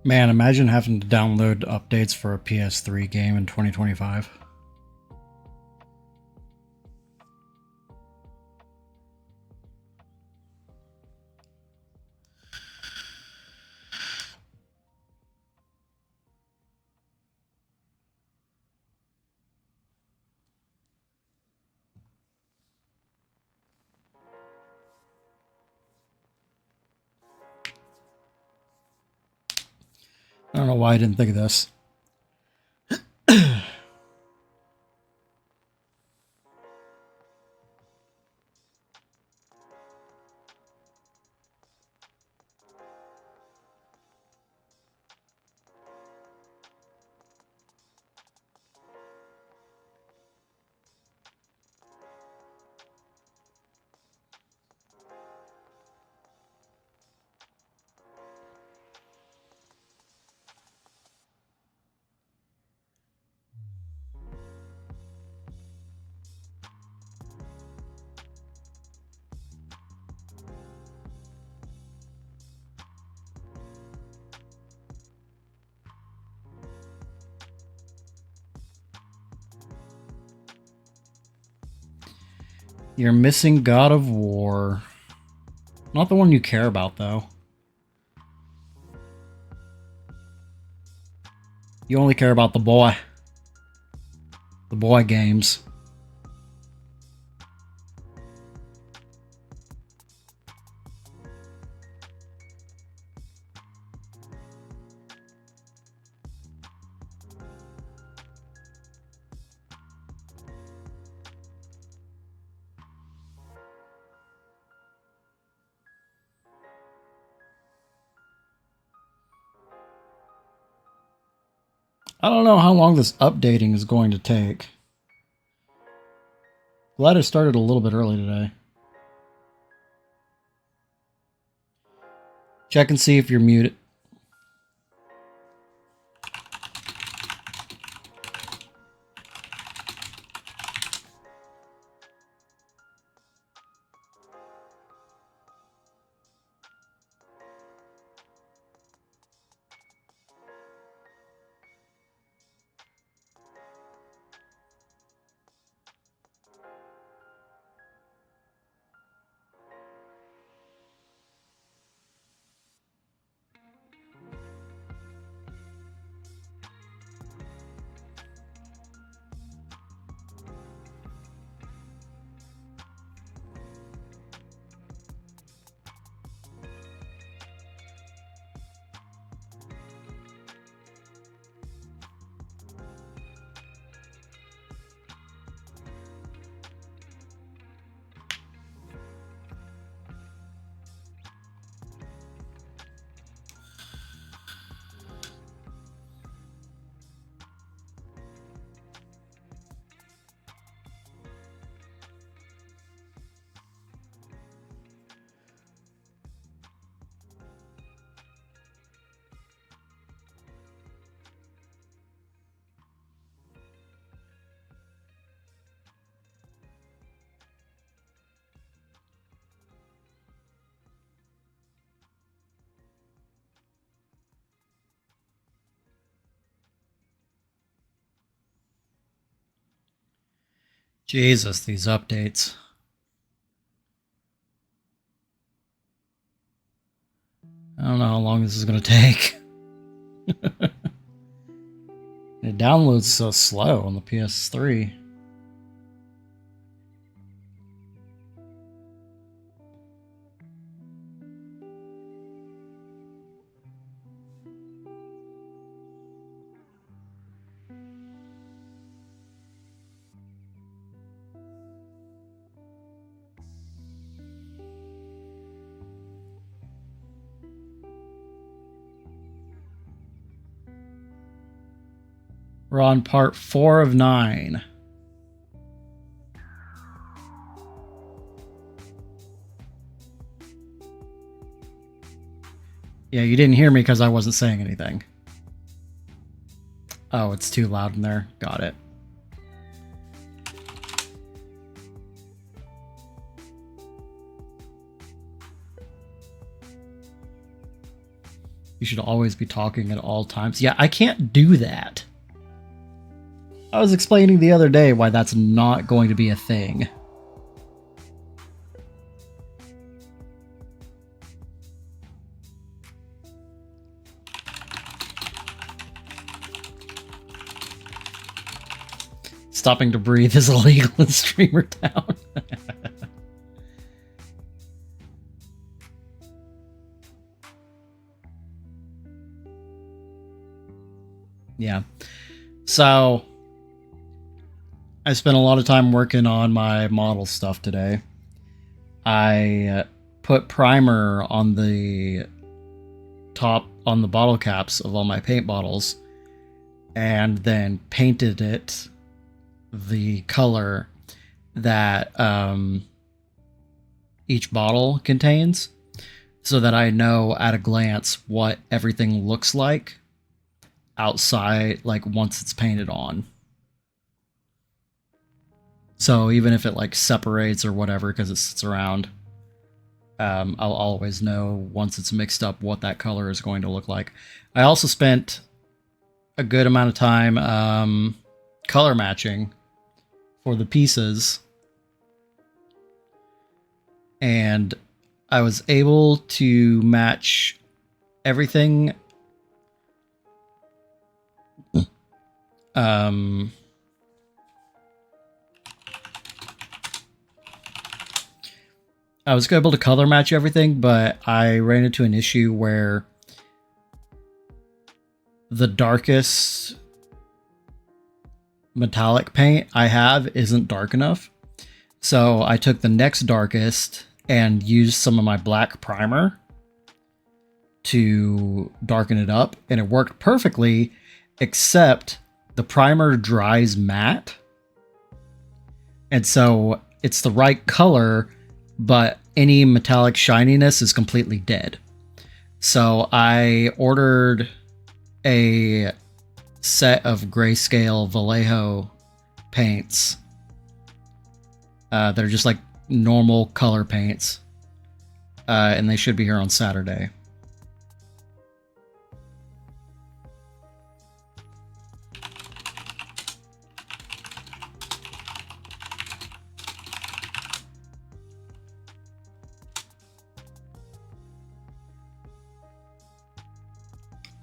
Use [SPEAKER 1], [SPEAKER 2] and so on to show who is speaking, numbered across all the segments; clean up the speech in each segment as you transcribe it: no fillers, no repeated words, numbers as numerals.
[SPEAKER 1] Man, imagine having to download updates for a PS3 game in 2025. I don't know why I didn't think of this. You're missing God of War. Not the one you care about, though. You only care about the boy. The boy games. I don't know how long this updating is going to take. Glad I started a little bit early today. Check and see if you're muted. Jesus, these updates. I don't know how long this is going to take. It downloads so slow on the PS3. We're on part 4 of 9. Yeah, you didn't hear me because I wasn't saying anything. Oh, it's too loud in there. Got it. You should always be talking at all times. Yeah, I can't do that. I was explaining the other day why that's not going to be a thing. Stopping to breathe is illegal in Streamer Town. Yeah. So I spent a lot of time working on my model stuff today. I put primer on the top, on the bottle caps of all my paint bottles, and then painted it the color that each bottle contains, so that I know at a glance what everything looks like outside, like once it's painted on. So even if it like separates or whatever because it sits around, I'll always know once it's mixed up what that color is going to look like. I also spent a good amount of time color matching for the pieces, and I was able to match everything I was able to color match everything, but I ran into an issue where the darkest metallic paint I have isn't dark enough. So I took the next darkest and used some of my black primer to darken it up, and it worked perfectly, except the primer dries matte. And so it's the right color, but any metallic shininess is completely dead. So I ordered a set of grayscale Vallejo paints that are just like normal color paints, and they should be here on Saturday.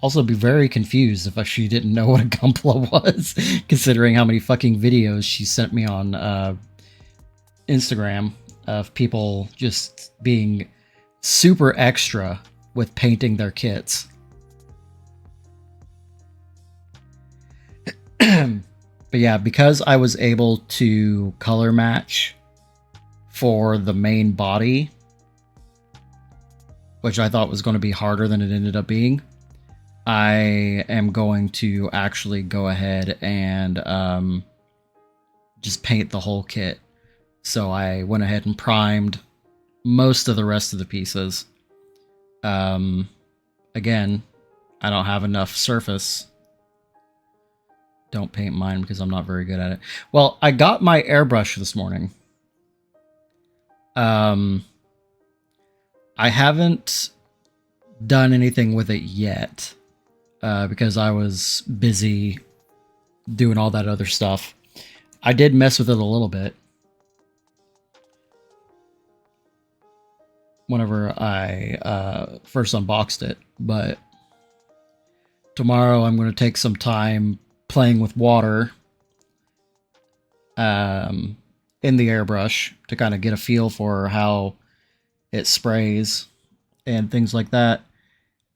[SPEAKER 1] Also, be very confused if she didn't know what a Gunpla was, considering how many fucking videos she sent me on Instagram of people just being super extra with painting their kits. But yeah, because I was able to color match for the main body, which I thought was going to be harder than it ended up being, I am going to actually go ahead and just paint the whole kit. So I went ahead and primed most of the rest of the pieces. Again, I don't have enough surface. Don't paint mine because I'm not very good at it. Well, I got my airbrush this morning. I haven't done anything with it yet. Because I was busy doing all that other stuff. I did mess with it a little bit whenever I first unboxed it, but tomorrow I'm going to take some time playing with water in the airbrush to kind of get a feel for how it sprays and things like that.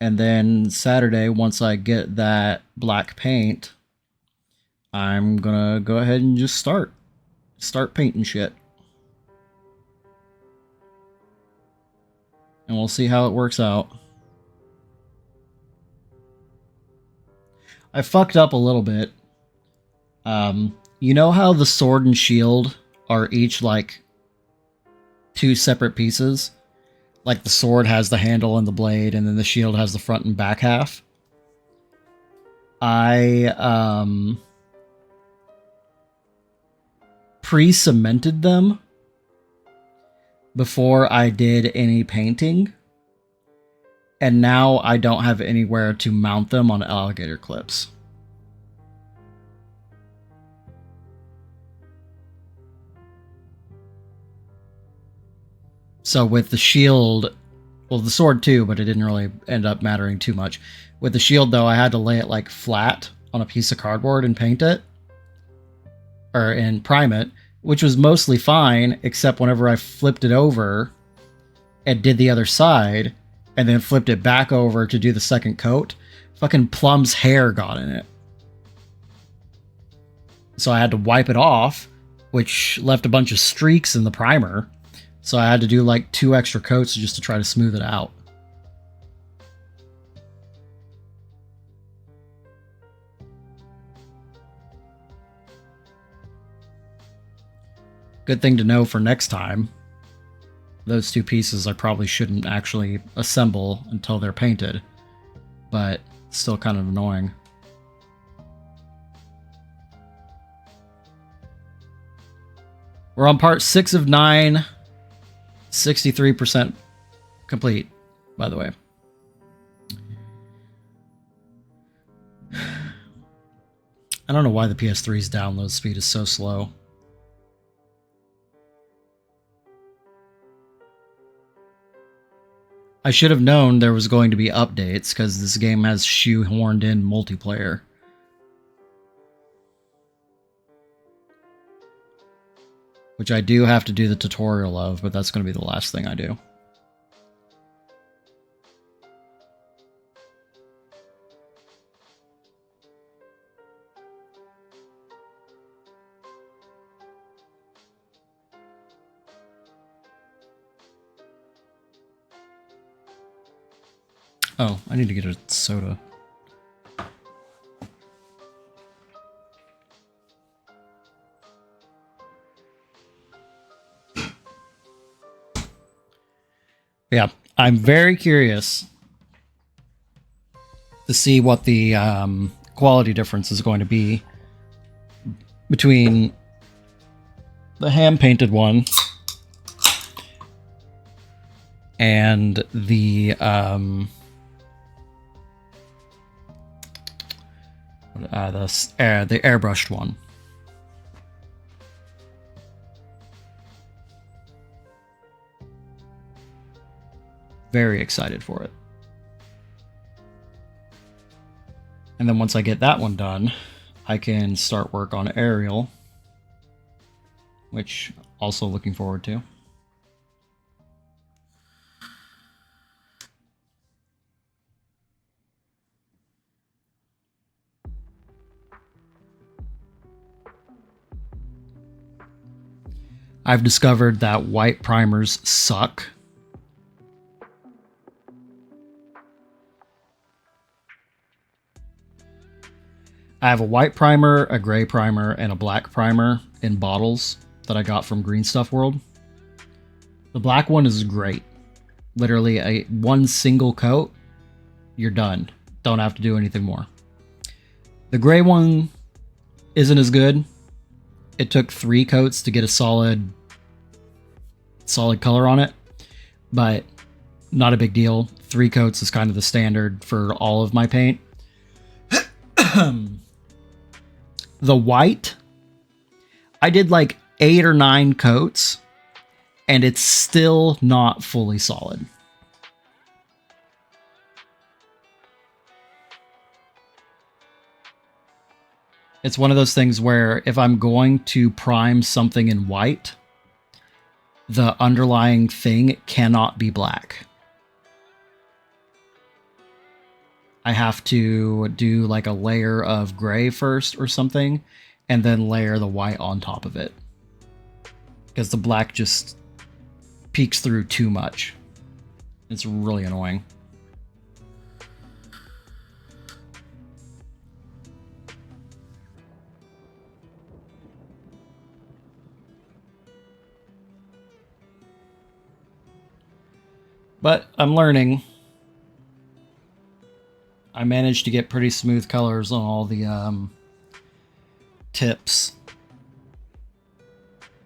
[SPEAKER 1] And then Saturday, once I get that black paint, I'm gonna go ahead and just start painting shit. And we'll see how it works out. I fucked up a little bit. You know how the sword and shield are each like two separate pieces? Like the sword has the handle and the blade, and then the shield has the front and back half. I pre-cemented them before I did any painting, And now I don't have anywhere to mount them on alligator clips. So with the shield, well, the sword too, but it didn't really end up mattering too much. With the shield, though, I had to lay it like flat on a piece of cardboard and paint it, and prime it, which was mostly fine, except whenever I flipped it over and did the other side, and then flipped it back over to do the second coat, fucking Plum's hair got in it. So I had to wipe it off, which left a bunch of streaks in the primer. So I had to do like 2 extra coats just to try to smooth it out. Good thing to know for next time. Those 2 pieces I probably shouldn't actually assemble until they're painted, but still kind of annoying. We're on part 6 of 9, 63% complete, by the way. I don't know why the PS3's download speed is so slow. I should have known there was going to be updates, because this game has shoehorned in multiplayer. Which I do have to do the tutorial of, but that's going to be the last thing I do. Oh, I need to get a soda. Yeah, I'm very curious to see what the quality difference is going to be between the hand-painted one and the airbrushed one. Very excited for it. And then once I get that one done, I can start work on Ariel, which also looking forward to. I've discovered that white primers suck. I have a white primer, a gray primer, and a black primer in bottles that I got from Green Stuff World. The black one is great. Literally one single coat, you're done. Don't have to do anything more. The gray one isn't as good. It took 3 coats to get a solid color on it, but not a big deal. 3 coats is kind of the standard for all of my paint. The white, I did like 8 or 9 coats, and it's still not fully solid. It's one of those things where if I'm going to prime something in white, the underlying thing cannot be black. I have to do like a layer of gray first or something, and then layer the white on top of it. Because the black just peeks through too much. It's really annoying. But I'm learning. I managed to get pretty smooth colors on all the tips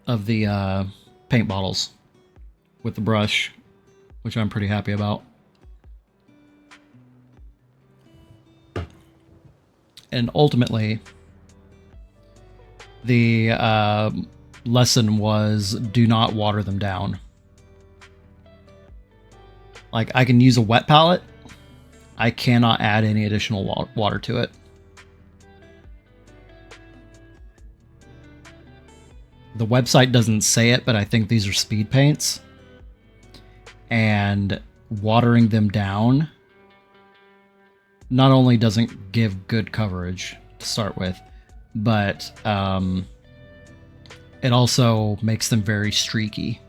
[SPEAKER 1] of the paint bottles with the brush, which I'm pretty happy about. And ultimately, the lesson was do not water them down. Like, I can use a wet palette. I cannot add any additional water to it. The website doesn't say it, but I think these are speed paints. And watering them down not only doesn't give good coverage to start with, but it also makes them very streaky.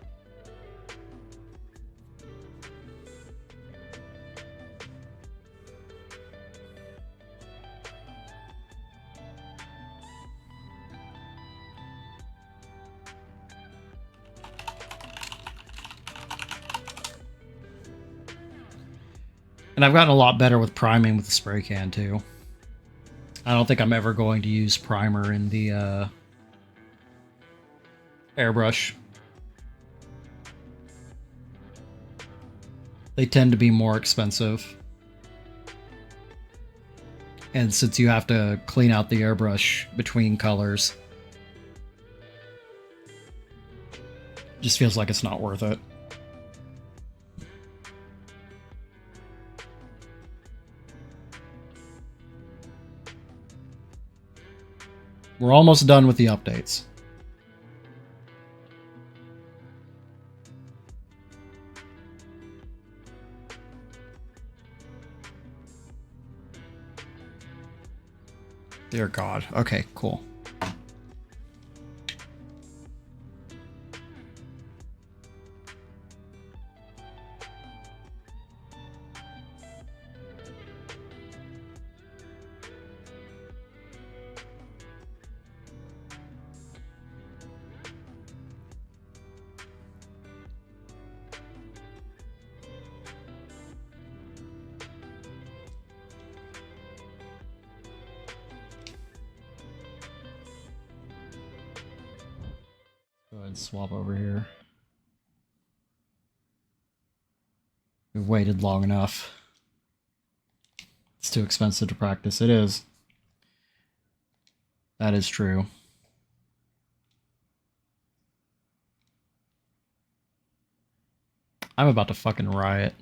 [SPEAKER 1] And I've gotten a lot better with priming with the spray can too. I don't think I'm ever going to use primer in the airbrush. They tend to be more expensive. And since you have to clean out the airbrush between colors, it just feels like it's not worth it. We're almost done with the updates. Dear God. Okay, cool. Go ahead and swap over here. We've waited long enough. It's too expensive to practice. It is. That is true. I'm about to fucking riot.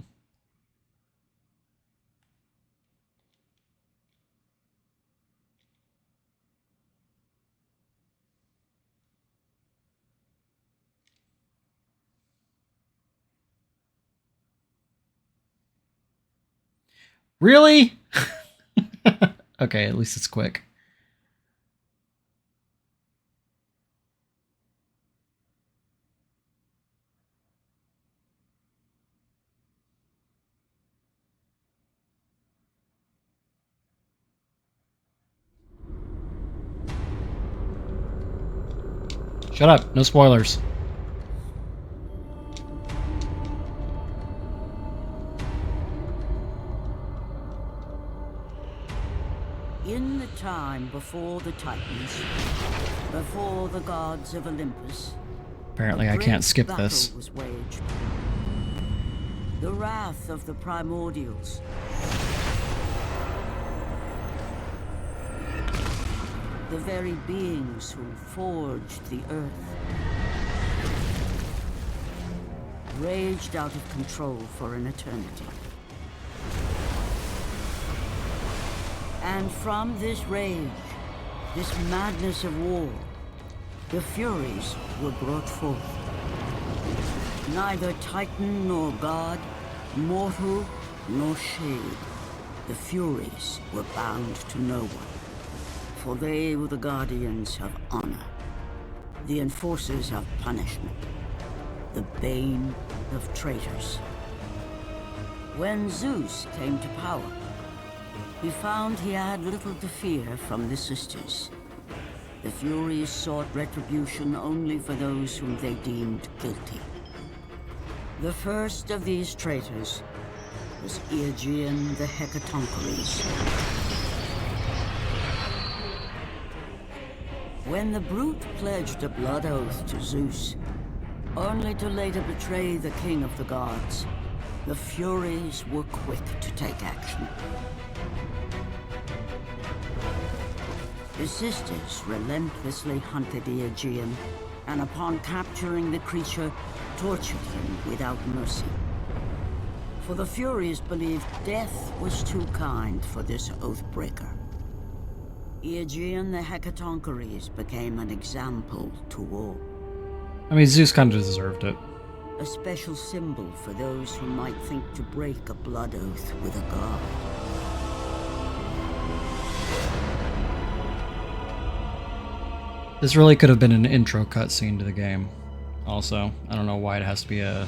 [SPEAKER 1] Really? Okay, at least it's quick. Shut up, no spoilers.
[SPEAKER 2] In the time before the Titans, before the gods of Olympus,
[SPEAKER 1] Apparently I can't skip this.
[SPEAKER 2] was waged. The wrath of the primordials. The very beings who forged the earth. Raged out of control for an eternity. And from this rage, this madness of war, the Furies were brought forth. Neither Titan nor God, mortal nor shade, the Furies were bound to no one. For they were the guardians of honor, the enforcers of punishment, the bane of traitors. When Zeus came to power, he found he had little to fear from the sisters. The Furies sought retribution only for those whom they deemed guilty. The first of these traitors was Aegean the Hecatoncheires. When the brute pledged a blood oath to Zeus, only to later betray the king of the gods, the Furies were quick to take action. His sisters relentlessly hunted the Aegean, and upon capturing the creature, tortured him without mercy. For the Furies believed death was too kind for this Oathbreaker. Aegean the Hecatoncheires became an example to all.
[SPEAKER 1] I mean, Zeus kind of deserved it.
[SPEAKER 2] A special symbol for those who might think to break a blood oath with a god.
[SPEAKER 1] This really could have been an intro cutscene to the game. Also, I don't know why it has to be a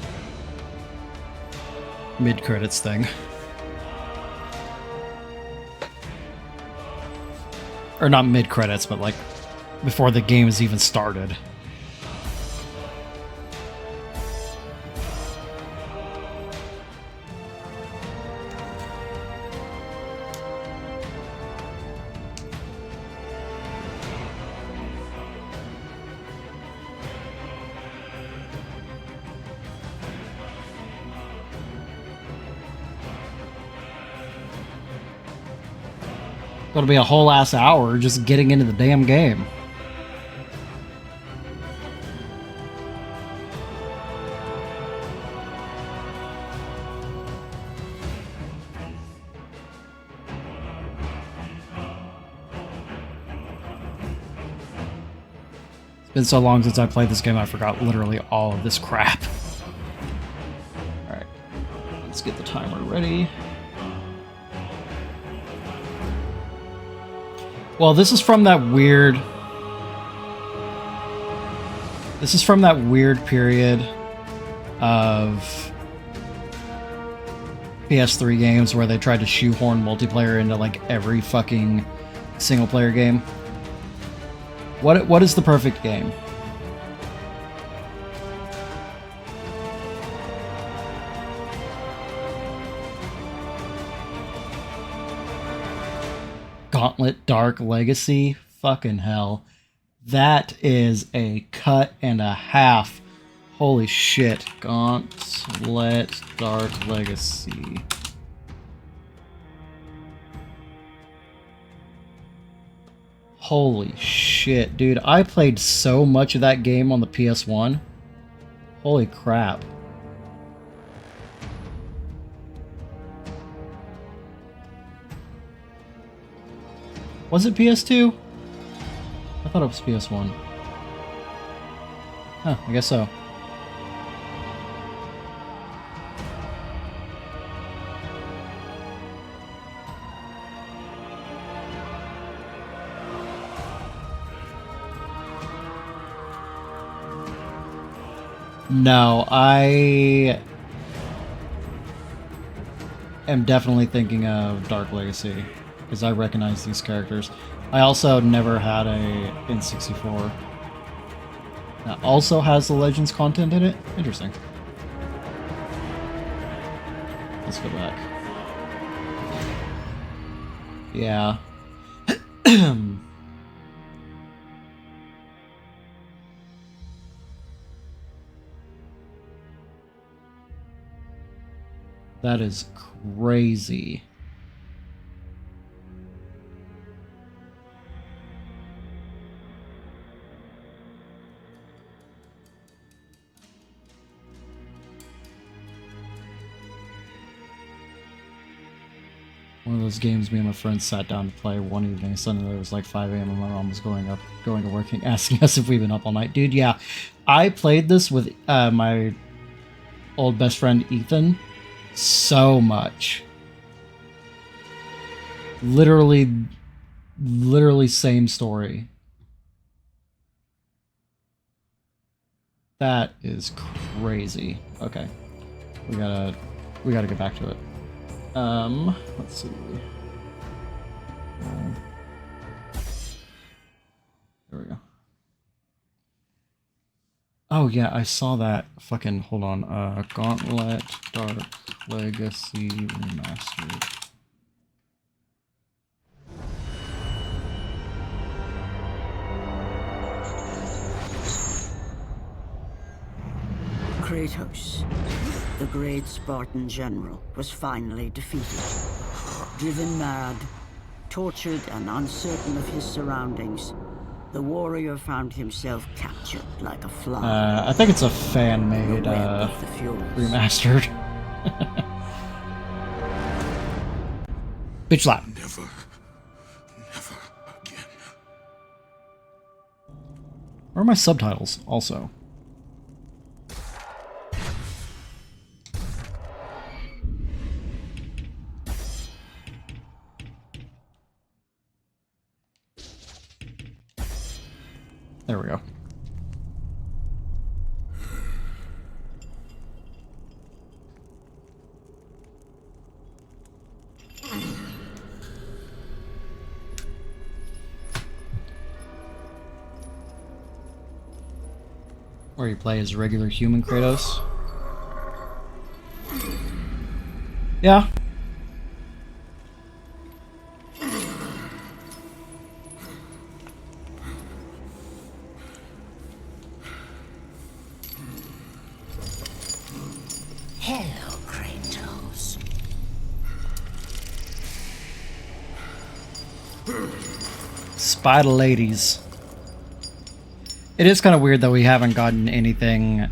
[SPEAKER 1] mid-credits thing. Or not mid-credits, but like before the game has even started. It'll be a whole ass hour just getting into the damn game. It's been so long since I played this game, I forgot literally all of this crap. Alright, let's get the timer ready. Well, this is from that weird... This is from that weird period of PS3 games where they tried to shoehorn multiplayer into like every fucking single player game. What is the perfect game? Gauntlet Dark Legacy? Fucking hell. That is a cut and a half. Holy shit. Gauntlet Dark Legacy. Holy shit, dude. I played so much of that game on the PS1. Holy crap. Was it PS2? I thought it was PS1. Huh, I guess so. No, I am definitely thinking of Dark Legacy, because I recognize these characters. I also never had a N64 that also has the Legends content in it. Interesting. Let's go back. Yeah. That is crazy. One of those games me and my friends sat down to play one evening. Suddenly it was like 5 a.m. and my mom was going to work and asking us if we've been up all night. Dude, yeah. I played this with my old best friend Ethan so much. Literally same story. That is crazy. Okay. We gotta get back to it. Let's see. There we go. Oh yeah, I saw that. Fucking hold on. Gauntlet Dark Legacy Remastered.
[SPEAKER 2] Kratos, the great Spartan general, was finally defeated, driven mad, Tortured and uncertain of his surroundings, the warrior found himself captured like a fly.
[SPEAKER 1] I think it's a fan-made, remastered. Bitch slap.
[SPEAKER 3] Never again.
[SPEAKER 1] Where are my subtitles, also? There we go. Where you play as regular human Kratos. Yeah.
[SPEAKER 4] Hello, Kratos.
[SPEAKER 1] Spider ladies. It is kind of weird that we haven't gotten anything.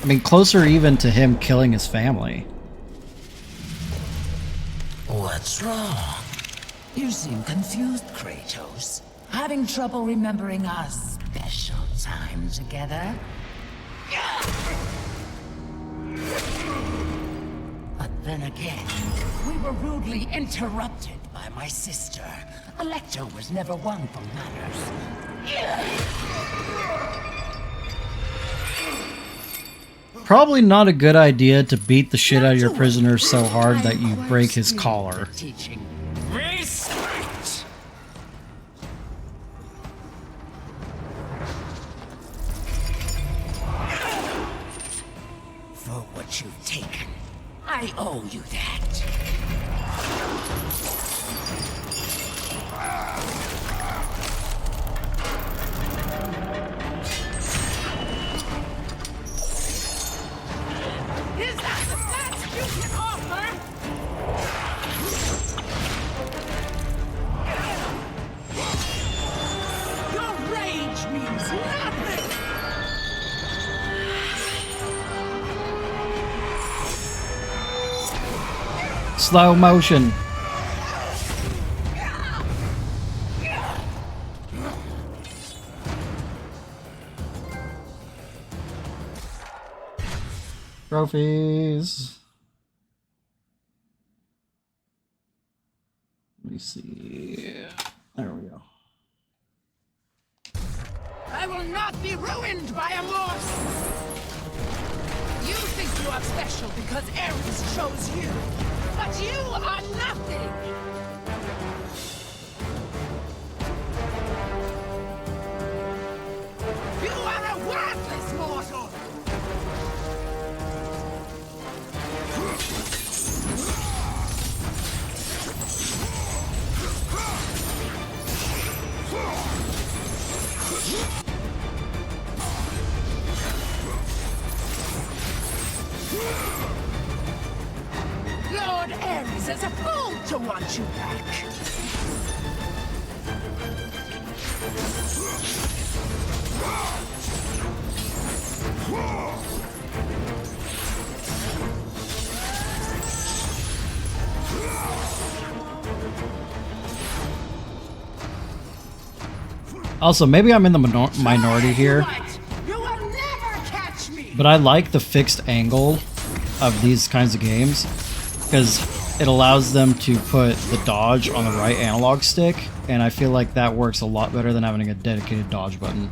[SPEAKER 1] I mean, closer even to him killing his family.
[SPEAKER 4] What's wrong? You seem confused, Kratos. Having trouble remembering our special time together? But then again, we were rudely interrupted by my sister. Alecto was never one for manners.
[SPEAKER 1] Probably not a good idea to beat the shit out of your prisoner so hard that you break his collar.
[SPEAKER 4] Teaching respect. For what you've taken, I owe you that. Is that the best you can offer? Your rage means nothing!
[SPEAKER 1] Slow motion. Trophies. Let me see. There we go.
[SPEAKER 4] I will not be ruined by a morse! You think you are special because Ares chose you, but you are nothing! You are a worthless mortal! Lord Ares is a fool to want you back!
[SPEAKER 1] Also, maybe I'm in the minority here,
[SPEAKER 4] You will never catch me!
[SPEAKER 1] but I like the fixed angle of these kinds of games because it allows them to put the dodge on the right analog stick, and I feel like that works a lot better than having a dedicated dodge button.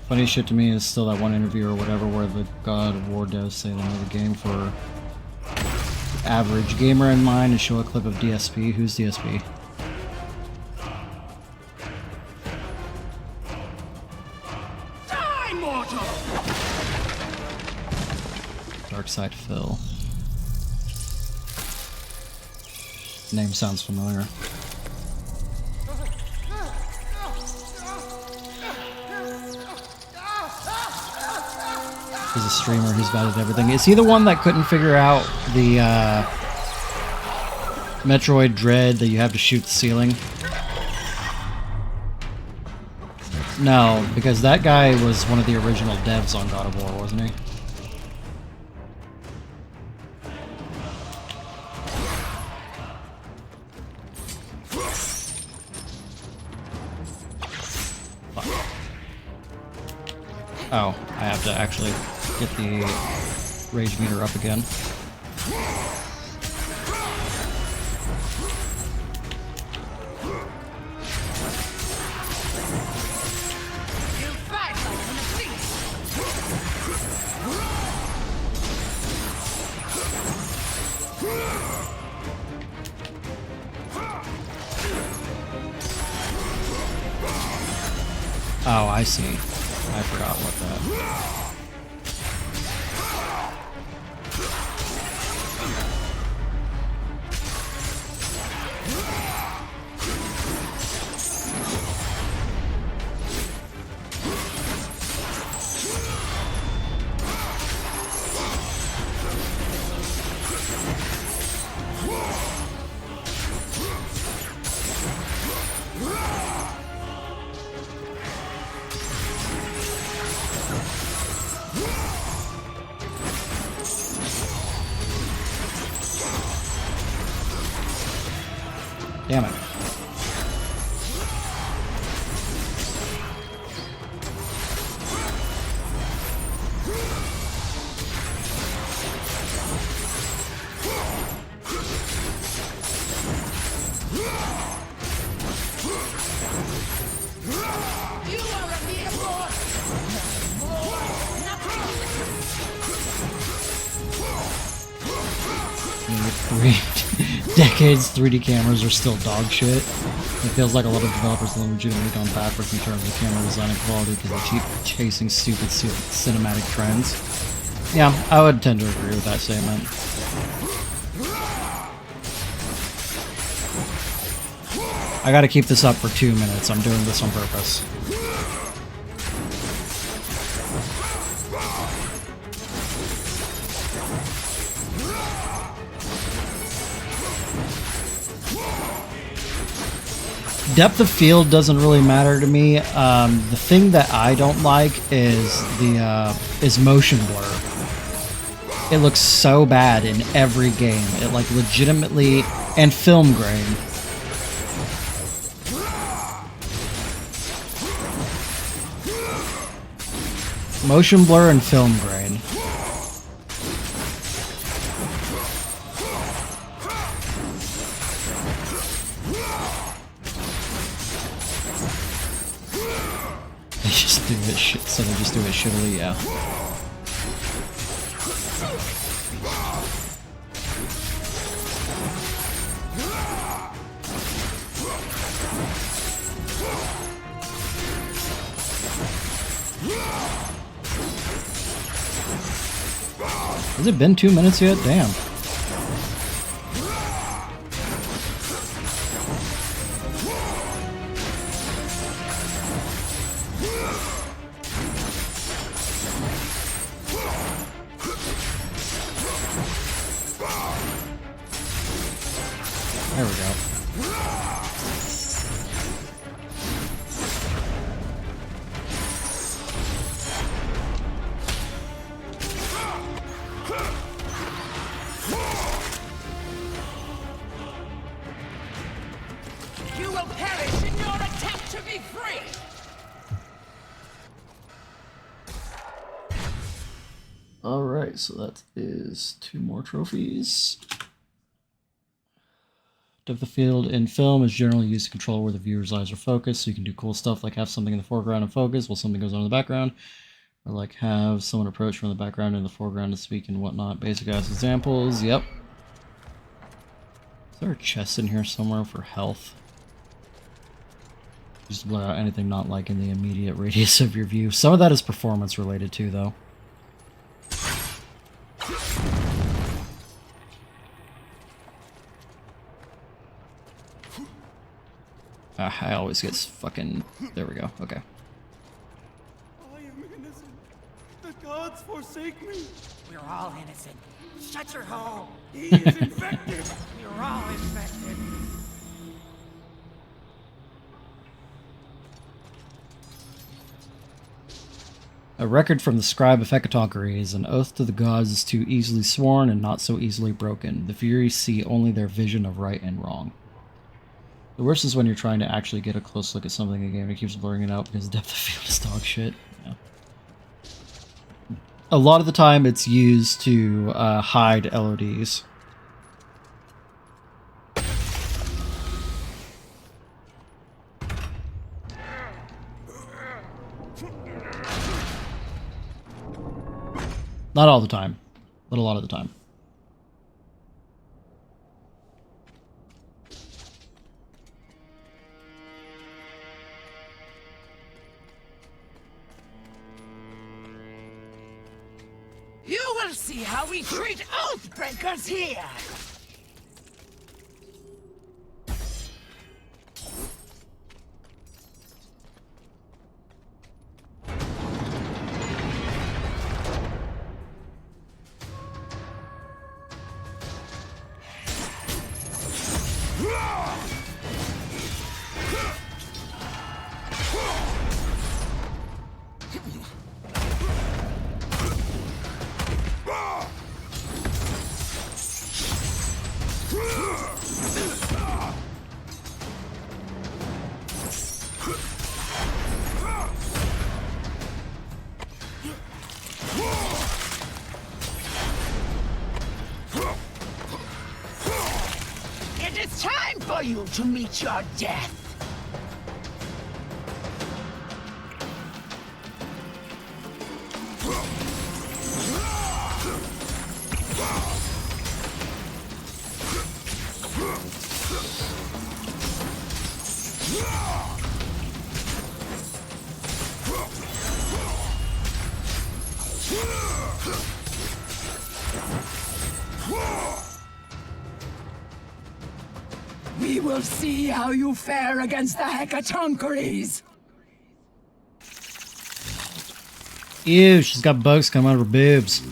[SPEAKER 1] Funny shit to me is still that one interview or whatever where the God of War devs say they made a game for the average gamer in mind and show a clip of DSP. Who's DSP?
[SPEAKER 4] Die, mortal!
[SPEAKER 1] Darkside Phil. Name sounds familiar. He's a streamer who's bad at everything. Is he the one that couldn't figure out the Metroid Dread that you have to shoot the ceiling? No, because that guy was one of the original devs on God of War, wasn't he? Fuck. Oh, I have to actually get the rage meter up again. Oh, I see. I forgot what that... Damn it. Decades 3D cameras are still dog shit. It feels like a lot of developers have legitimately gone backwards in terms of camera design and quality because they keep chasing stupid cinematic trends. Yeah, I would tend to agree with that statement. I gotta keep this up for 2 minutes. I'm doing this on purpose. Depth of field doesn't really matter to me. The thing that I don't like is is motion blur. It looks so bad in every game. It like legitimately, and film grain. Motion blur and film grain. Do it shit, so they just do it shittily, yeah. Has it been 2 minutes yet? Damn. There we go.
[SPEAKER 4] You will perish in your attempt to be free!
[SPEAKER 1] Alright, so that is 2 more trophies. Depth of field in film is generally used to control where the viewer's eyes are focused, so you can do cool stuff like have something in the foreground and focus while something goes on in the background, or like have someone approach from the background and the foreground to speak and whatnot. Basic ass examples, yep. Is there a chest in here somewhere for health? Just blur out anything not like in the immediate radius of your view. Some of that is performance related too, though. I always get fucking... There we go, okay.
[SPEAKER 3] I am innocent. The gods forsake take me?
[SPEAKER 4] We're all innocent. Shut your hole.
[SPEAKER 3] He is infected.
[SPEAKER 4] We're all infected.
[SPEAKER 1] A record from the scribe of Hecatoncheires, an oath to the gods is too easily sworn and not so easily broken. The Furies see only their vision of right and wrong. The worst is when you're trying to actually get a close look at something in the game and it keeps blurring it out because depth of field is dog shit. Yeah. A lot of the time it's used to hide LODs. Not all the time, but a lot of the time.
[SPEAKER 4] You will see how we treat Oathbreakers here! It is time for you to meet your death! We will see how you fare against the Hecatoncheires!
[SPEAKER 1] Ew, she's got bugs coming out of her boobs.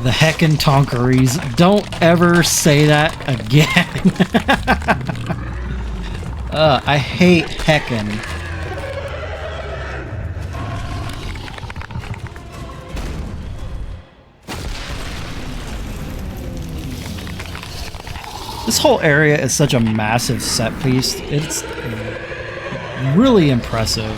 [SPEAKER 1] The Hecatoncheires. Don't ever say that again. I hate Heckin. This whole area is such a massive set piece. It's really impressive.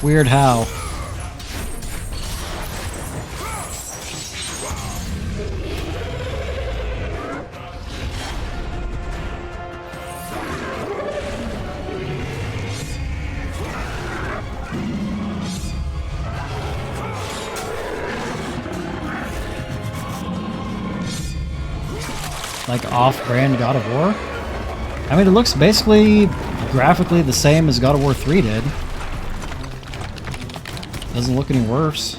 [SPEAKER 1] Weird how. Like off-brand God of War? I mean, it looks basically graphically the same as God of War 3 did. Doesn't look any worse.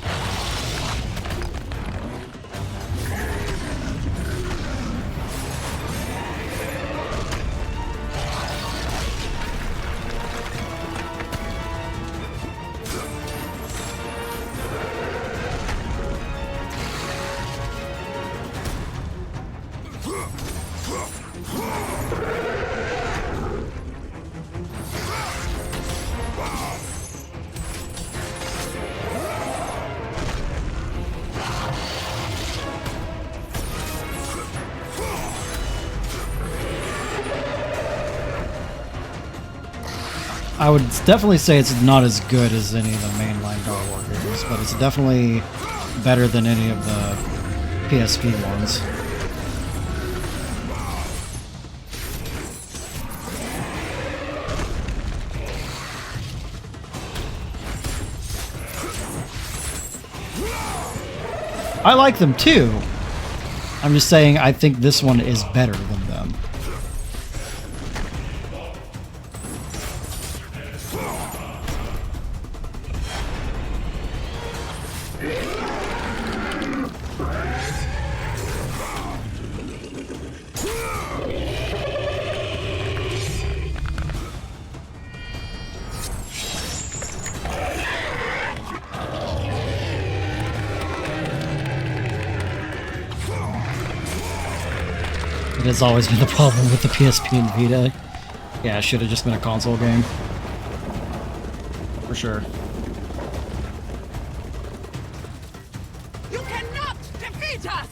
[SPEAKER 1] I would definitely say it's not as good as any of the mainline God of War games, but it's definitely better than any of the PSP ones. I like them too. I'm just saying I think this one is better than them. It has always been the problem with the PSP and Vita. Yeah, it should have just been a console game. For sure.
[SPEAKER 3] You cannot defeat us!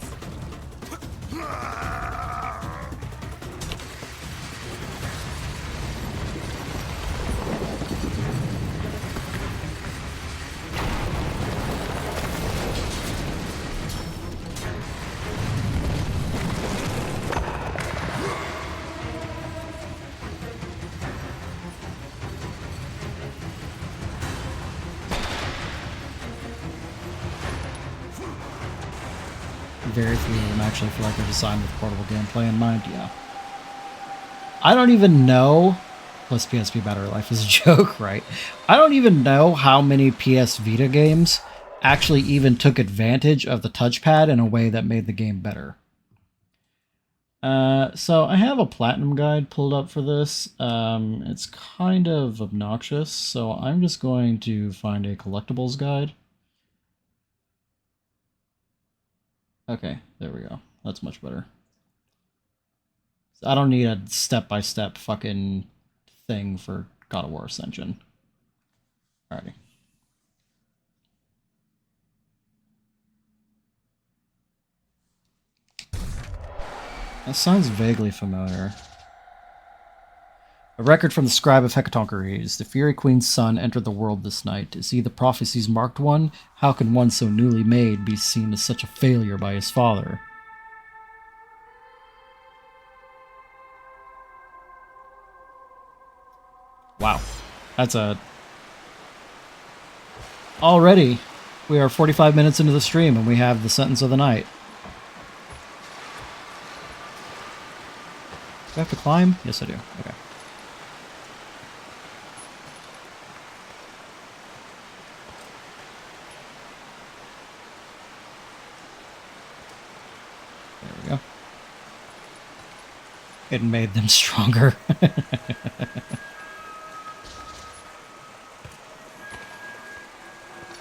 [SPEAKER 1] Very few of them actually feel like they're designed with portable gameplay in mind, yeah. I don't even know, plus PSP battery life is a joke, right? I don't even know how many PS Vita games actually even took advantage of the touchpad in a way that made the game better. So I have a platinum guide pulled up for this. It's kind of obnoxious, so I'm just going to find a collectibles guide. Okay, there we go. That's much better. I don't need a step-by-step fucking thing for God of War Ascension. Alrighty. That sounds vaguely familiar. A record from the scribe of Hecatoncheires. The Fury Queen's son entered the world this night. Is he the prophecy's marked one? How can one so newly made be seen as such a failure by his father? Wow. That's a... Already, we are 45 minutes into the stream and we have the sentence of the night. Do I have to climb? Yes, I do. Okay. There we go. It made them stronger.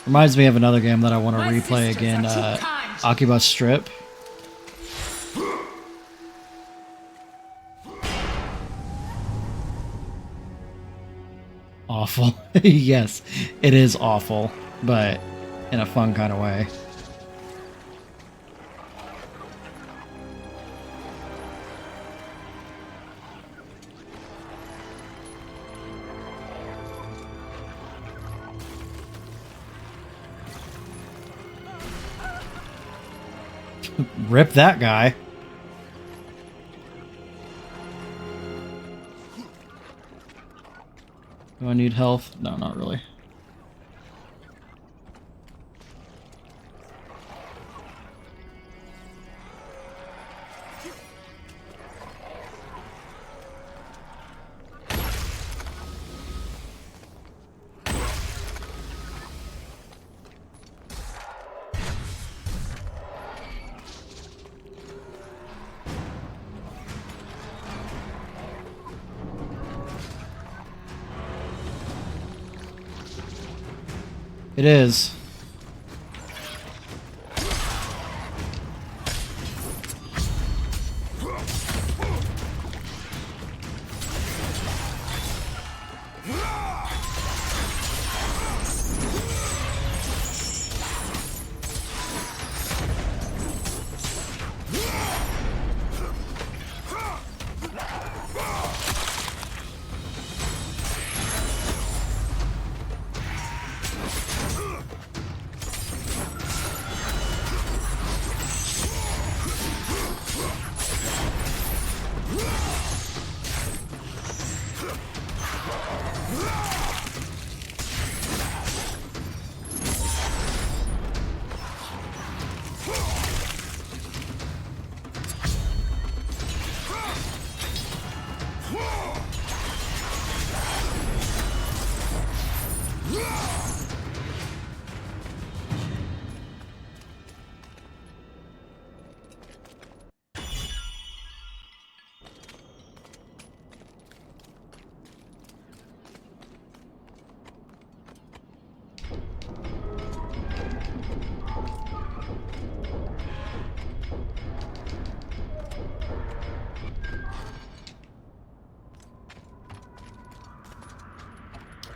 [SPEAKER 1] Reminds me of another game that I want to replay again, Akiba Strip. Awful. Yes, it is awful, but in a fun kind of way. Rip that guy. Do I need health? No, not really. It is.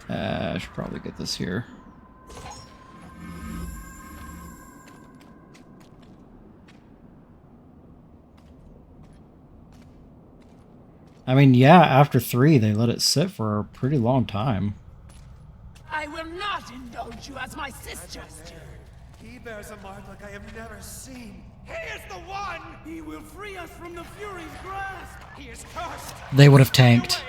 [SPEAKER 1] I should probably get this here. I mean, yeah, after 3, they let it sit for a pretty long time.
[SPEAKER 3] I will not indulge you as my sisters do.
[SPEAKER 5] He bears a mark like I have never seen.
[SPEAKER 3] He is the one! He will free us from the Fury's grasp! He is cursed!
[SPEAKER 1] They would have tanked.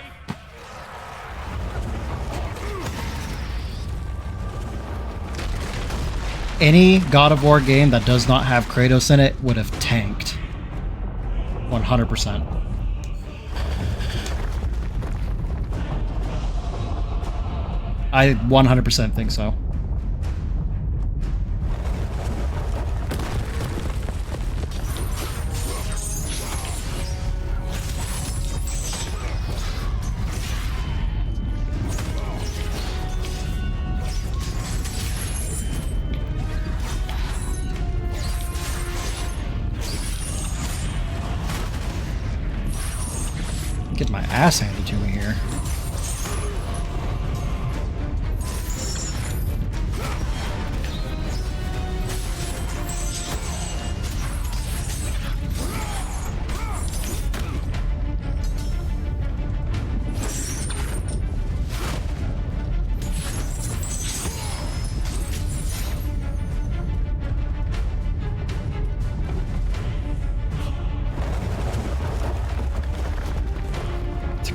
[SPEAKER 1] Any God of War game that does not have Kratos in it would have tanked. 100%. I 100% think so. Get my ass handed to me here.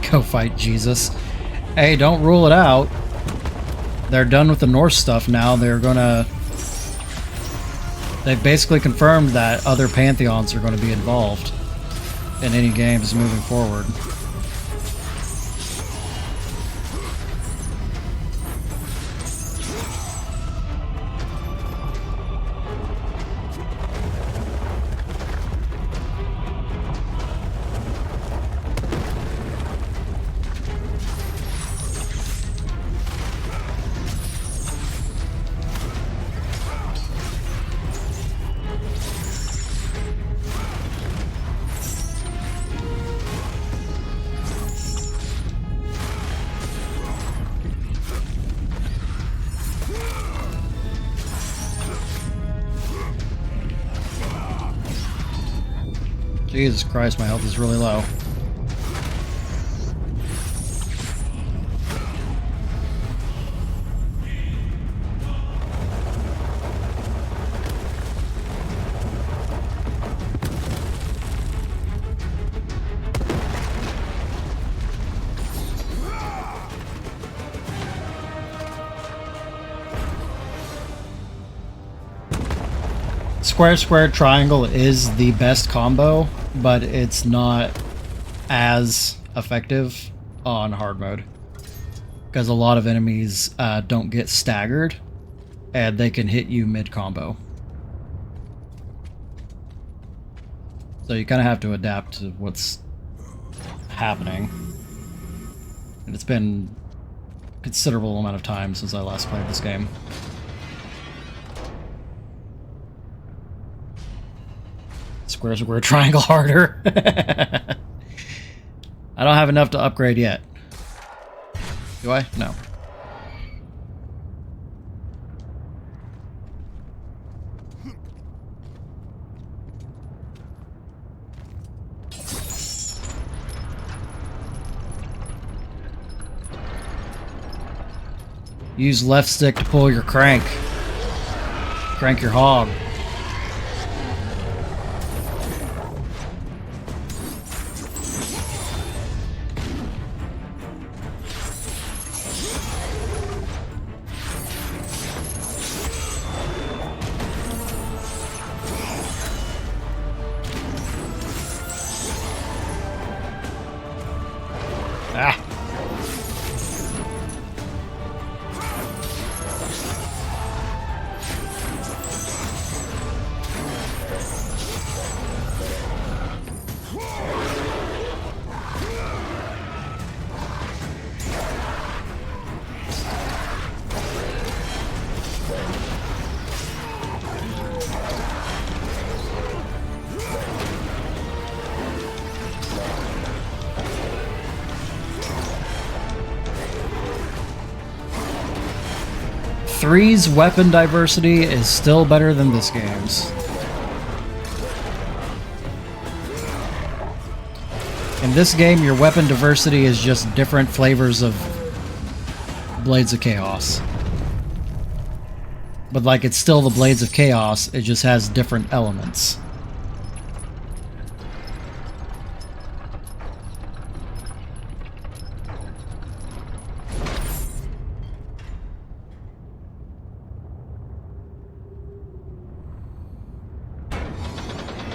[SPEAKER 1] Go fight Jesus. Hey, don't rule it out. They're done with the Norse stuff now. They've basically confirmed that other pantheons are going to be involved in any games moving forward. Jesus Christ, my health is really low. Square, square, triangle is the best combo, but it's not as effective on hard mode. Because a lot of enemies don't get staggered, and they can hit you mid-combo. So you kind of have to adapt to what's happening. And it's been a considerable amount of time since I last played this game. Square, square, triangle harder. I don't have enough to upgrade yet. Do I? No. Use left stick to pull your crank. Crank your hog. Ah. 3's weapon diversity is still better than this game's. In this game, your weapon diversity is just different flavors of Blades of Chaos. But like, it's still the Blades of Chaos, it just has different elements.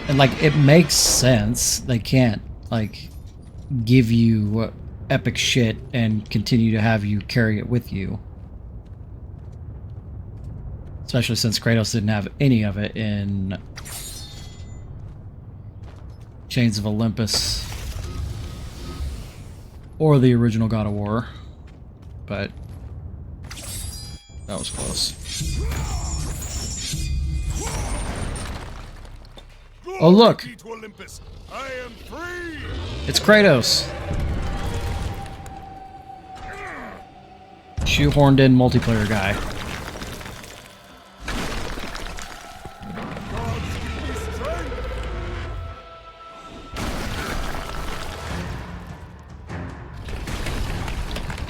[SPEAKER 1] And like, it makes sense. They can't like give you epic shit and continue to have you carry it with you. Especially since Kratos didn't have any of it in Chains of Olympus or the original God of War. But that was close. Oh look!
[SPEAKER 3] I am free!
[SPEAKER 1] It's Kratos! Shoehorned in multiplayer guy.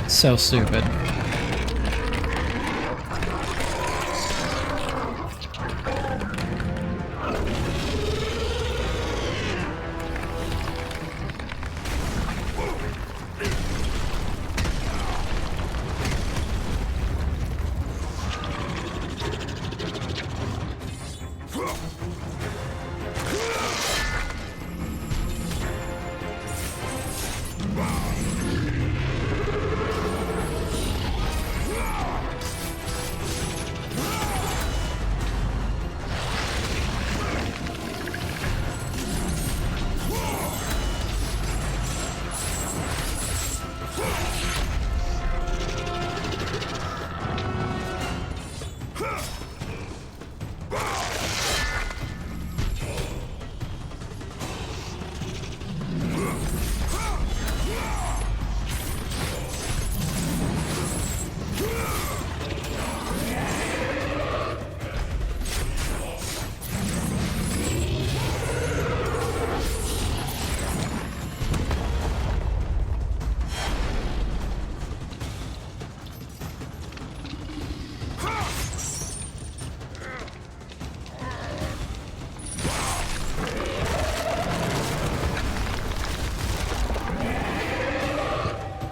[SPEAKER 1] So stupid.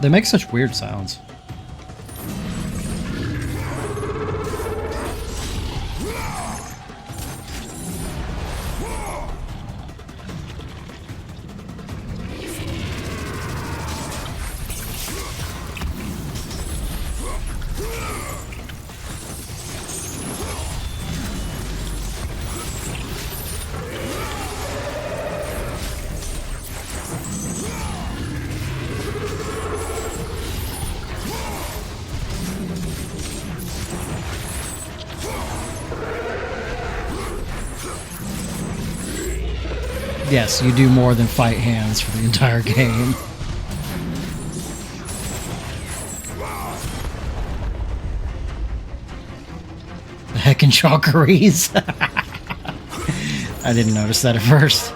[SPEAKER 1] They make such weird sounds. Yes, you do more than fight hands for the entire game. The heckin' chalkeries. I didn't notice that at first.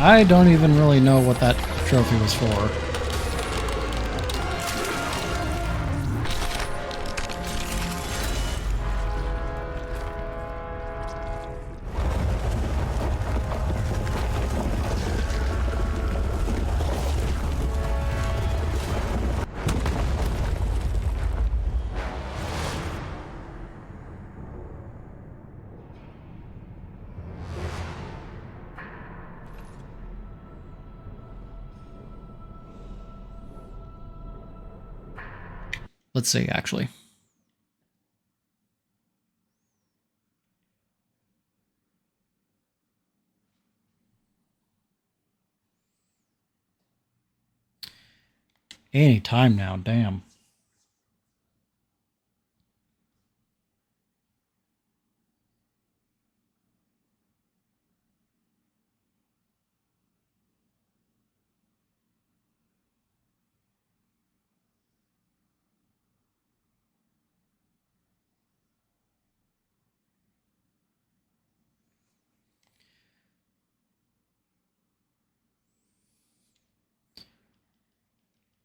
[SPEAKER 1] I don't even really know what that trophy was for. Let's see, actually. Any time now, damn.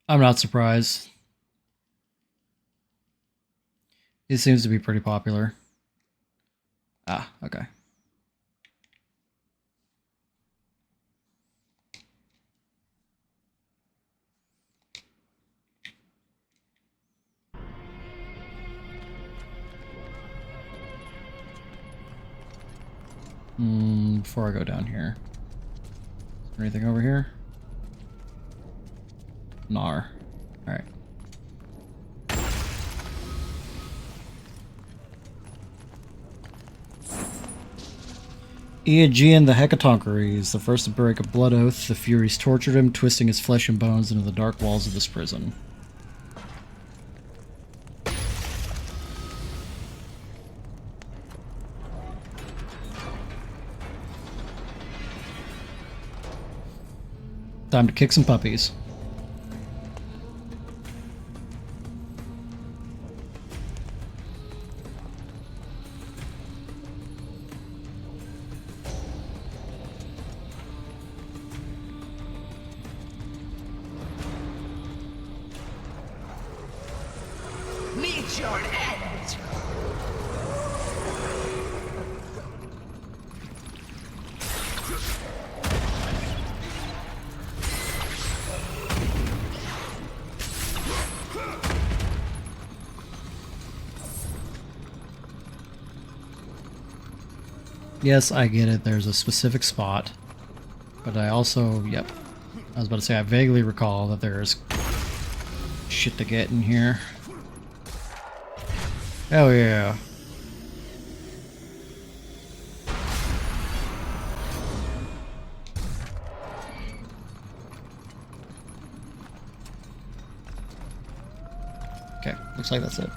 [SPEAKER 1] I'm not surprised. It seems to be pretty popular. Ah, okay. Before I go down here. Is there anything over here? Nar. Alright. Aegean the Hecatoncheires, is the first to break a blood oath. The Furies tortured him, twisting his flesh and bones into the dark walls of this prison. Time to kick some puppies.
[SPEAKER 4] Meet your end!
[SPEAKER 1] Yes, I get it. There's a specific spot. But I also, yep. I was about to say, I vaguely recall that there's shit to get in here. Oh yeah. Okay, looks like that's it.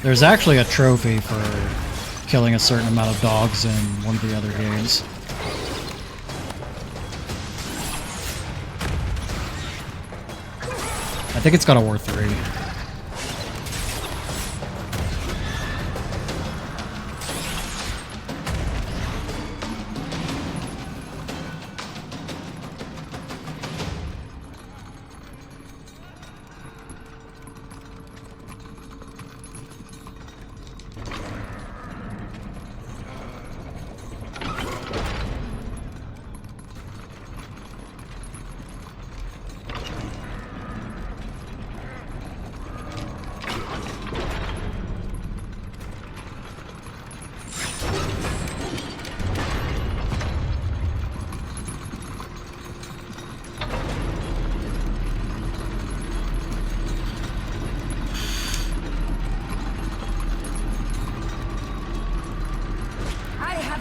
[SPEAKER 1] There's actually a trophy for killing a certain amount of dogs in one of the other games. I think it's got a War 3.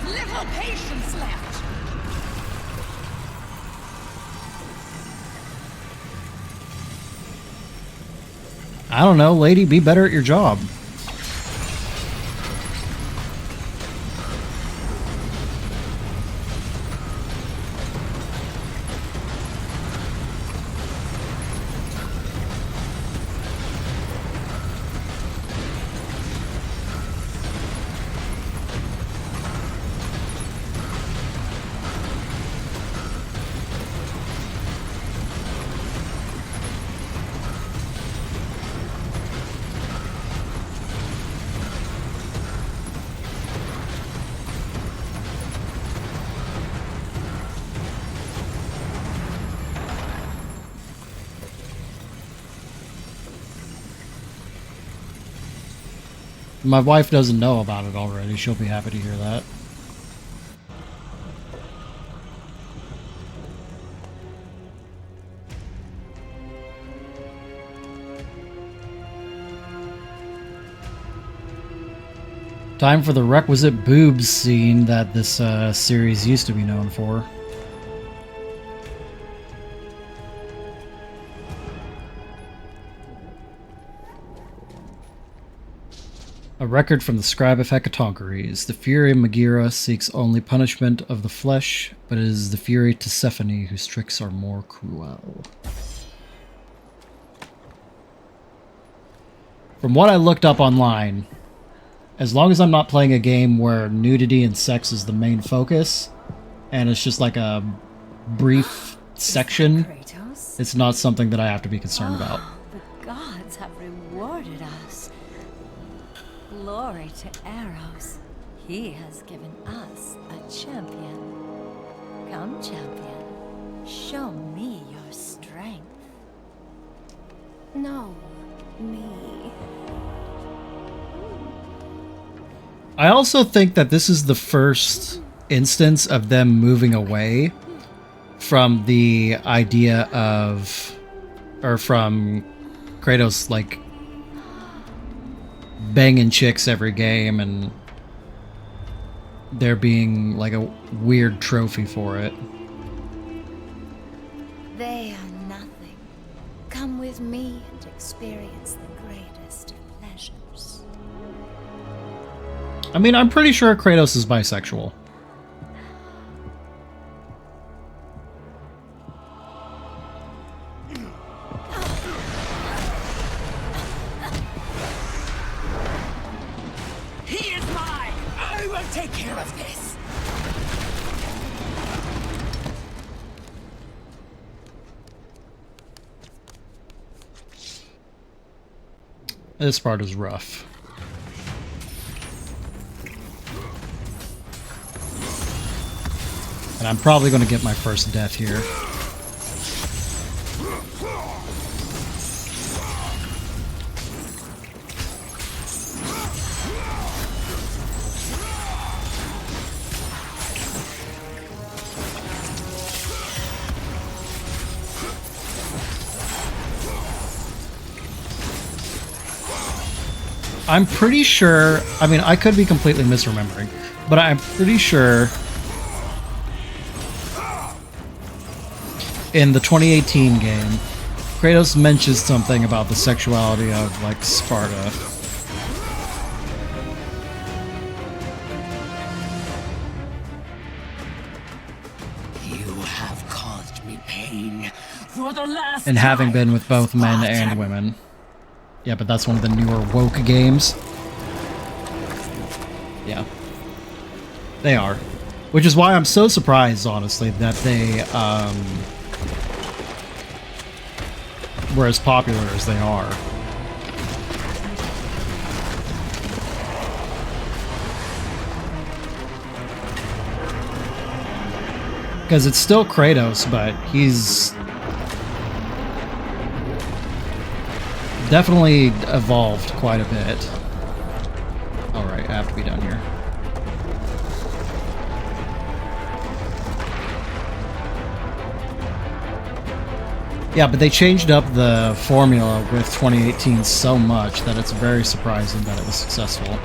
[SPEAKER 4] have little patience left.
[SPEAKER 1] I don't know, lady, be better at your job. My wife doesn't know about it already. She'll be happy to hear that. Time for the requisite boobs scene that this series used to be known for. A record from the scribe of Hecatoncheires. The fury of Megaera seeks only punishment of the flesh, but it is the fury Tisiphone whose tricks are more cruel. From what I looked up online, as long as I'm not playing a game where nudity and sex is the main focus, and it's just like a brief section,
[SPEAKER 6] Kratos?
[SPEAKER 1] it's not something that I have to be concerned about.
[SPEAKER 6] The gods have rewarded us. Glory to Eros. He has given us a champion. Come, champion. Show me your strength. No, me.
[SPEAKER 1] I also think that this is the first instance of them moving away from the idea of, or from Kratos, like, banging chicks every game and there being like a weird trophy for it.
[SPEAKER 6] They are nothing. Come with me and experience the greatest of pleasures.
[SPEAKER 1] I mean, I'm pretty sure Kratos is bisexual.
[SPEAKER 4] He is mine! I will take care of this!
[SPEAKER 1] This part is rough. And I'm probably going to get my first death here. I'm pretty sure, I mean, I could be completely misremembering, but I'm pretty sure in the 2018 game, Kratos mentions something about the sexuality of, like, Sparta.
[SPEAKER 4] You have caused me pain for the last
[SPEAKER 1] And having
[SPEAKER 4] time,
[SPEAKER 1] been with both men and
[SPEAKER 4] Spartan.
[SPEAKER 1] women. Yeah, but that's one of the newer woke games. Yeah. They are. Which is why I'm so surprised, honestly, that they were as popular as they are. Because it's still Kratos, but he's definitely evolved quite a bit. Alright, I have to be done here. Yeah, but they changed up the formula with 2018 so much that it's very surprising that it was successful.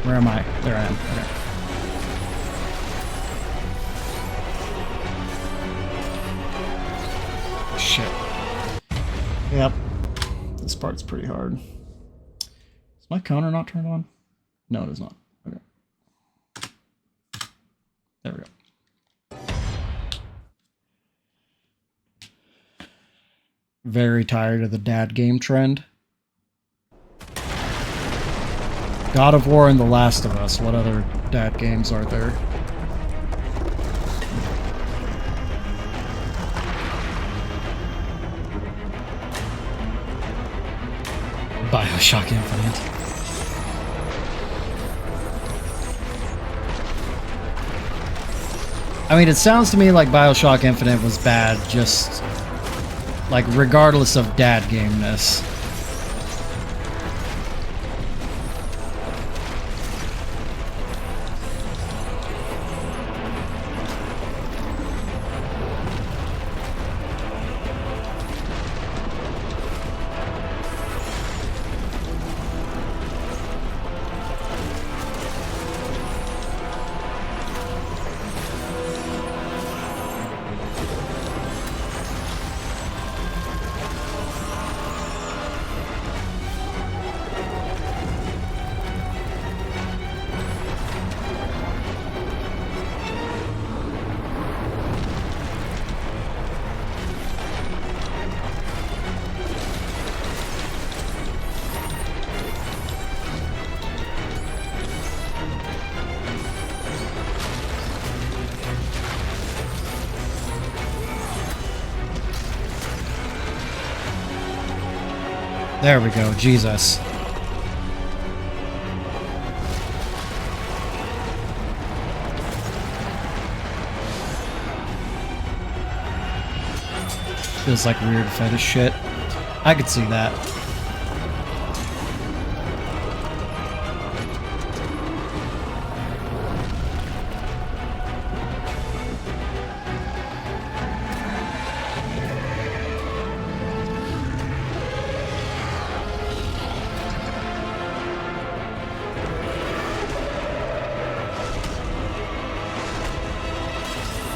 [SPEAKER 1] Where am I? There I am. Okay. Shit. Yep. This part's pretty hard. Is my counter not turned on? No, it is not. Okay. There we go. Very tired of the dad game trend. God of War and The Last of Us. What other dad games are there? BioShock Infinite. I mean, it sounds to me like BioShock Infinite was bad, just like regardless of dad gameness. There we go, Jesus. Feels like weird fetish shit. I could see that.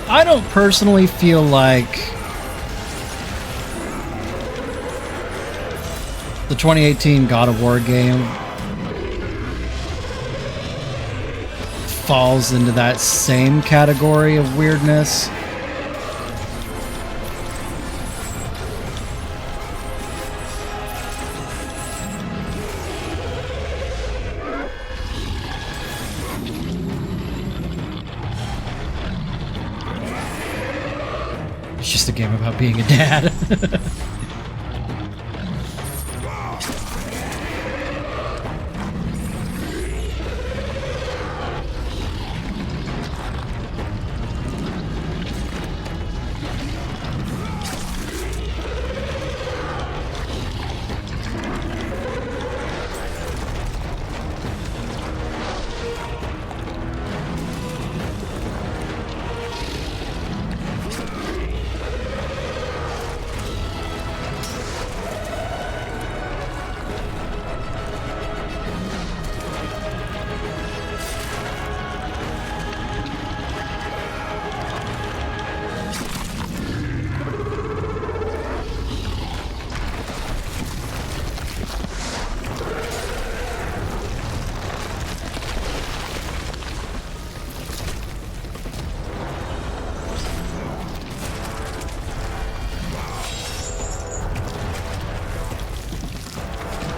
[SPEAKER 1] I don't personally feel like the 2018 God of War game falls into that same category of weirdness. It's just a game about being a dad.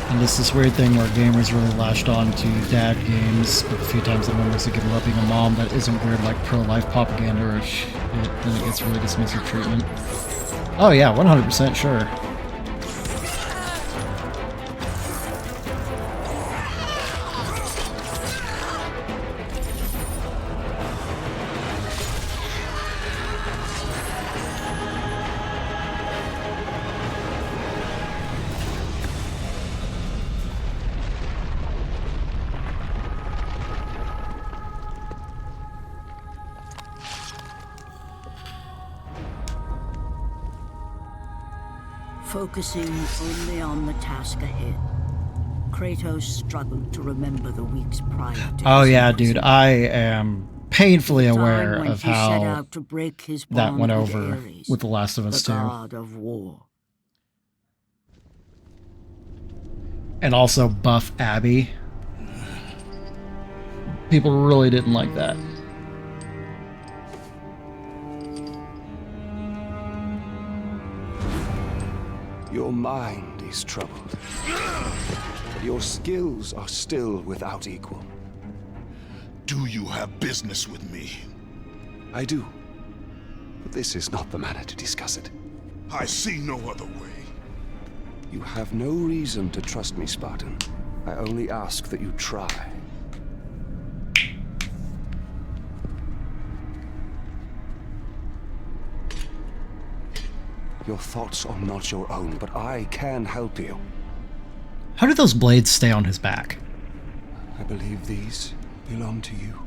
[SPEAKER 1] And it's this weird thing where gamers really latched on to dad games, but a few times the members that get up being a mom that isn't weird like pro-life propaganda or shit, then it gets really dismissive treatment. Oh yeah, 100% sure.
[SPEAKER 2] Focusing only on the task ahead, Kratos struggled to remember the weeks prior to
[SPEAKER 1] Oh
[SPEAKER 2] his
[SPEAKER 1] yeah, dude,
[SPEAKER 2] imprisonment.
[SPEAKER 1] I am painfully
[SPEAKER 2] The time
[SPEAKER 1] aware
[SPEAKER 2] when
[SPEAKER 1] of
[SPEAKER 2] he set
[SPEAKER 1] how
[SPEAKER 2] out to break his
[SPEAKER 1] that
[SPEAKER 2] bond
[SPEAKER 1] went
[SPEAKER 2] with
[SPEAKER 1] over
[SPEAKER 2] Ares,
[SPEAKER 1] with The Last of Us
[SPEAKER 2] the
[SPEAKER 1] 2.
[SPEAKER 2] god of war.
[SPEAKER 1] And also Buff Abby. People really didn't like that.
[SPEAKER 7] Your mind is troubled. But your skills are still without equal.
[SPEAKER 8] Do you have business with me?
[SPEAKER 7] I do. But this is not the manner to discuss it.
[SPEAKER 8] I see no other way.
[SPEAKER 7] You have no reason to trust me, Spartan. I only ask that you try. Your thoughts are not your own, but I can help you.
[SPEAKER 1] How did those blades stay on his back?
[SPEAKER 7] I believe these belong to you.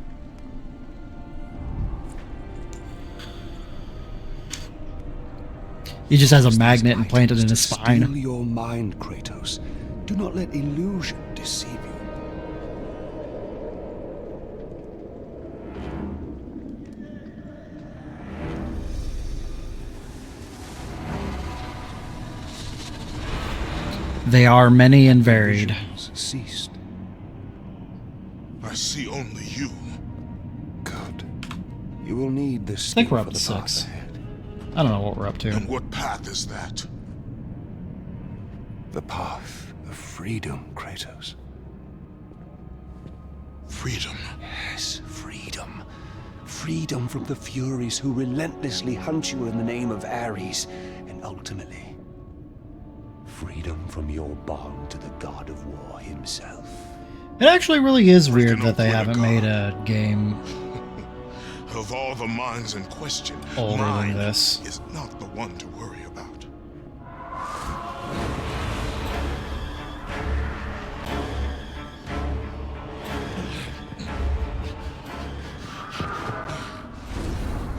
[SPEAKER 1] He just has a magnet implanted in his
[SPEAKER 7] Steal
[SPEAKER 1] spine.
[SPEAKER 7] your mind, Kratos. Do not let illusion deceive you.
[SPEAKER 1] They are many and varied.
[SPEAKER 7] Visions ceased.
[SPEAKER 8] I see only you.
[SPEAKER 7] Good. You will need this.
[SPEAKER 1] I think we're up
[SPEAKER 7] for
[SPEAKER 1] to
[SPEAKER 7] the path
[SPEAKER 1] 6.
[SPEAKER 7] ahead.
[SPEAKER 1] I don't know what we're up to.
[SPEAKER 8] And what path is that?
[SPEAKER 7] The path of freedom, Kratos.
[SPEAKER 8] Freedom.
[SPEAKER 7] Yes, freedom. Freedom from the Furies who relentlessly hunt you in the name of Ares, and ultimately, freedom from your bond to the god of war himself.
[SPEAKER 1] It actually really is weird that they haven't made a game
[SPEAKER 8] Of all the minds in question,
[SPEAKER 1] older than
[SPEAKER 8] mine
[SPEAKER 1] this.
[SPEAKER 8] is not the one to worry about.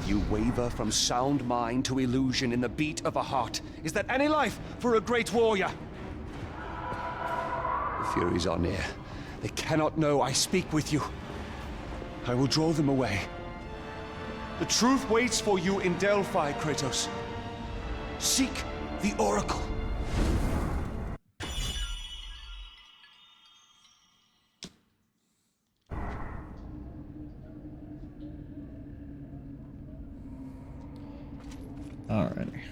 [SPEAKER 7] You waver from sound mind to illusion in the beat of a heart. Is that any life for a great warrior? The Furies are near. They cannot know I speak with you. I will draw them away. The truth waits for you in Delphi, Kratos. Seek the Oracle.
[SPEAKER 1] Alrighty.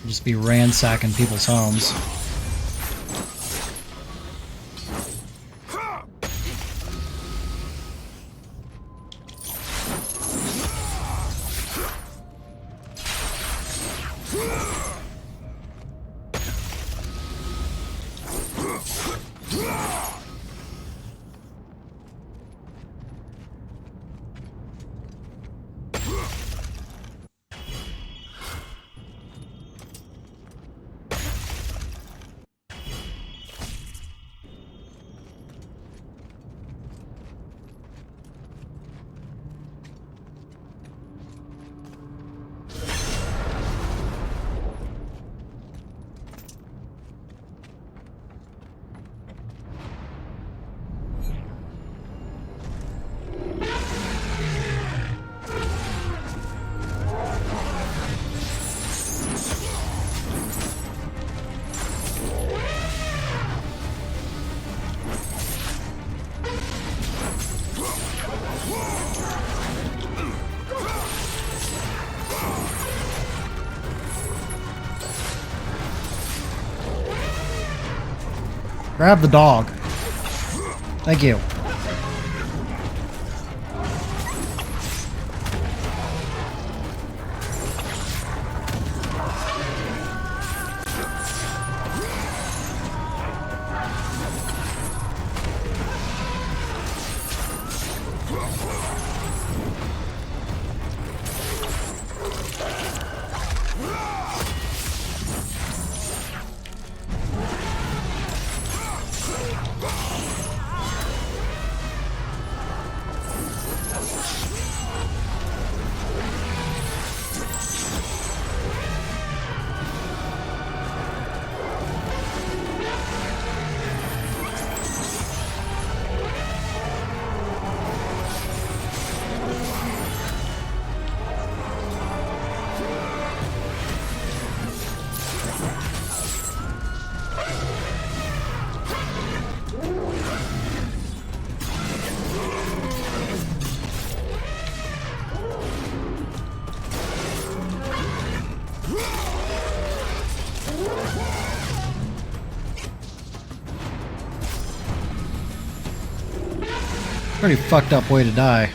[SPEAKER 1] Just be ransacking people's homes. Grab the dog. Thank you. Pretty fucked up way to die.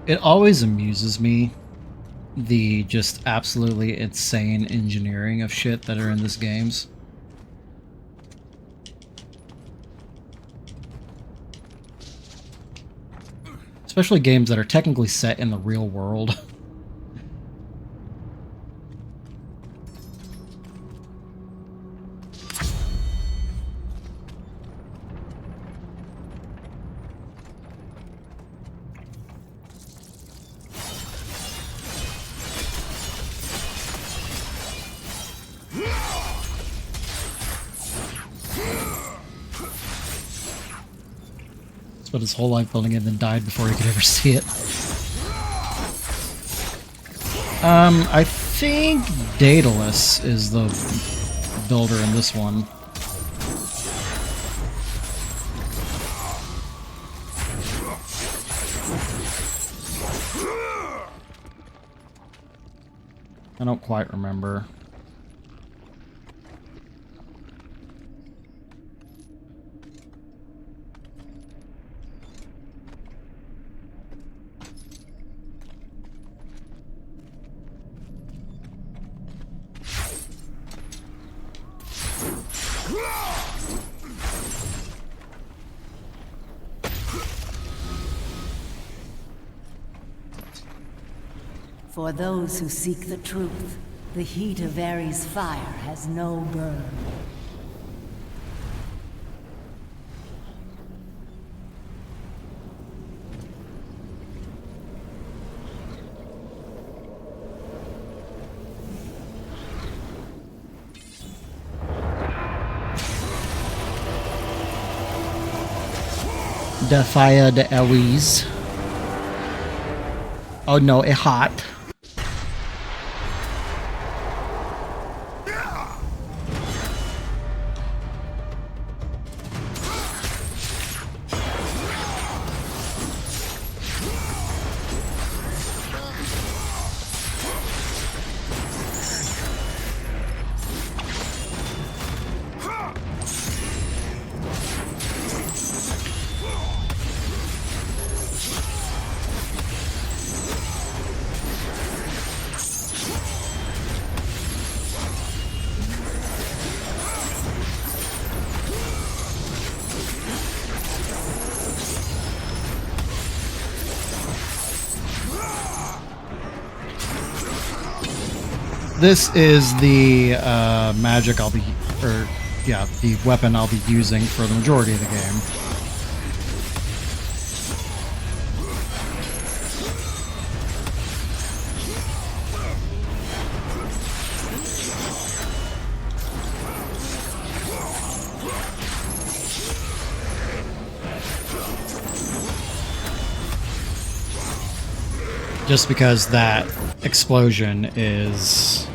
[SPEAKER 1] It always amuses me, the just absolutely insane engineering of shit that are in these games. Especially games that are technically set in the real world. Spent his whole life building it and then died before he could ever see it. I think Daedalus is the builder in this one. I don't quite remember.
[SPEAKER 9] For those who seek the truth, the heat of Ares' fire has no burn.
[SPEAKER 1] The fire de Ares. Oh no, it hot. This is the magic I'll be, the weapon I'll be using for the majority of the game. Just because that explosion is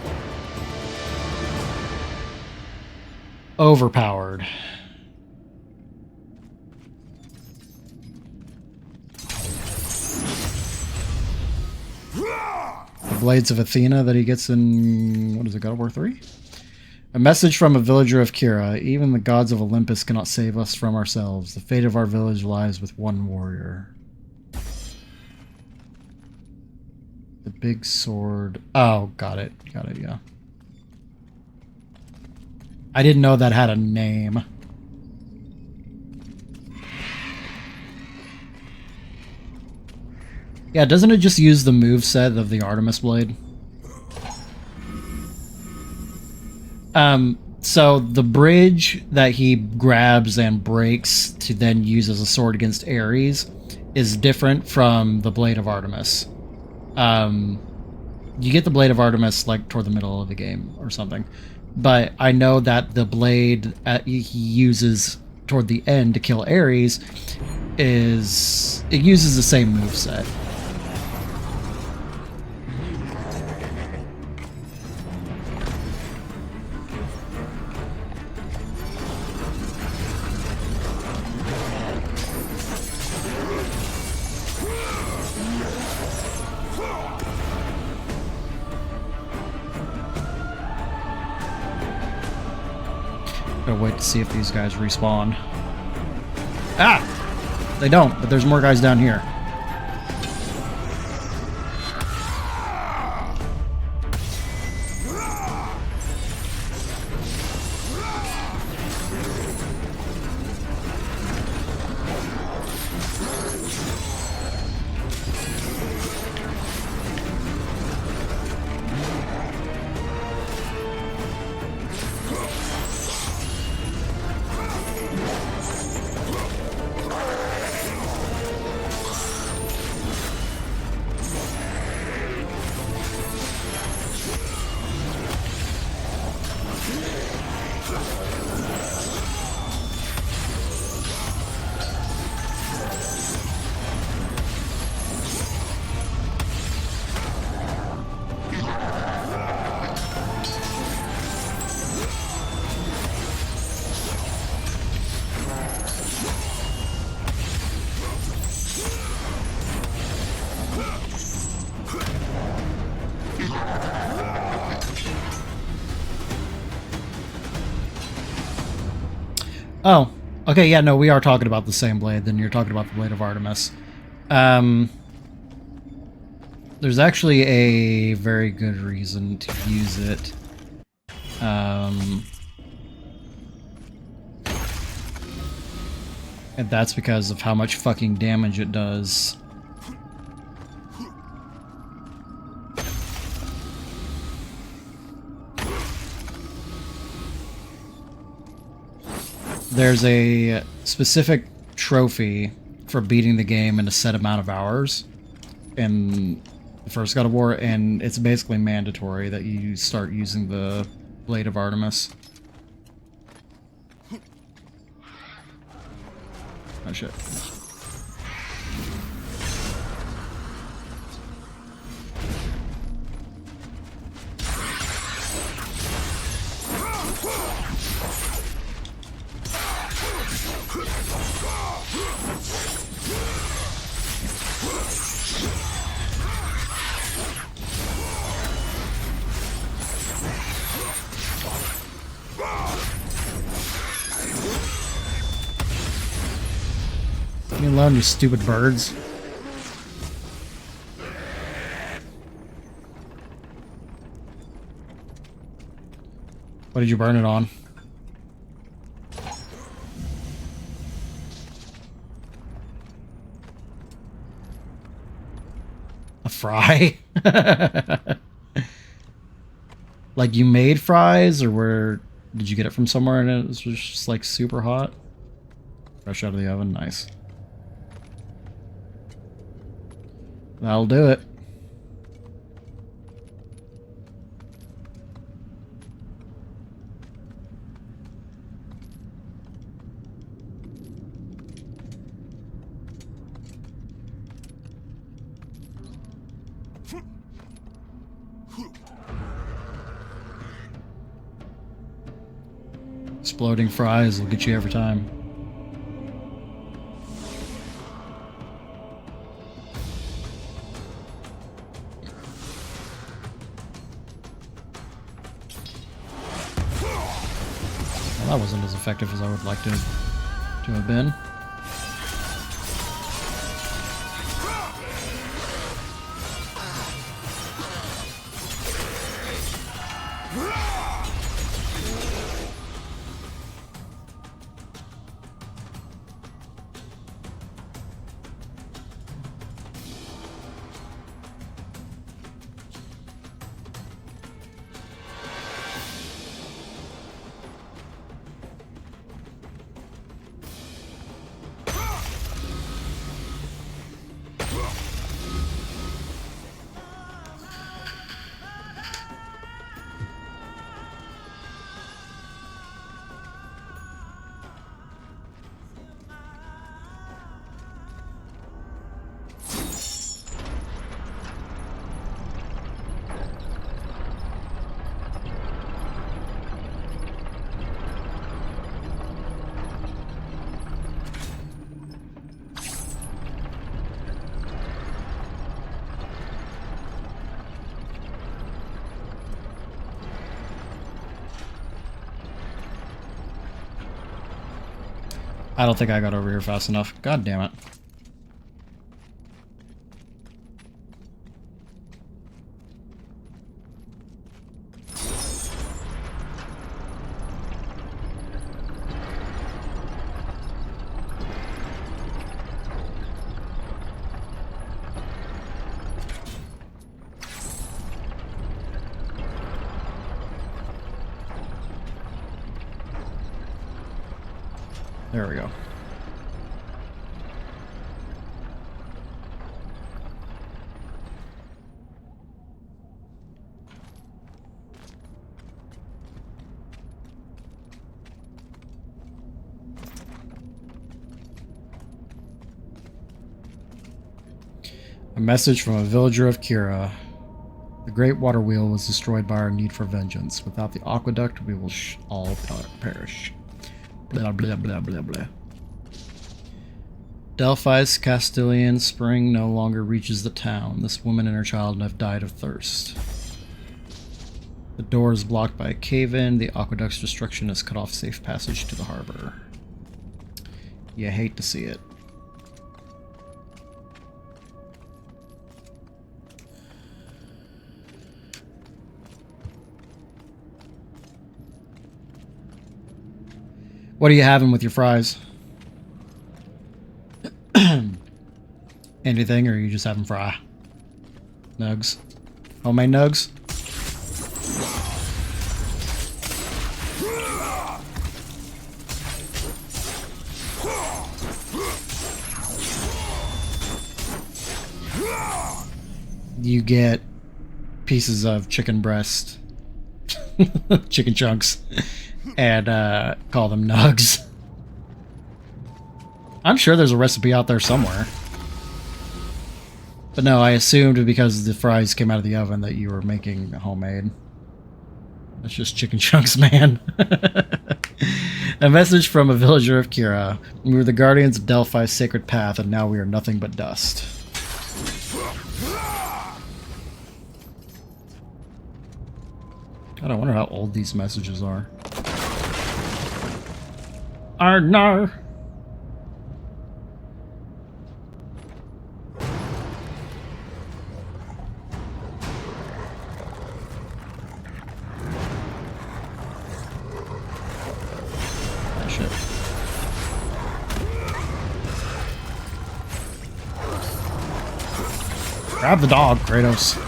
[SPEAKER 1] overpowered. The Blades of Athena that he gets in, what is it, God of War 3? A message from a villager of Kira. Even the gods of Olympus cannot save us from ourselves. The fate of our village lies with one warrior. The big sword. Oh, got it. Got it, yeah. I didn't know that had a name. Yeah, doesn't it just use the moveset of the Artemis Blade? So the bridge that he grabs and breaks to then use as a sword against Ares is different from the Blade of Artemis. You get the Blade of Artemis like toward the middle of the game or something. But I know that the blade he uses toward the end to kill Ares it uses the same moveset. Gotta wait to see if these guys respawn. Ah! They don't, but there's more guys down here. Oh, okay, yeah, no, we are talking about the same blade. Then you're talking about the Blade of Artemis. There's actually a very good reason to use it. And that's because of how much fucking damage it does. There's a specific trophy for beating the game in a set amount of hours in the first God of War, and it's basically mandatory that you start using the Blade of Artemis. Oh shit. Leave me alone, you stupid birds. What did you burn it on? A fry? Like you made fries, or where did you get it from somewhere and it was just like super hot? Fresh out of the oven, nice. That'll do it. Exploding fries will get you every time. Well, that wasn't as effective as I would like to have been. I don't think I got over here fast enough. God damn it. There we go. A message from a villager of Kira. The great water wheel was destroyed by our need for vengeance. Without the aqueduct, we will all perish. Blah, blah, blah, blah, blah. Delphi's Castilian spring no longer reaches the town. This woman and her child have died of thirst. The door is blocked by a cave-in. The aqueduct's destruction has cut off safe passage to the harbor. You hate to see it. What are you having with your fries? Anything, or are you just having fry? Nugs? Homemade nugs? You get pieces of chicken breast, chicken chunks, and call them nugs. I'm sure there's a recipe out there somewhere. But no, I assumed because the fries came out of the oven that you were making homemade. That's just chicken chunks, man. A message from a villager of Kira. We were the guardians of Delphi's sacred path, and now we are nothing but dust. God, I wonder how old these messages are. No. Shit. Grab the dog, Kratos.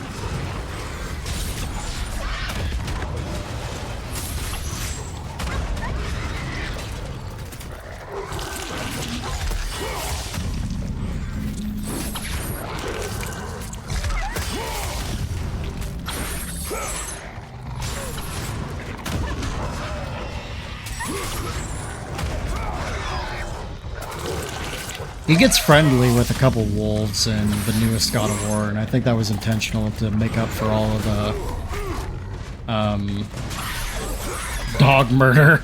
[SPEAKER 1] He gets friendly with a couple wolves in the newest God of War, and I think that was intentional to make up for all of the dog murder.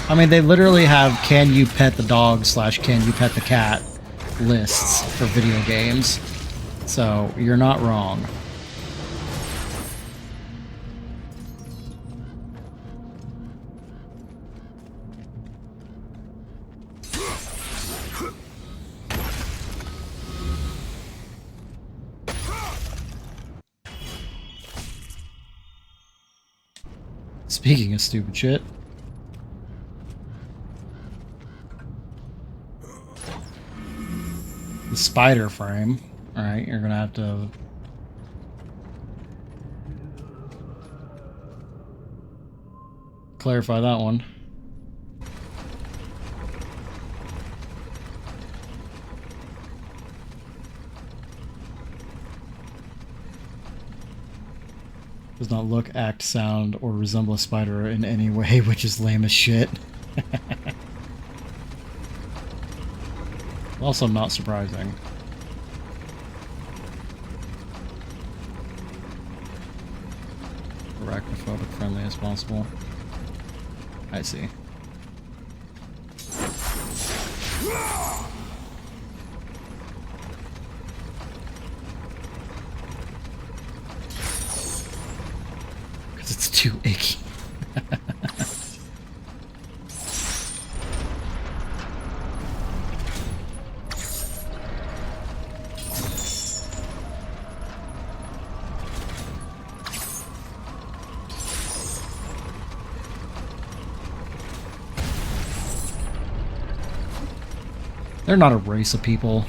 [SPEAKER 1] I mean, they literally have can you pet the dog / can you pet the cat lists for video games. So, you're not wrong. Speaking of stupid shit. The spider frame. Alright, you're gonna have to... clarify that one. Does not look, act, sound, or resemble a spider in any way, which is lame as shit. Also not surprising. Arachnophobic friendly as possible. I see. Because it's too icky. They're not a race of people.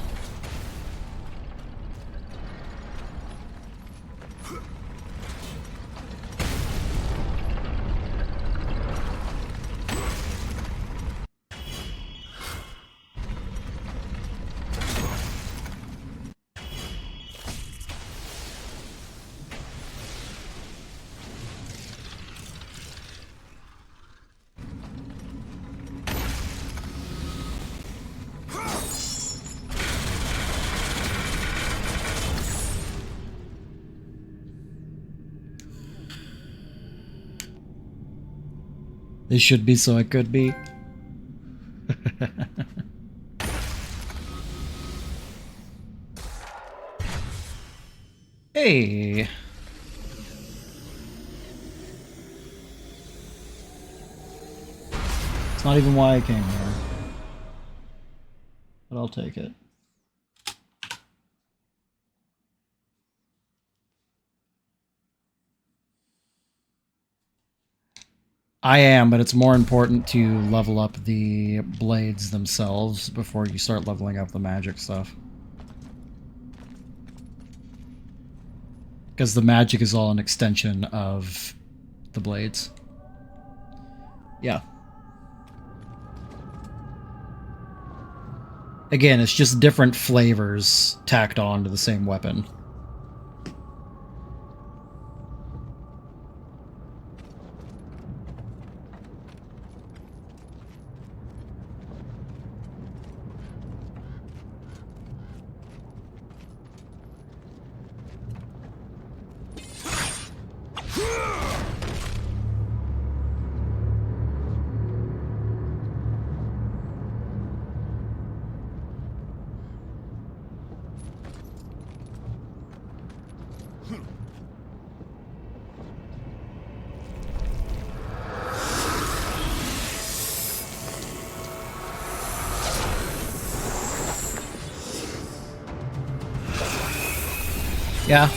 [SPEAKER 1] They should be, so it could be. Hey. It's not even why I came here. But I'll take it. I am, but it's more important to level up the blades themselves before you start leveling up the magic stuff. Because the magic is all an extension of the blades. Yeah. Again, it's just different flavors tacked on to the same weapon. Yeah.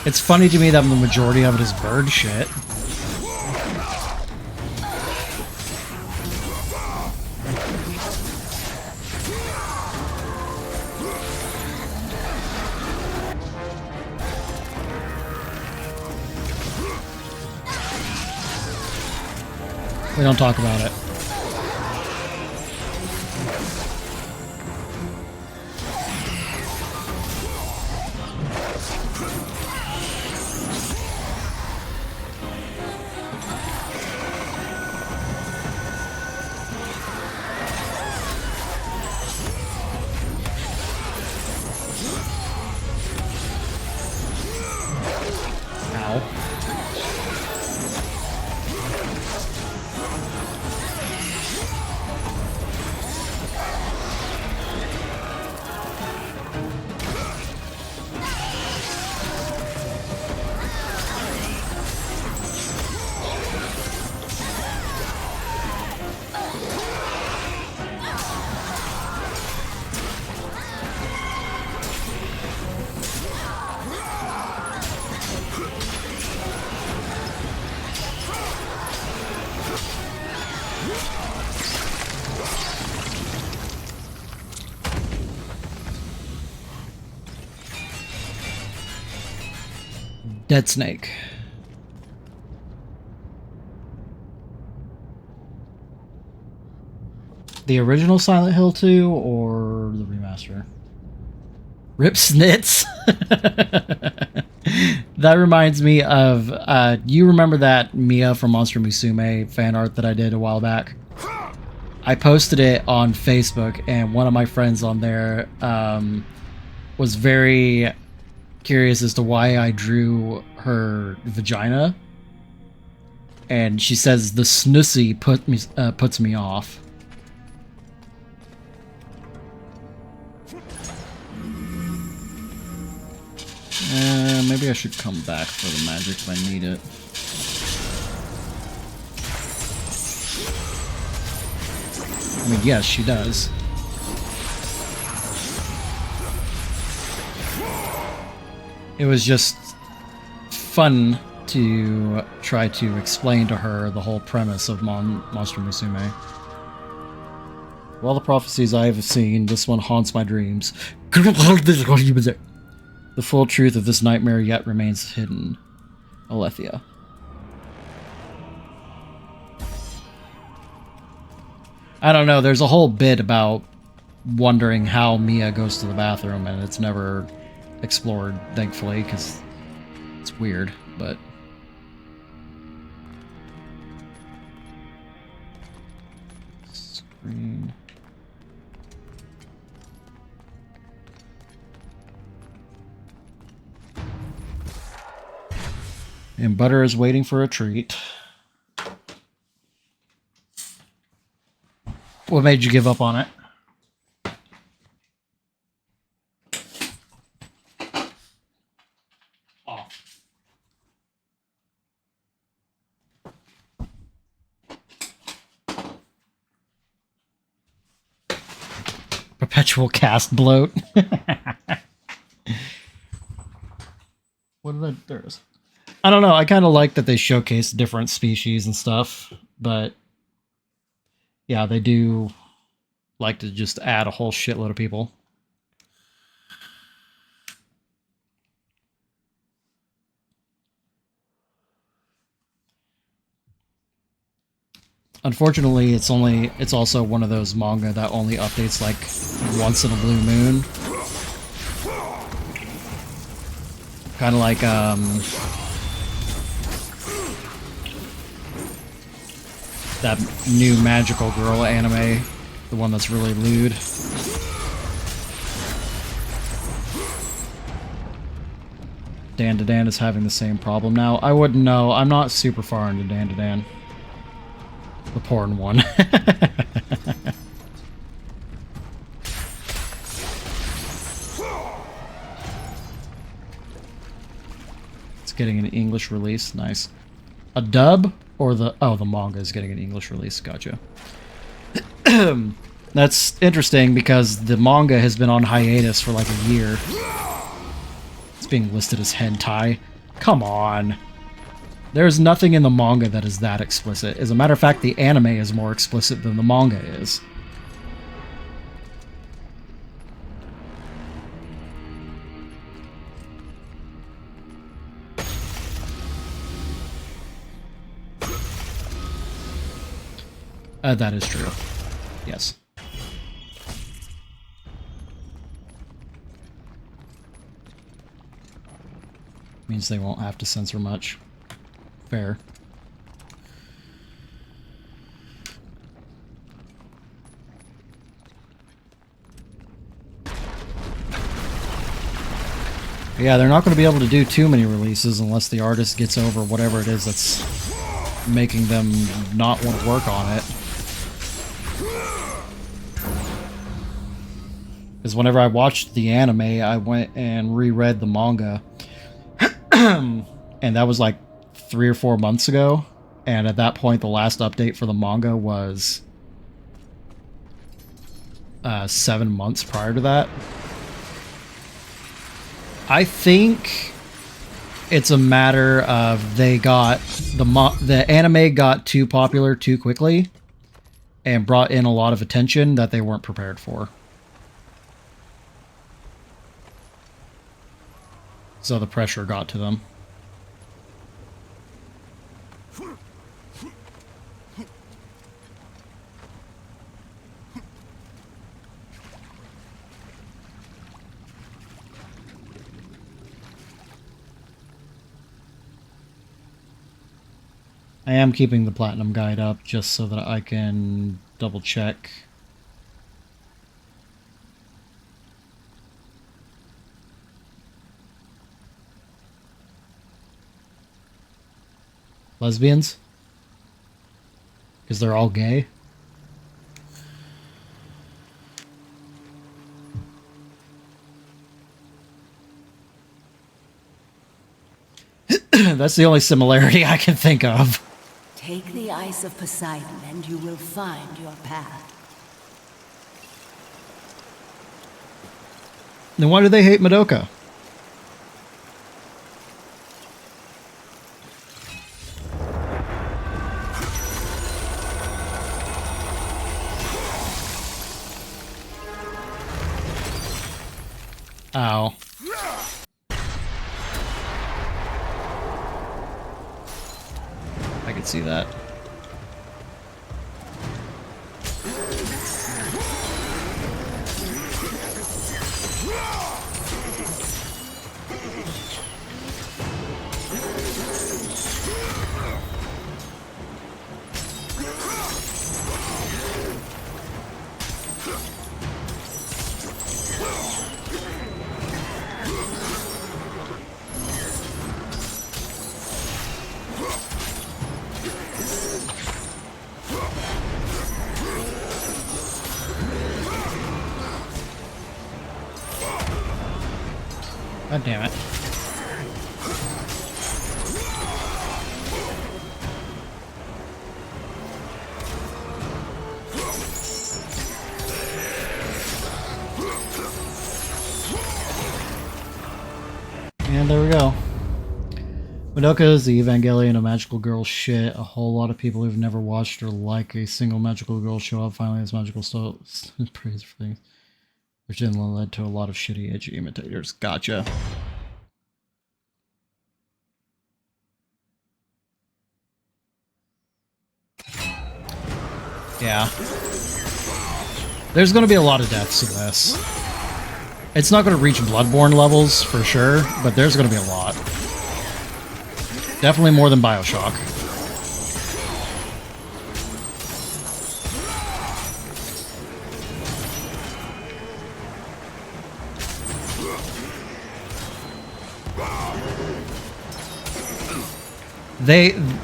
[SPEAKER 1] It's funny to me that the majority of it is bird shit. We don't talk about it. Dead Snake. The original Silent Hill 2 or the remaster? Rip Snits. That reminds me of, you remember that Mia from Monster Musume fan art that I did a while back? I posted it on Facebook, and one of my friends on there was very curious as to why I drew her vagina, and she says the snussy puts me off. Maybe I should come back for the magic if I need it. I mean, yes, she does. It was just fun to try to explain to her the whole premise of Monster Musume. Of all the prophecies I have seen, this one haunts my dreams. The full truth of this nightmare yet remains hidden. Alethea. I don't know, there's a whole bit about wondering how Mia goes to the bathroom, and it's never explored, thankfully, because it's weird, but... Screen... And Butter is waiting for a treat. What made you give up on it? Oh. Perpetual cast bloat. What did I... There it is. I don't know. I kind of like that they showcase different species and stuff, but yeah, they do like to just add a whole shitload of people. Unfortunately, it's also one of those manga that only updates like once in a blue moon. Kind of like that new Magical Girl anime, the one that's really lewd. Dan to Dan is having the same problem now. I wouldn't know. I'm not super far into Dan to Dan. The porn one. It's getting an English release. Nice. A dub or the... Oh, the manga is getting an English release. Gotcha. That's interesting because the manga has been on hiatus for like a year. It's being listed as hentai. Come on. There's nothing in the manga that is that explicit. As a matter of fact, the anime is more explicit than the manga is. That is true. Yes. Means they won't have to censor much. Fair. Yeah, they're not going to be able to do too many releases unless the artist gets over whatever it is that's making them not want to work on it. Because whenever I watched the anime, I went and reread the manga. And that was like 3 or 4 months ago. And at that point, the last update for the manga was 7 months prior to that. I think it's a matter of they got... The anime got too popular too quickly and brought in a lot of attention that they weren't prepared for. So the pressure got to them. I am keeping the Platinum Guide up just so that I can double check. Lesbians? Because they're all gay? That's the only similarity I can think of.
[SPEAKER 9] Take the Ice of Poseidon and you will find your path.
[SPEAKER 1] Then why do they hate Madoka? Ow. I can see that. God damn it. And there we go. Madoka is the Evangelion of magical girl shit. A whole lot of people who've never watched or like a single magical girl show up finally as magical praise for things, which then led to a lot of shitty edgy imitators. Gotcha. Yeah. There's going to be a lot of deaths in this. It's not going to reach Bloodborne levels for sure, but there's going to be a lot. Definitely more than BioShock.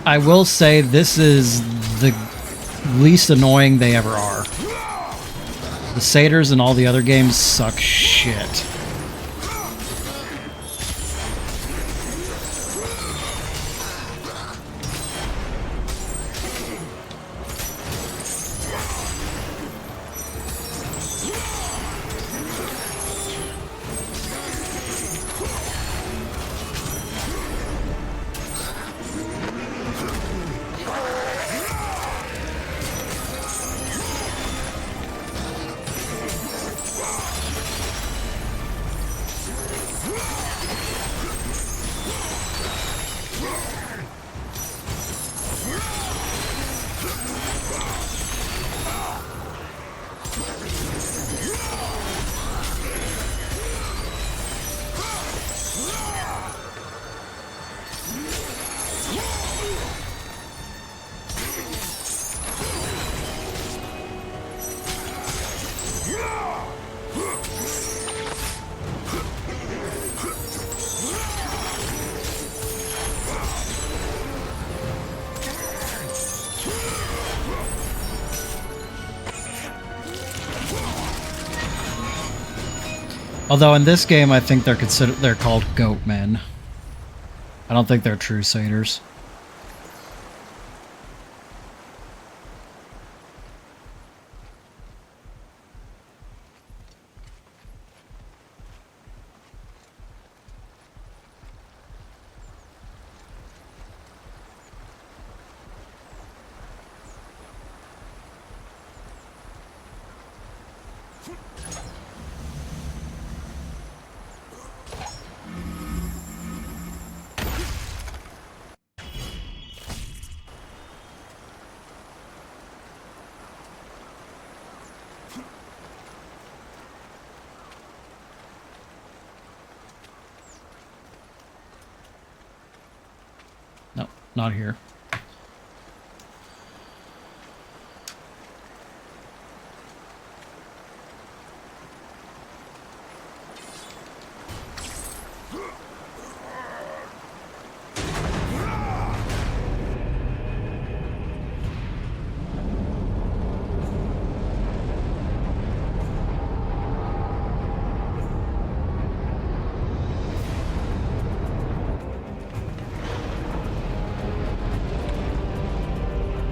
[SPEAKER 1] I will say this is the least annoying they ever are. The satyrs in all the other games suck shit. Although in this game, I think they're called goat men. I don't think they're true satyrs. No, not here.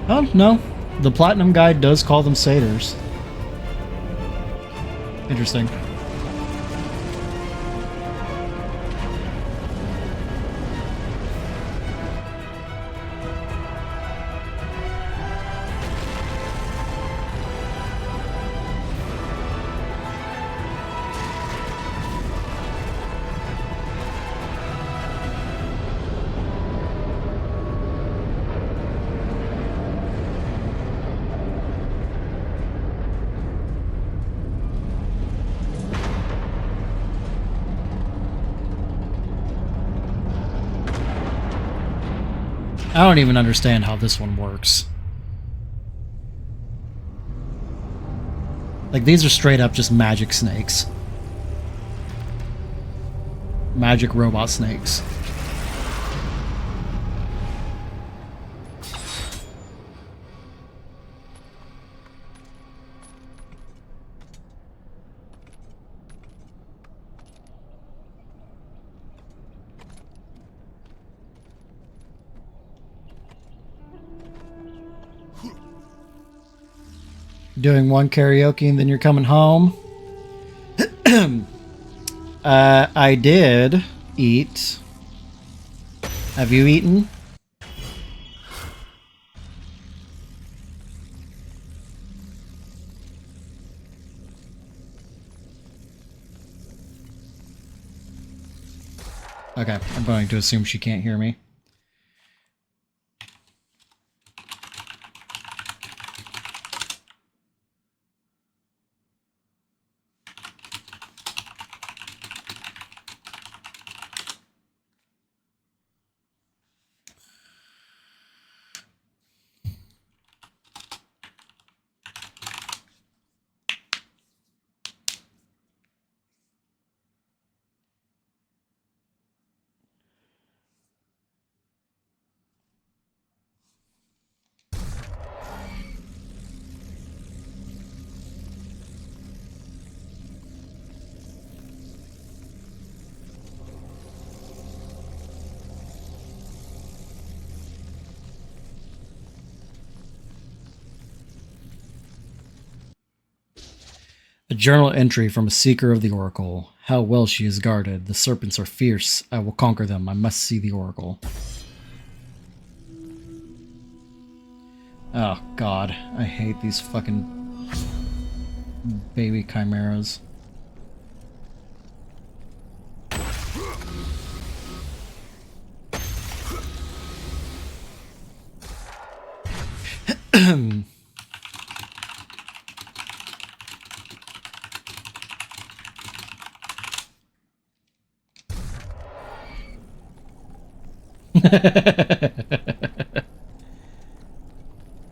[SPEAKER 1] Oh, no. The Platinum Guide does call them satyrs. Interesting. I don't even understand how this one works. Like, these are straight up just magic snakes. Magic robot snakes. doing one karaoke and then you're coming home. I did eat. Have you eaten? Okay, I'm going to assume she can't hear me. A journal entry from a seeker of the Oracle. How well she is guarded. The serpents are fierce. I will conquer them. I must see the Oracle. Oh, God. I hate these fucking baby chimeras.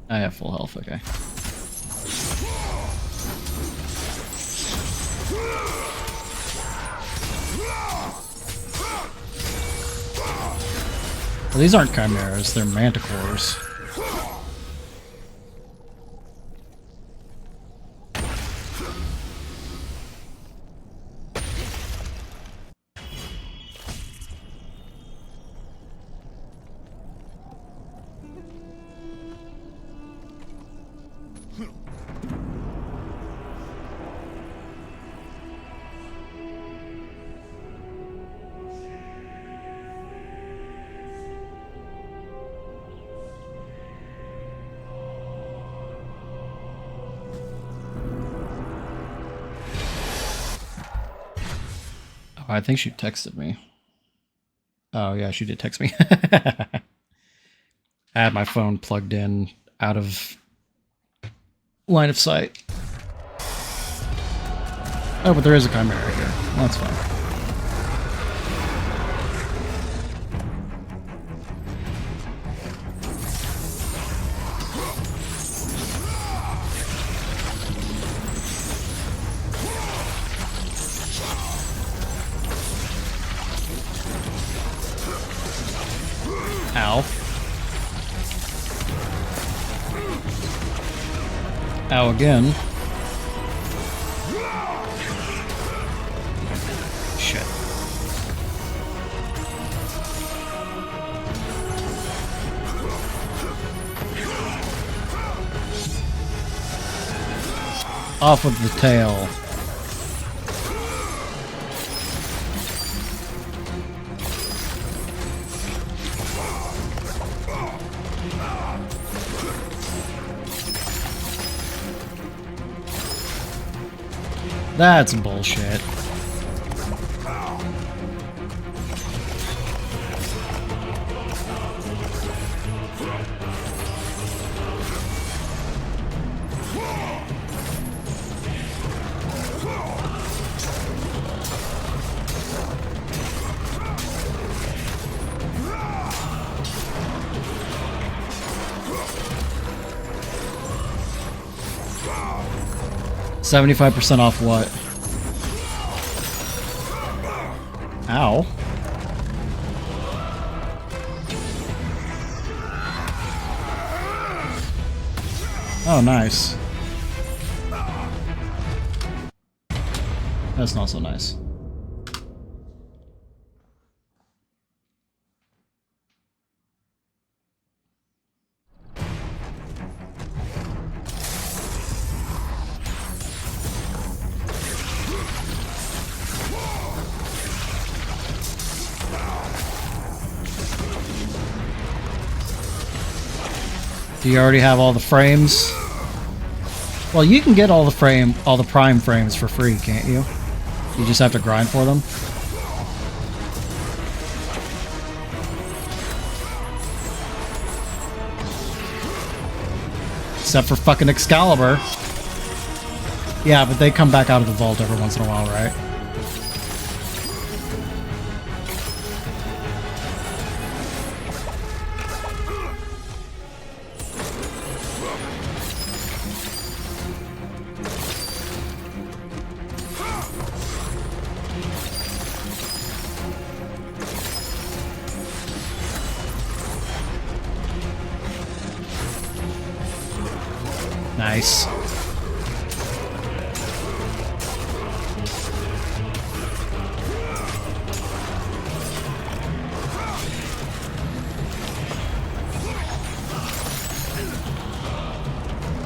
[SPEAKER 1] I have full health, okay. Well, these aren't chimeras, they're manticores. I think she texted me. Oh, yeah, she did text me. I had my phone plugged in out of line of sight. Oh, but there is a chimera here. Well, that's fine. Ow. Ow again. Shit. Off with the tail. That's bullshit. $75% off what? Ow. Oh, nice. That's not so nice. Do you already have all the frames? Well, you can get all the prime frames for free, can't you? You just have to grind for them. Except for fucking Excalibur. Yeah, but they come back out of the vault every once in a while, right? Nice.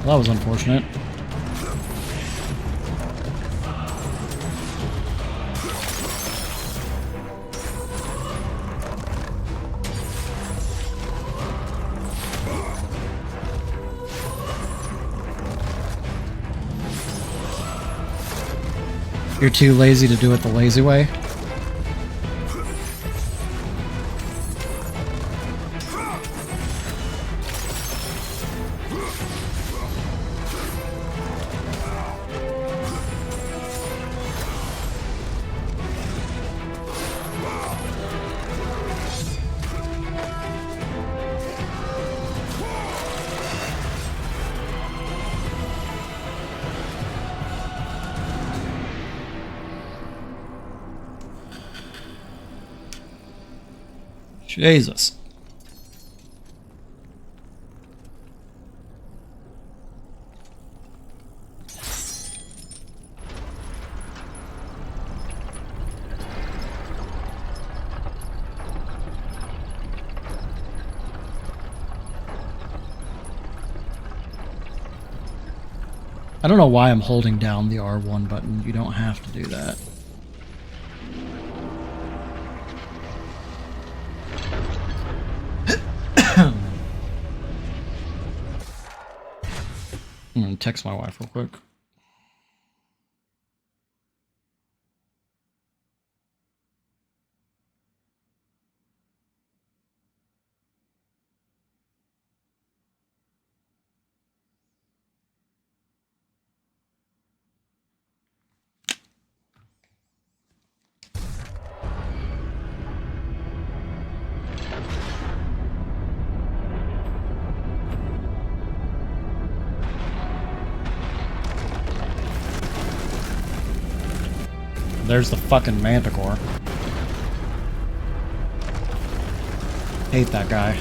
[SPEAKER 1] Well, that was unfortunate. You're too lazy to do it the lazy way? Jesus. I don't know why I'm holding down the R1 button. You don't have to do that. I'm gonna text my wife real quick. There's the fucking Manticore. Hate that guy.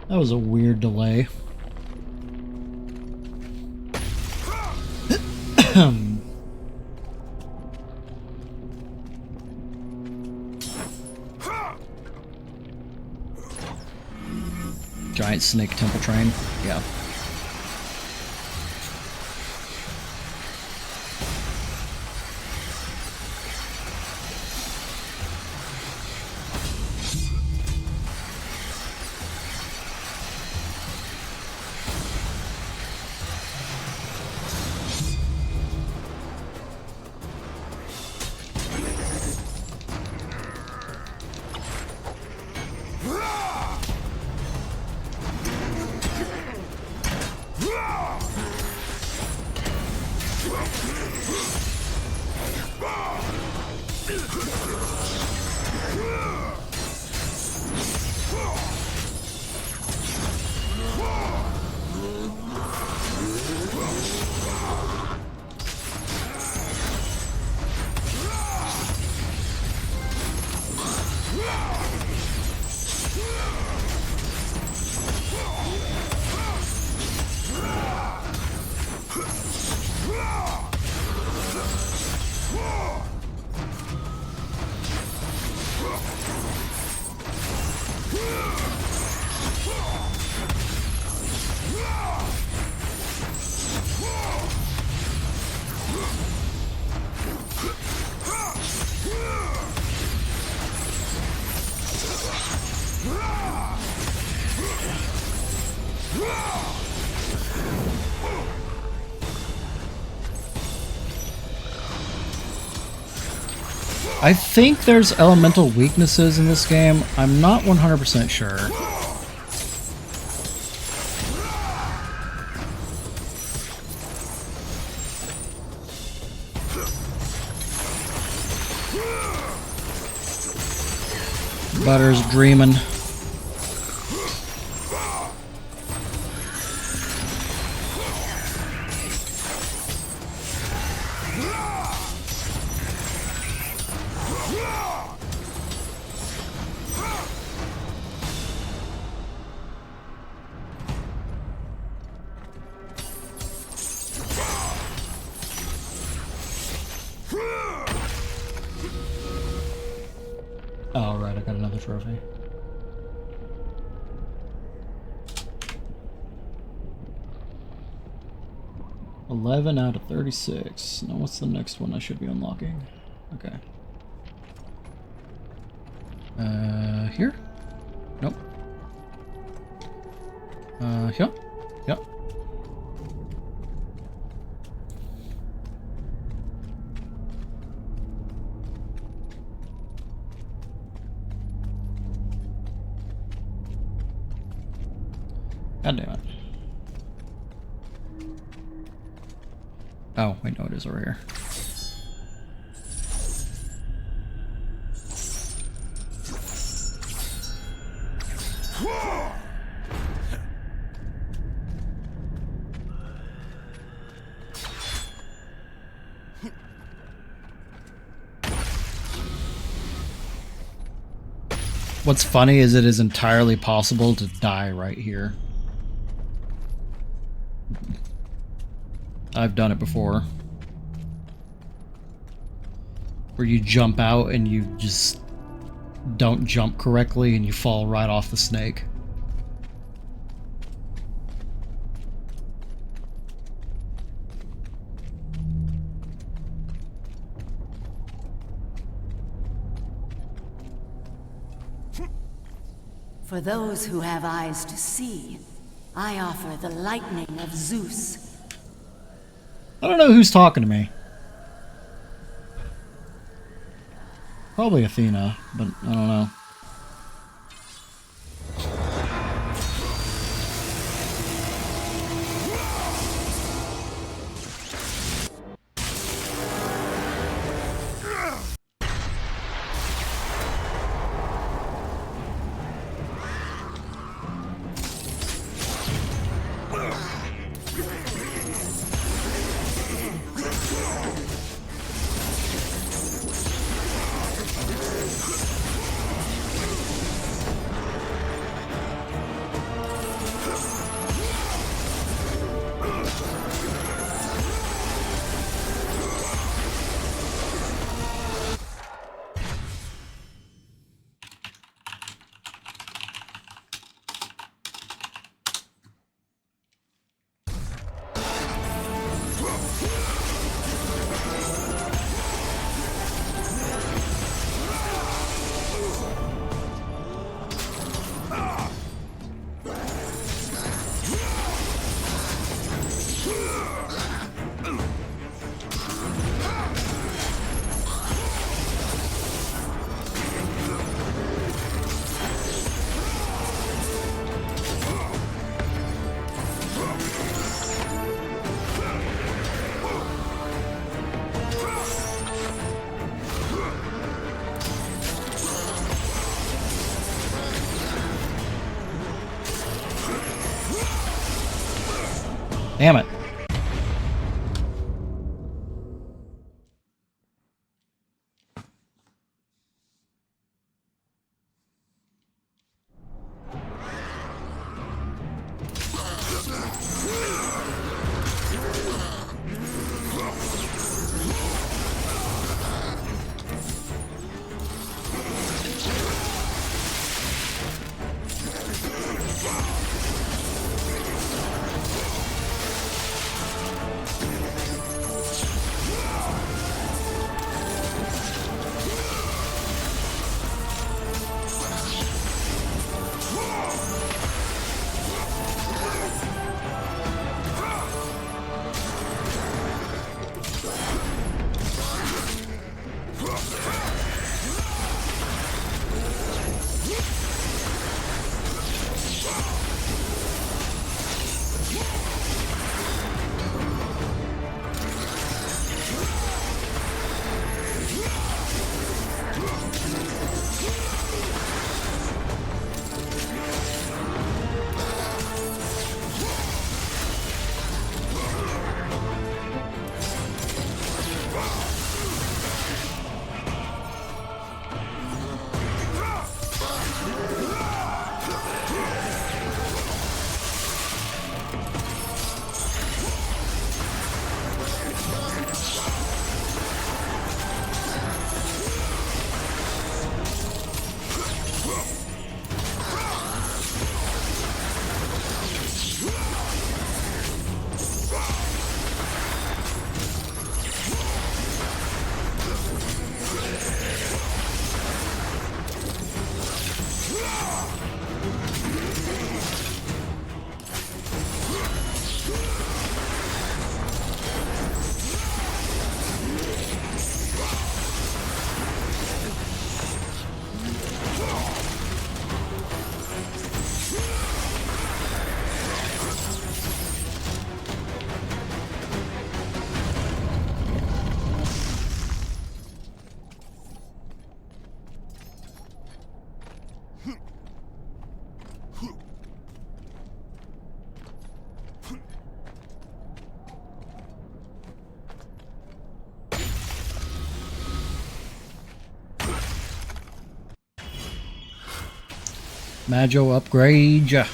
[SPEAKER 1] That was a weird delay. Giant snake temple train. Yeah. I think there's elemental weaknesses in this game. I'm not 100% sure. Butter's dreaming. Oh, right, I got another trophy. $11 out of 36. Now what's the next one I should be unlocking? Okay. Here? Nope. Here? Yep. God damn it. Oh, wait, no, it is over here. What's funny is it is entirely possible to die right here. I've done it before. Where you jump out and you just don't jump correctly and you fall right off the snake.
[SPEAKER 9] For those who have eyes to see, I offer the lightning of Zeus.
[SPEAKER 1] I don't know who's talking to me. Probably Athena, but I don't know. Damn it. Majo upgrade.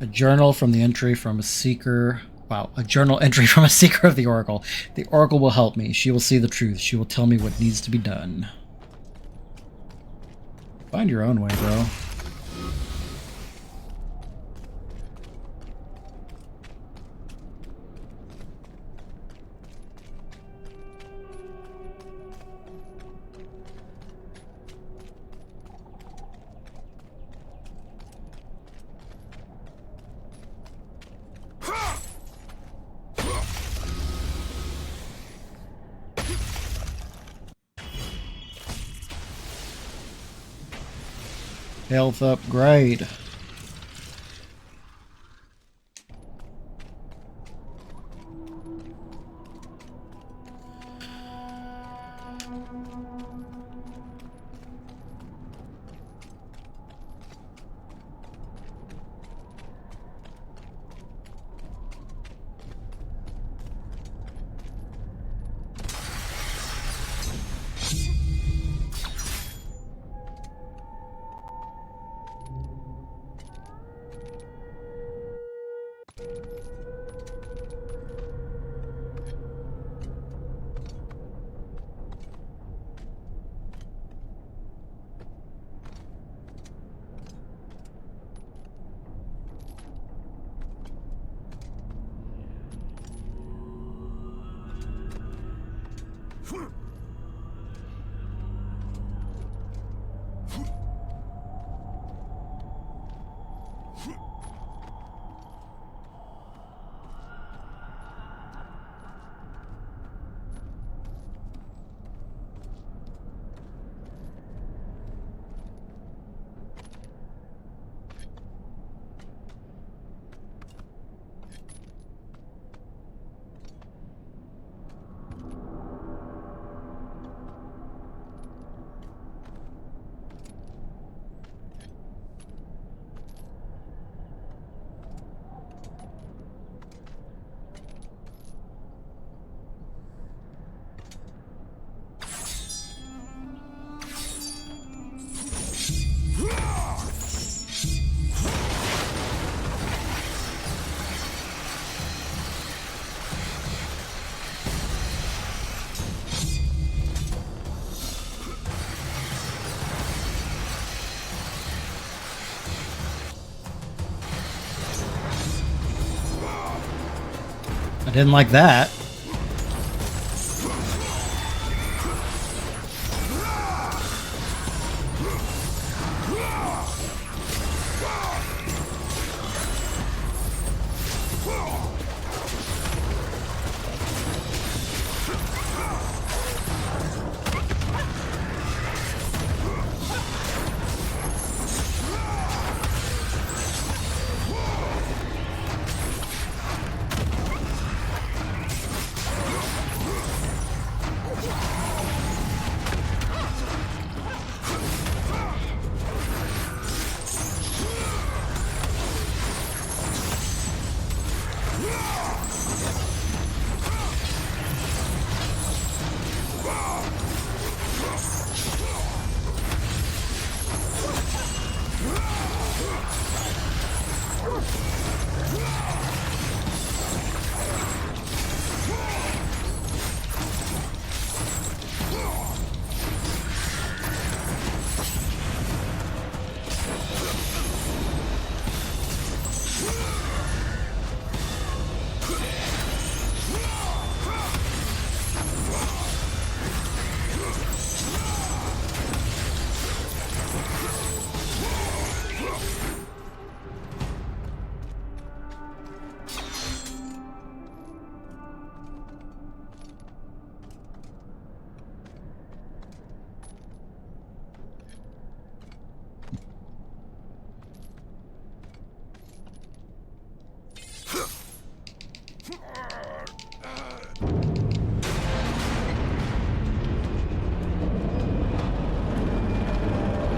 [SPEAKER 1] A journal from the entry from a seeker. Wow, a journal entry from a seeker of the Oracle. The Oracle will help me. She will see the truth. She will tell me what needs to be done. Find your own way, bro. Health upgrade. I didn't like that.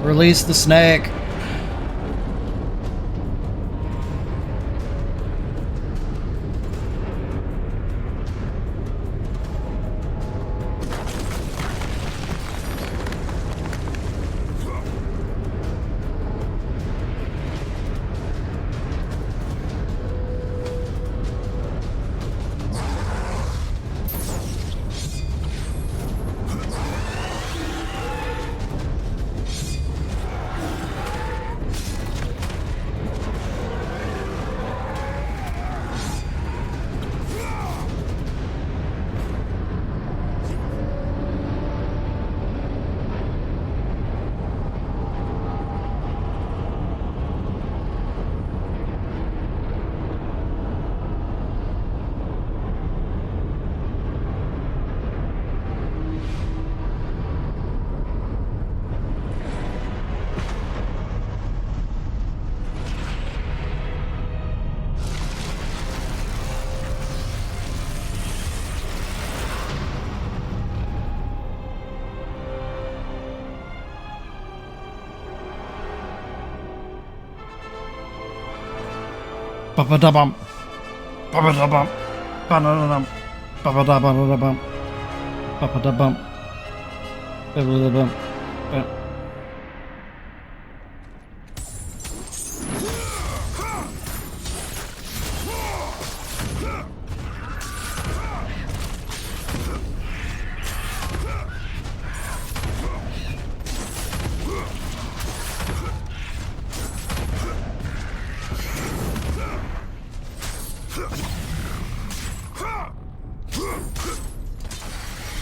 [SPEAKER 1] Release the snake. Ba-ba-da-bum. Ba-ba-da-bum. Ba-da-da-dum. Ba-ba-da-ba-da-da-bum. Ba-ba-da-bum. Ba-ba-da-bum. Ba-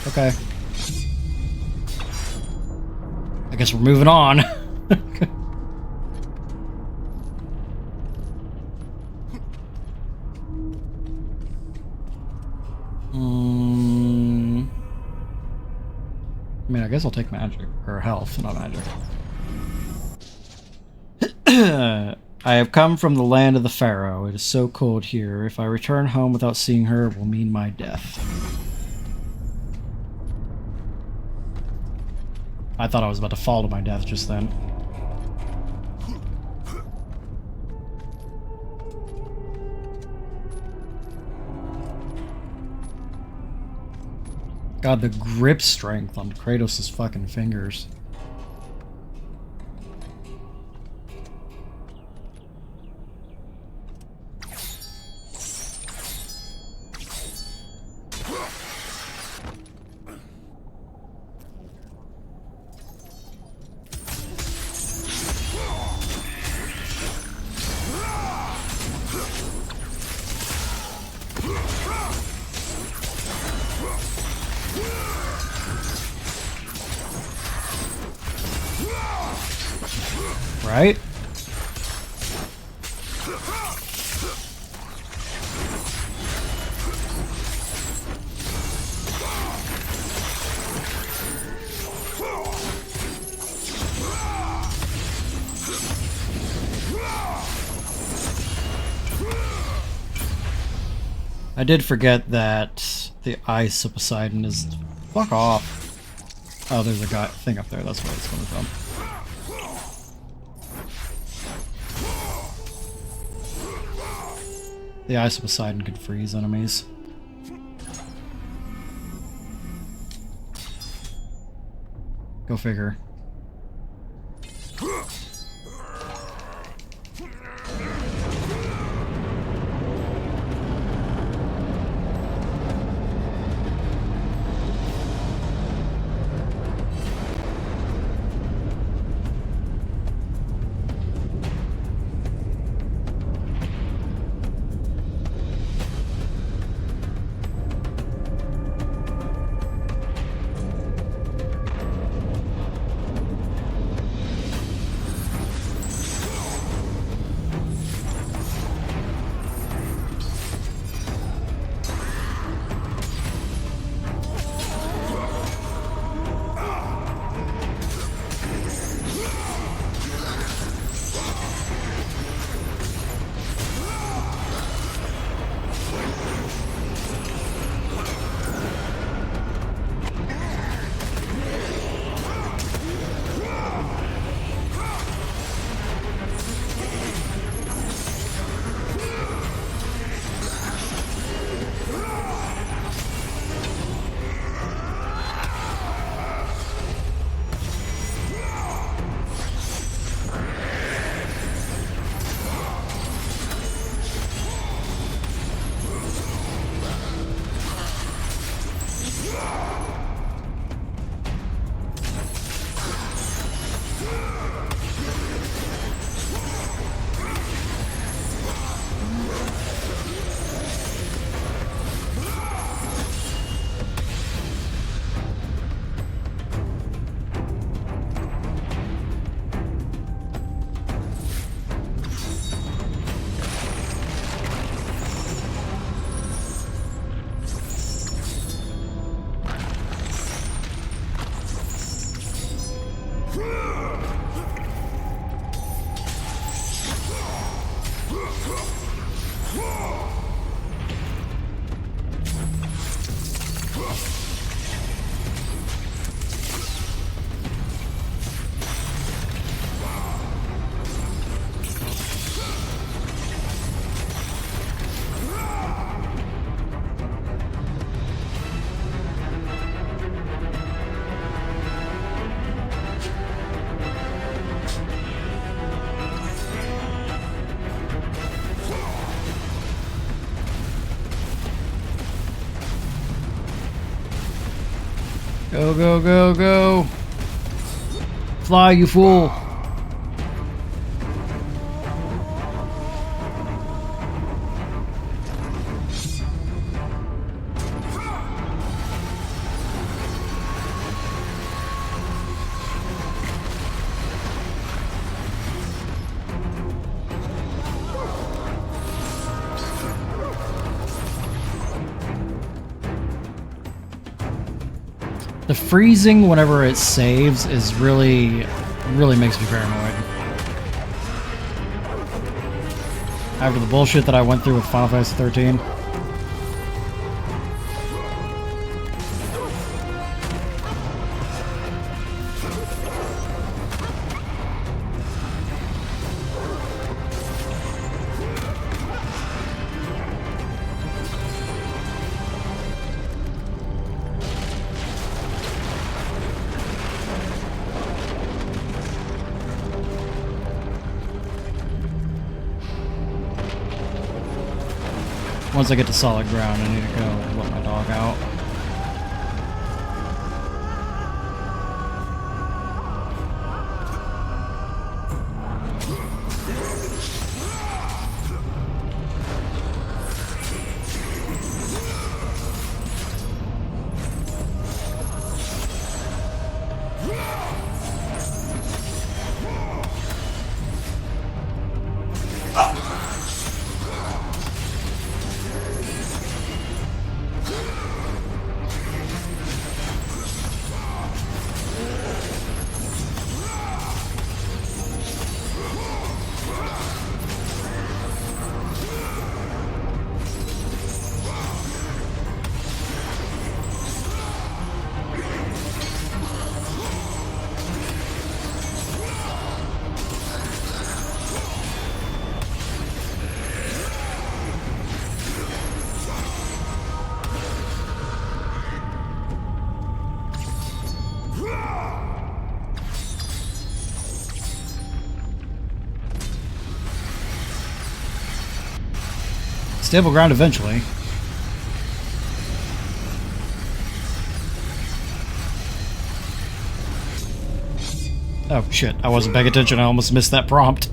[SPEAKER 1] Okay. I guess we're moving on. I mean, I guess I'll take magic. Or health, not magic. I have come from the land of the Pharaoh. It is so cold here. If I return home without seeing her, it will mean my death. I thought I was about to fall to my death just then. God, the grip strength on Kratos' fucking fingers. Right? I did forget that the ice of Poseidon is... Fuck off. Oh, there's a guy thing up there. That's where it's coming from. The ice of Poseidon could freeze enemies. Go figure. Go, go, go, go. Fly, you fool. The freezing whenever it saves is really makes me paranoid. After the bullshit that I went through with Final Fantasy 13. Once I get to solid ground, I need to go let my dog out. Stable ground eventually. Oh shit, I wasn't paying attention, I almost missed that prompt.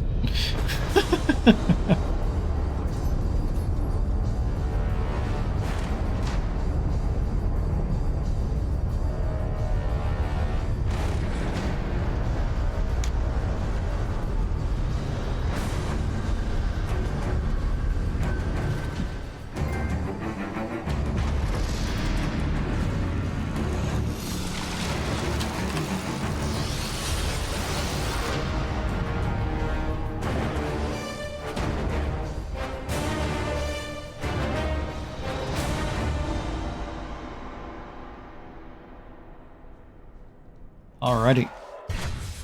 [SPEAKER 1] Alrighty.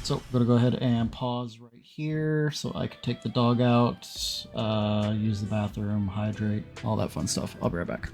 [SPEAKER 1] So, I'm gonna go ahead and pause right here so I can take the dog out, use the bathroom, hydrate, all that fun stuff. I'll be right back.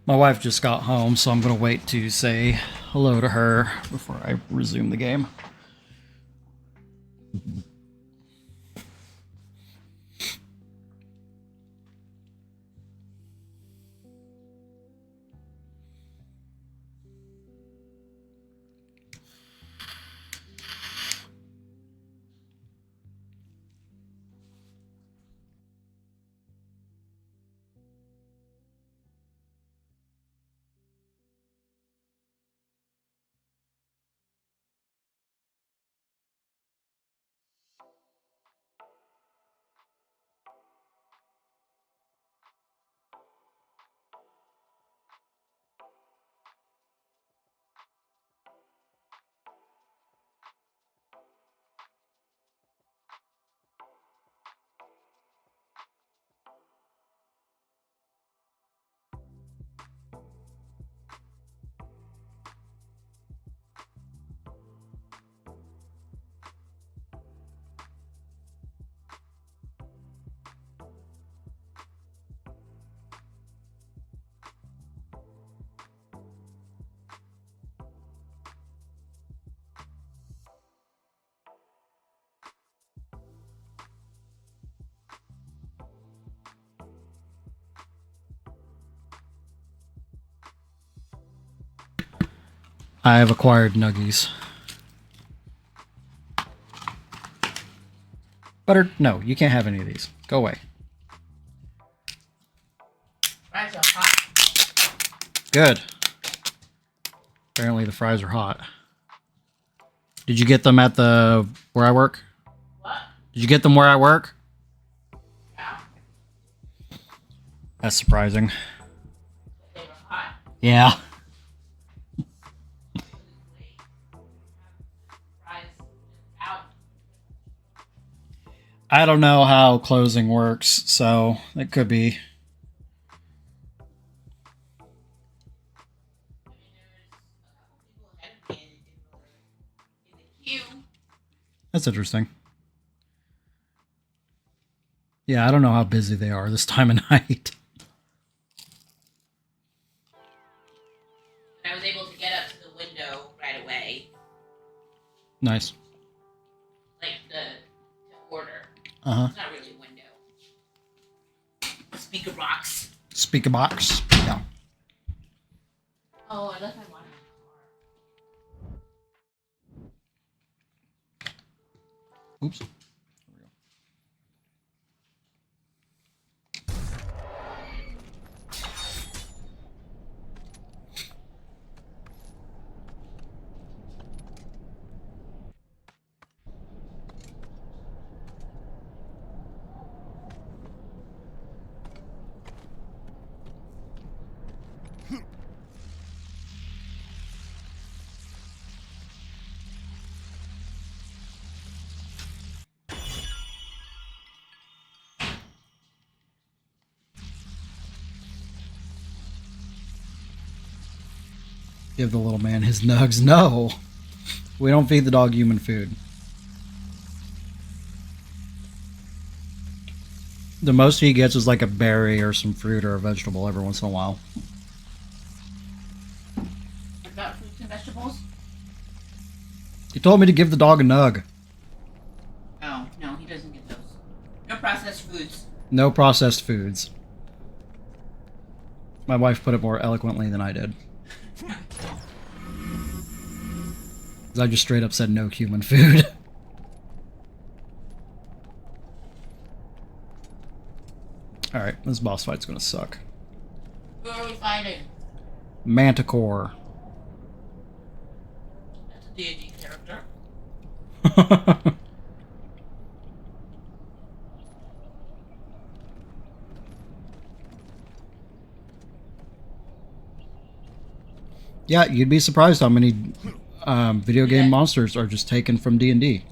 [SPEAKER 1] My wife just got home, so I'm going to wait to say hello to her before I resume the game. I have acquired nuggies. Butter, no, you can't have any of these. Go away.
[SPEAKER 10] Fries are hot.
[SPEAKER 1] Good. Apparently the fries are hot. Did you get them at the where I work?
[SPEAKER 10] What?
[SPEAKER 1] Did you get them where I work?
[SPEAKER 10] Yeah.
[SPEAKER 1] That's surprising.
[SPEAKER 10] They were hot.
[SPEAKER 1] Yeah.
[SPEAKER 10] Fries out.
[SPEAKER 1] I don't know how closing works, so it could be. That's interesting. Yeah, I don't know how busy they are this time of night.
[SPEAKER 10] I was able to get up to the window right away.
[SPEAKER 1] Nice.
[SPEAKER 10] Like to order.
[SPEAKER 1] Uh-huh.
[SPEAKER 10] It's not really a window. Speaker box.
[SPEAKER 1] Speaker box. Yeah.
[SPEAKER 10] Oh, I left my water in the car.
[SPEAKER 1] Oops. Give the little man his nugs. No. We don't feed the dog human food. The most he gets is like a berry or some fruit or a vegetable every once in a while.
[SPEAKER 10] What about fruits and vegetables?
[SPEAKER 1] He told me to give the dog a nug.
[SPEAKER 10] Oh, no, he doesn't get those. No processed foods.
[SPEAKER 1] No processed foods. My wife put it more eloquently than I did. I just straight up said no human food. Alright, this boss fight's gonna suck.
[SPEAKER 10] Who are we fighting?
[SPEAKER 1] Manticore.
[SPEAKER 10] That's a D&D character.
[SPEAKER 1] Yeah, you'd be surprised how many video game monsters are just taken from D&D.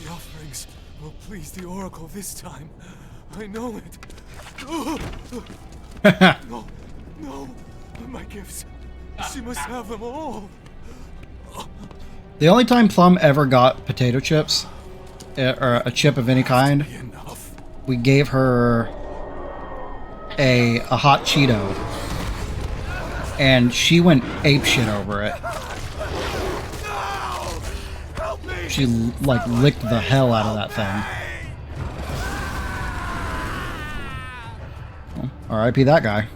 [SPEAKER 5] The offerings will please the Oracle this time. I know it. No, no, my gifts. She must have them all.
[SPEAKER 1] The only time Plum ever got potato chips, or a chip of any kind, we gave her a hot Cheeto, and she went apeshit over it. She like licked the hell out of that thing. Well, R.I.P. that guy.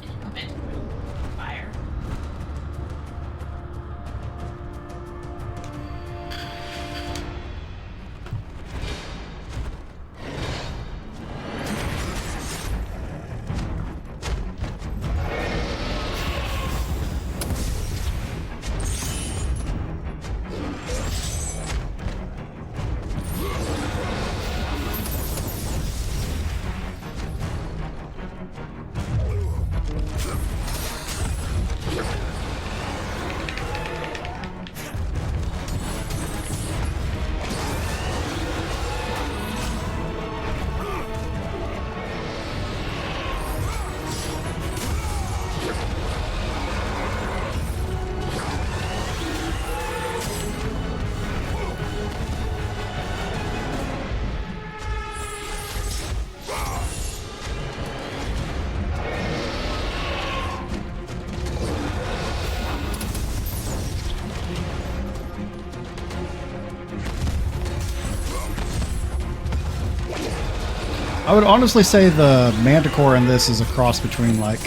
[SPEAKER 1] I would honestly say the Manticore in this is a cross between like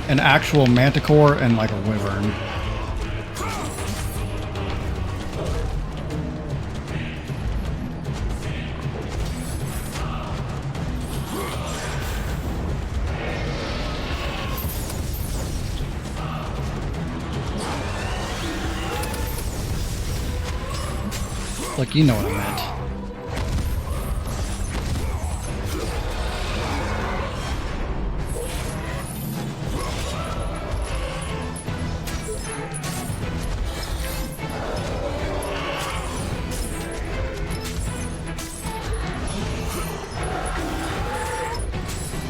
[SPEAKER 1] an actual Manticore and like a Wyvern. Like, you know what I meant.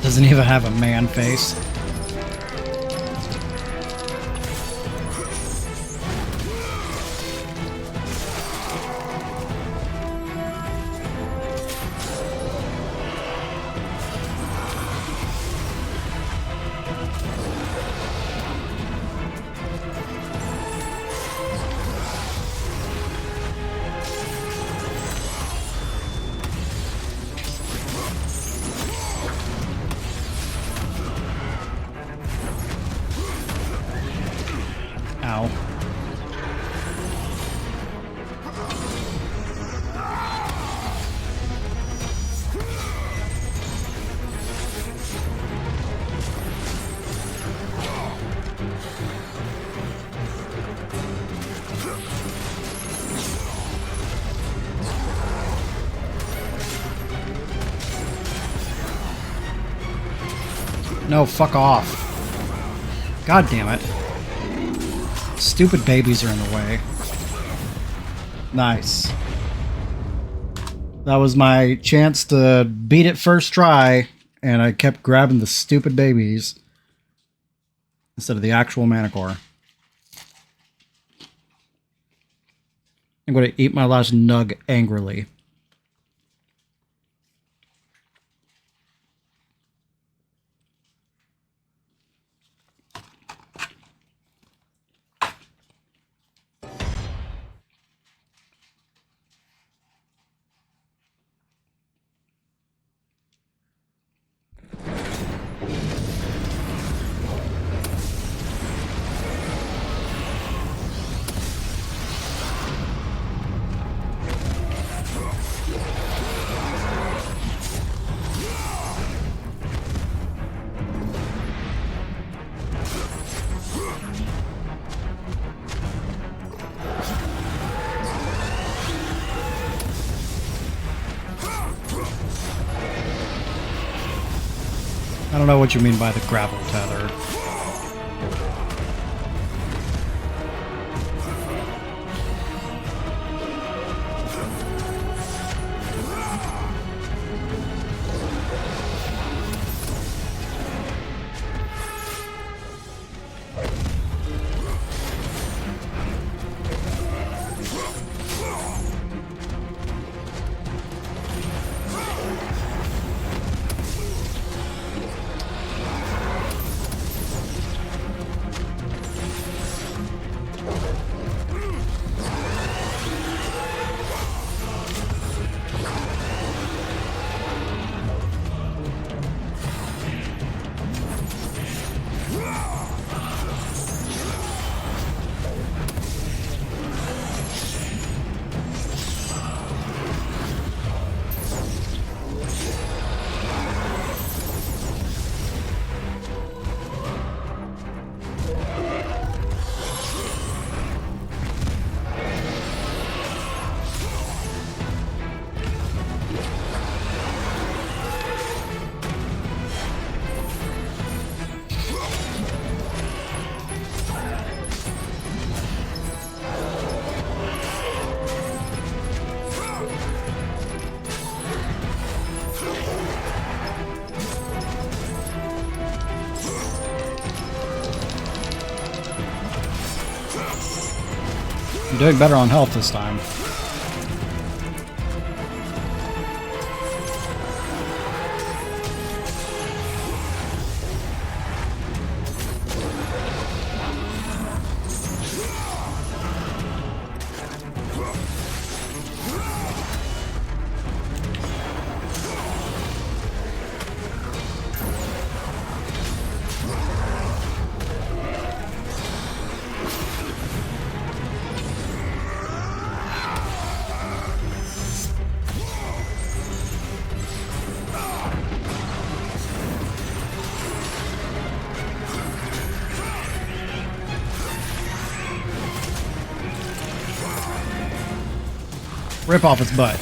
[SPEAKER 1] Doesn't even have a man face. Ow. No, fuck off. God damn it. Stupid babies are in the way. Nice. That was my chance to beat it first try, and I kept grabbing the stupid babies instead of the actual Manticore. I'm going to eat my last nug angrily. I don't know what you mean by the gravel tether. I'm doing better on health this time. Rip off its butt.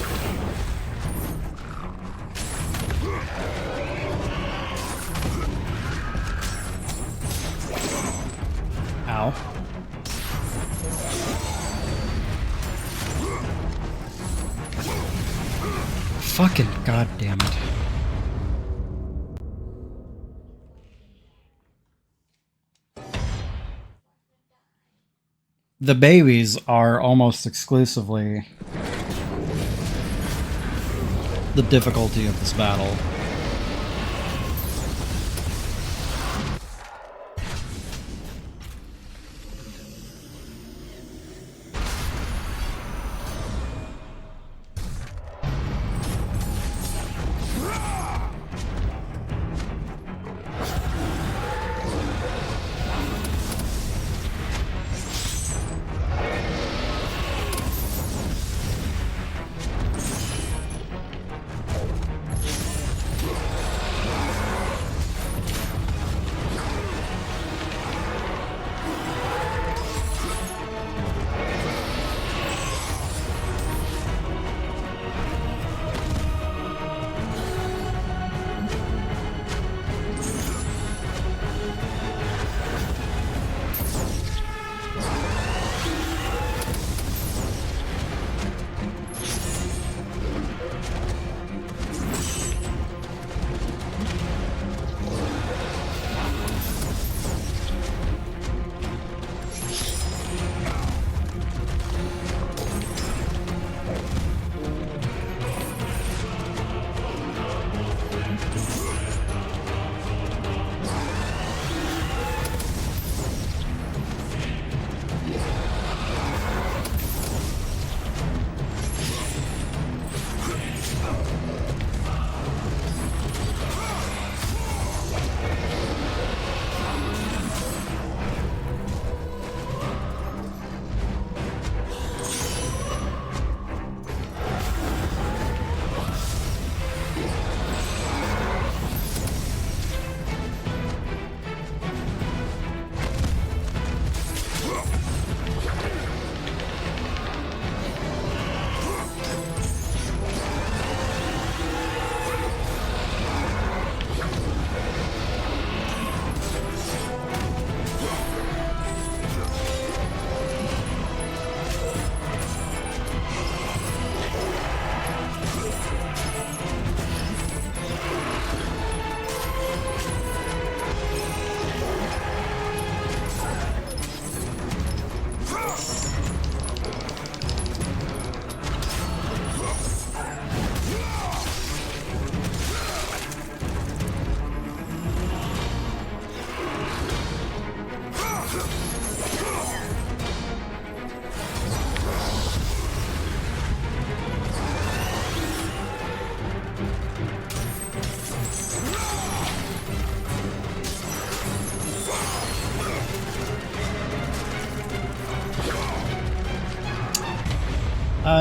[SPEAKER 1] Ow. Fucking goddamn it. The babies are almost exclusively the difficulty of this battle.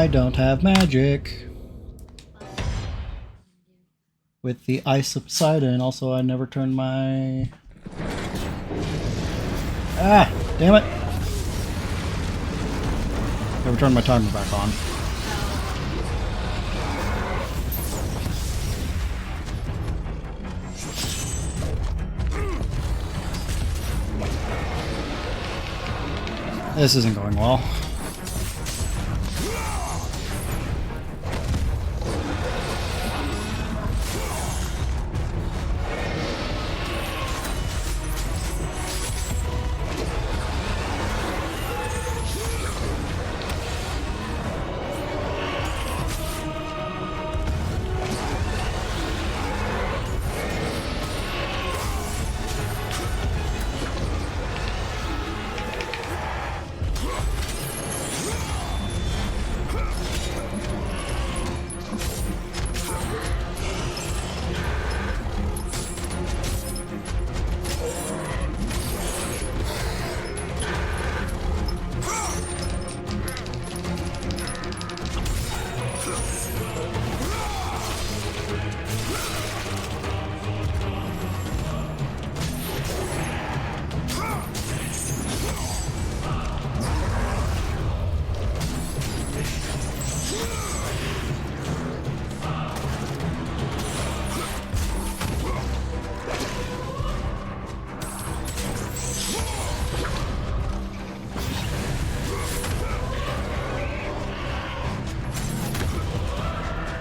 [SPEAKER 1] I don't have magic. With the Ice Subsiding, also I never turned my... Ah! Damn it! Never turned my timer back on. This isn't going well.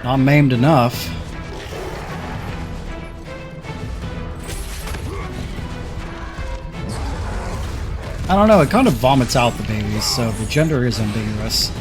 [SPEAKER 1] Not maimed enough. I don't know, it kind of vomits out the babies, so the gender is ambiguous.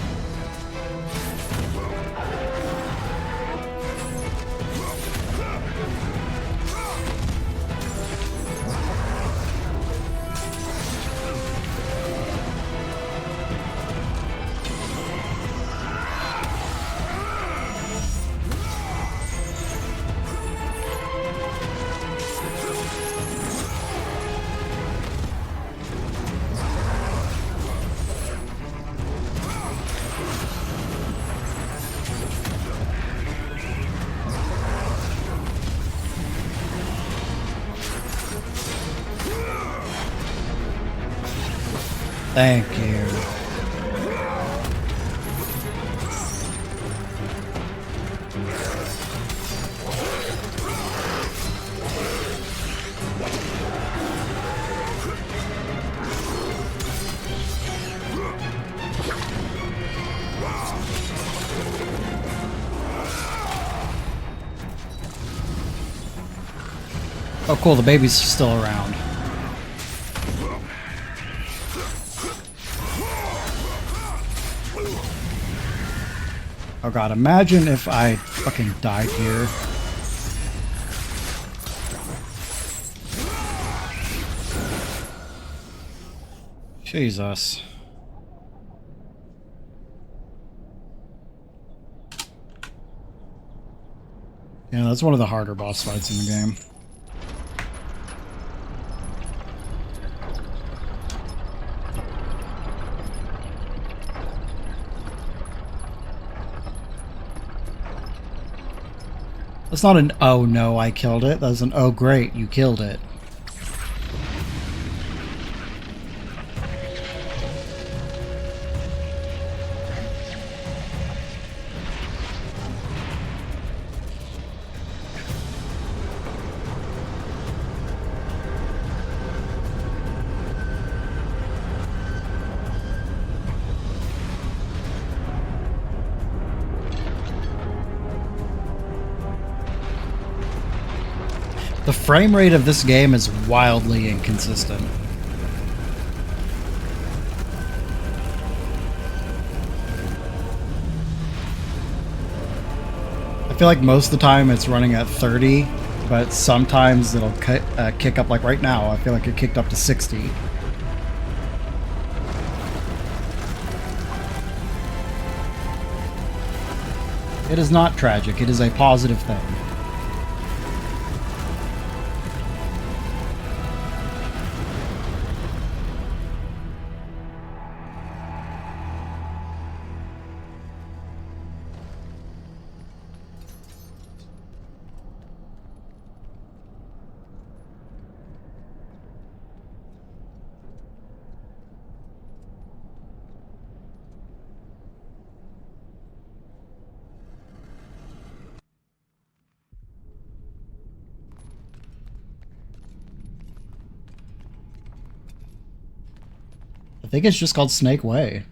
[SPEAKER 1] Thank you. Oh cool, the baby's still around. Oh god, imagine if I fucking died here. Jesus. Yeah, that's one of the harder boss fights in the game. That's not an oh no, I killed it. That's an oh great, you killed it. The frame rate of this game is wildly inconsistent. I feel like most of the time it's running at 30, but sometimes it'll kick up, like right now, I feel like it kicked up to 60. It is not tragic, it is a positive thing. I think it's just called Snake Way.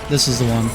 [SPEAKER 1] This is the one.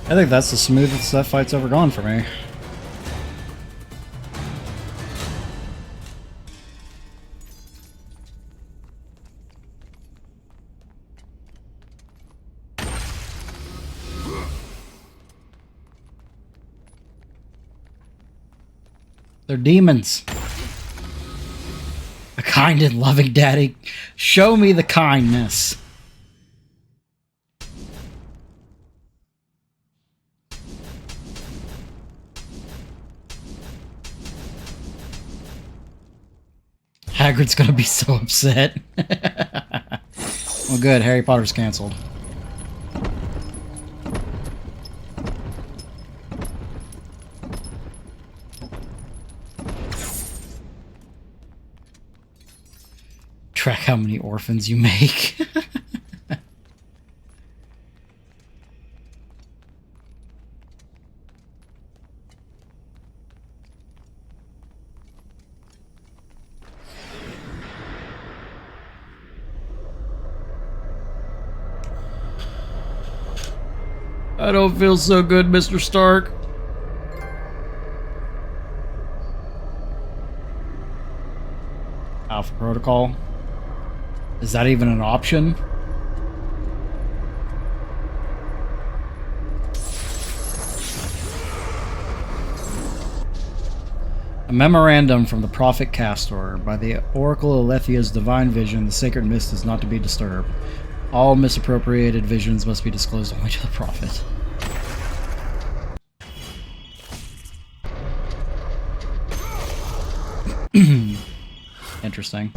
[SPEAKER 1] I think that's the smoothest that fight's ever gone for me. They're demons. A kind and loving daddy. Show me the kindness. Hagrid's gonna be so upset. Well, good. Harry Potter's canceled. Track how many orphans you make. I don't feel so good, Mr. Stark. Alpha Protocol. Is that even an option? A memorandum from the Prophet Castor. By the Oracle Alethia's divine vision, the sacred mist is not to be disturbed. All misappropriated visions must be disclosed only to the Prophet. Interesting.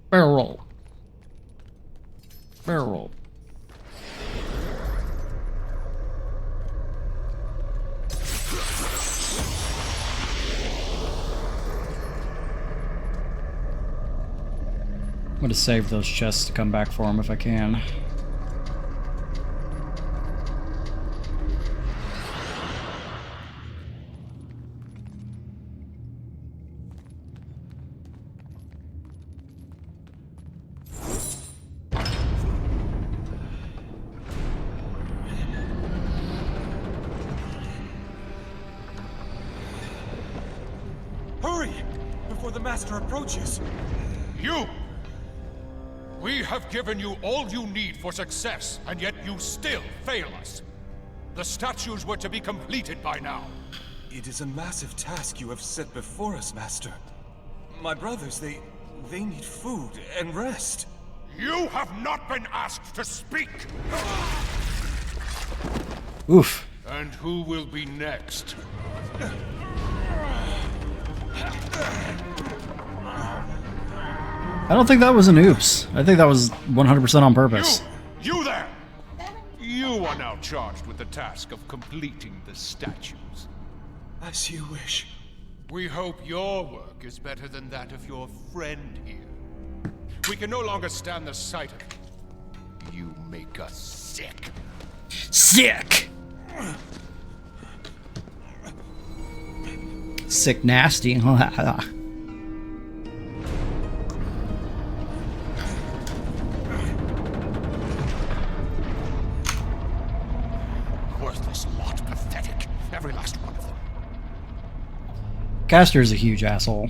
[SPEAKER 1] Barrel roll. Barrel roll. I'm gonna save those chests to come back for them if I can.
[SPEAKER 5] Hurry! Before the Master approaches!
[SPEAKER 11] You! We have given you all you need for success, and yet you still fail us. The statues were to be completed by now.
[SPEAKER 5] It is a massive task you have set before us, Master. My brothers, they need food and rest.
[SPEAKER 11] You have not been asked to speak!
[SPEAKER 1] Oof.
[SPEAKER 11] And who will be next?
[SPEAKER 1] I don't think that was an oops. I think that was 100% on purpose.
[SPEAKER 11] You there! You are now charged with the task of completing the statues.
[SPEAKER 5] As you wish.
[SPEAKER 11] We hope your work is better than that of your friend here. We can no longer stand the sight of you. You make us sick.
[SPEAKER 1] Sick! Sick nasty.
[SPEAKER 11] Worthless lot, pathetic. Every last one of them.
[SPEAKER 1] Castor is a huge asshole.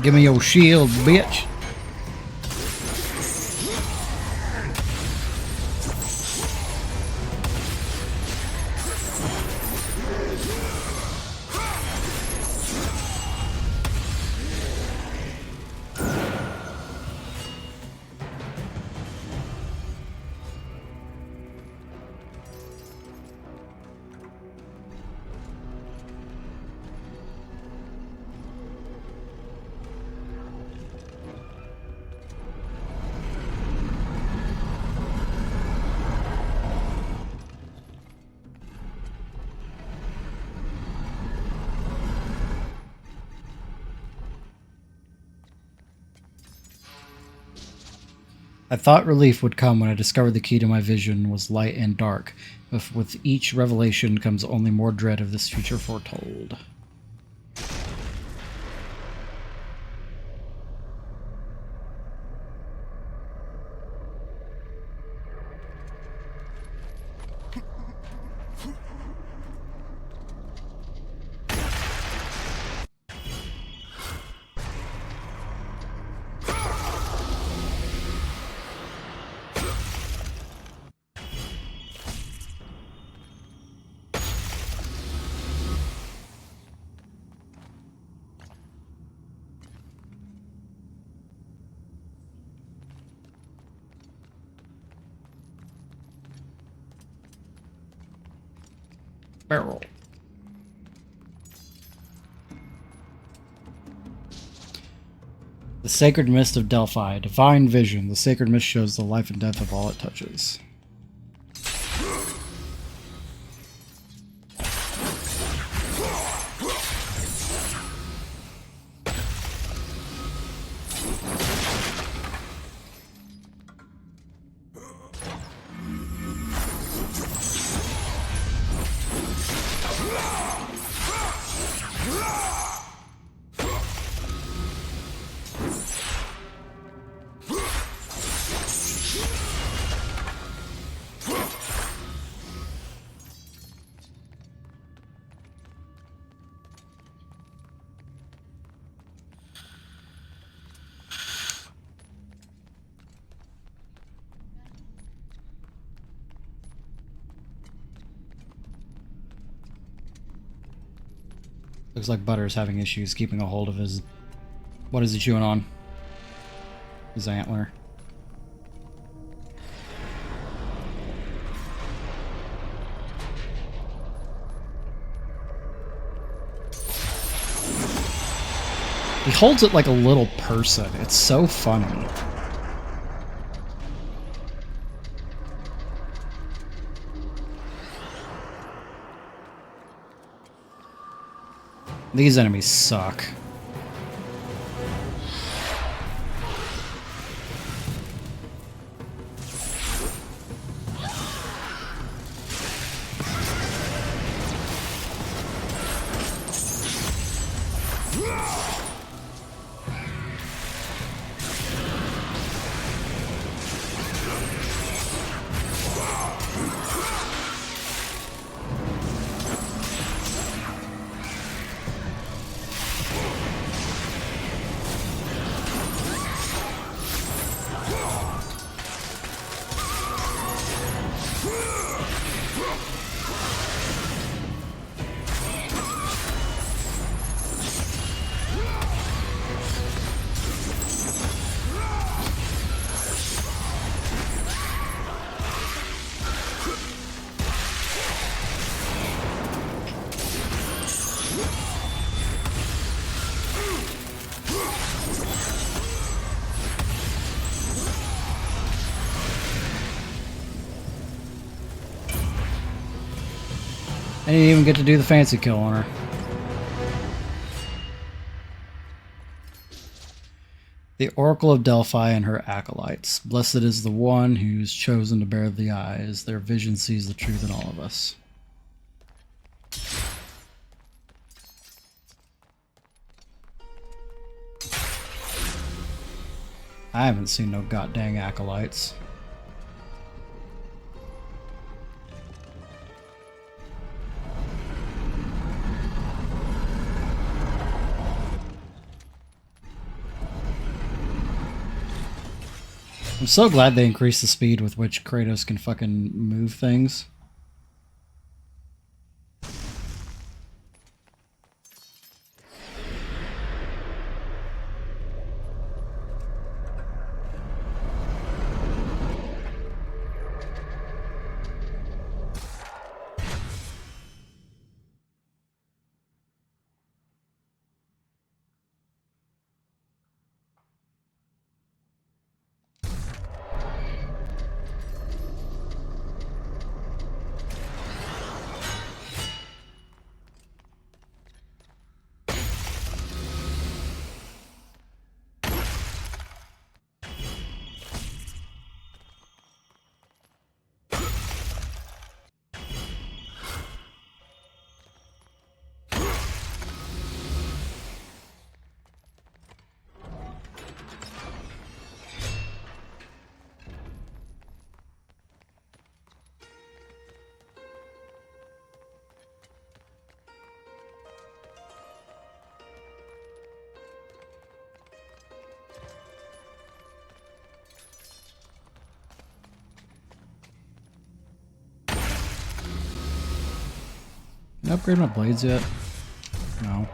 [SPEAKER 1] Give me your shield, bitch. I thought relief would come when I discovered the key to my vision was light and dark, but with each revelation comes only more dread of this future foretold. Barrel. The Sacred Mist of Delphi. Divine Vision. The Sacred Mist shows the life and death of all it touches. Looks like Butter's having issues keeping a hold of his... What is he chewing on? His antler. He holds it like a little person. It's so funny. These enemies suck. I didn't even get to do the fancy kill on her. The Oracle of Delphi and her acolytes. Blessed is the one who's chosen to bear the eyes. Their vision sees the truth in all of us. I haven't seen no goddamn acolytes. I'm so glad they increased the speed with which Kratos can fucking move things. Can I upgrade my blades yet? No.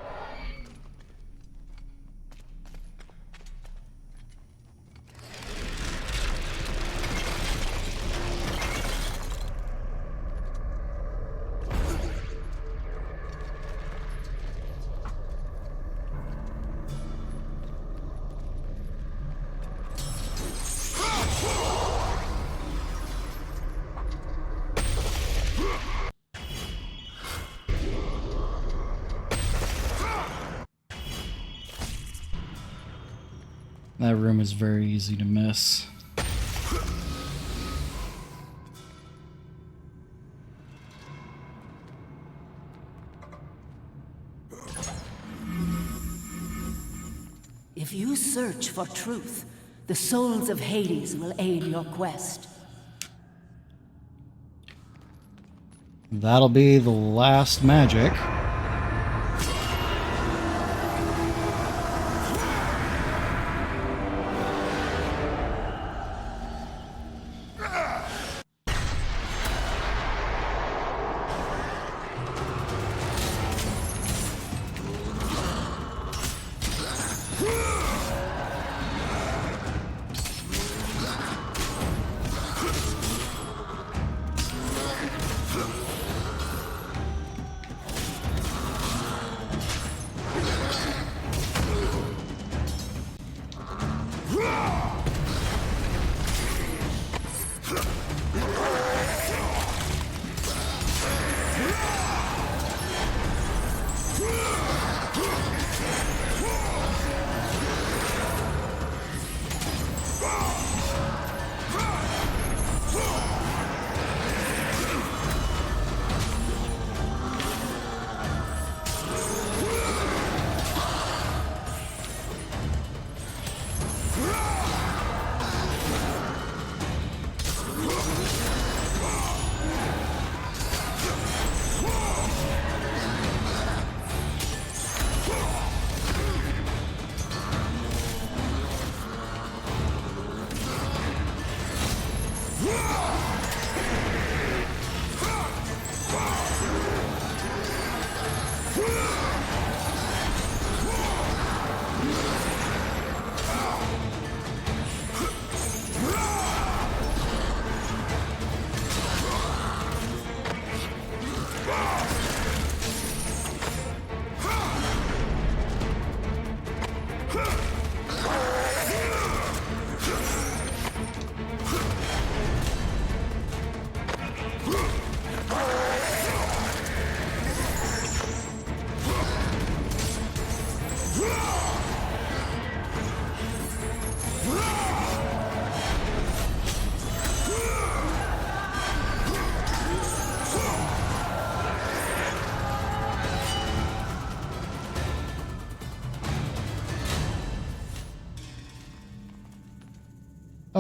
[SPEAKER 1] That room is very easy to miss.
[SPEAKER 9] If you search for truth, the souls of Hades will aid your quest.
[SPEAKER 1] That'll be the last magic.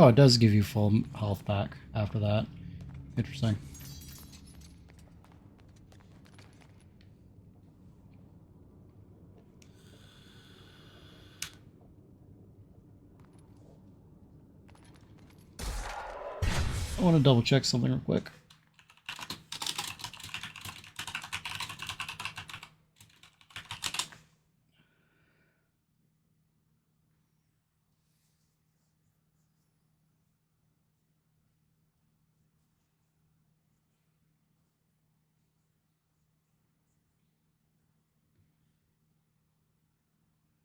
[SPEAKER 1] Oh, it does give you full health back after that. Interesting. I want to double check something real quick.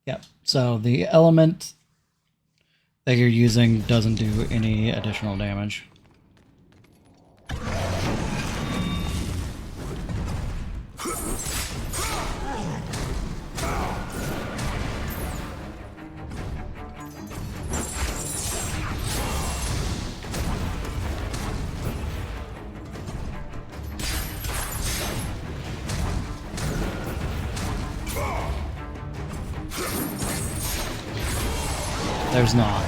[SPEAKER 1] Yep. So the element that you're using doesn't do any additional damage. There's not.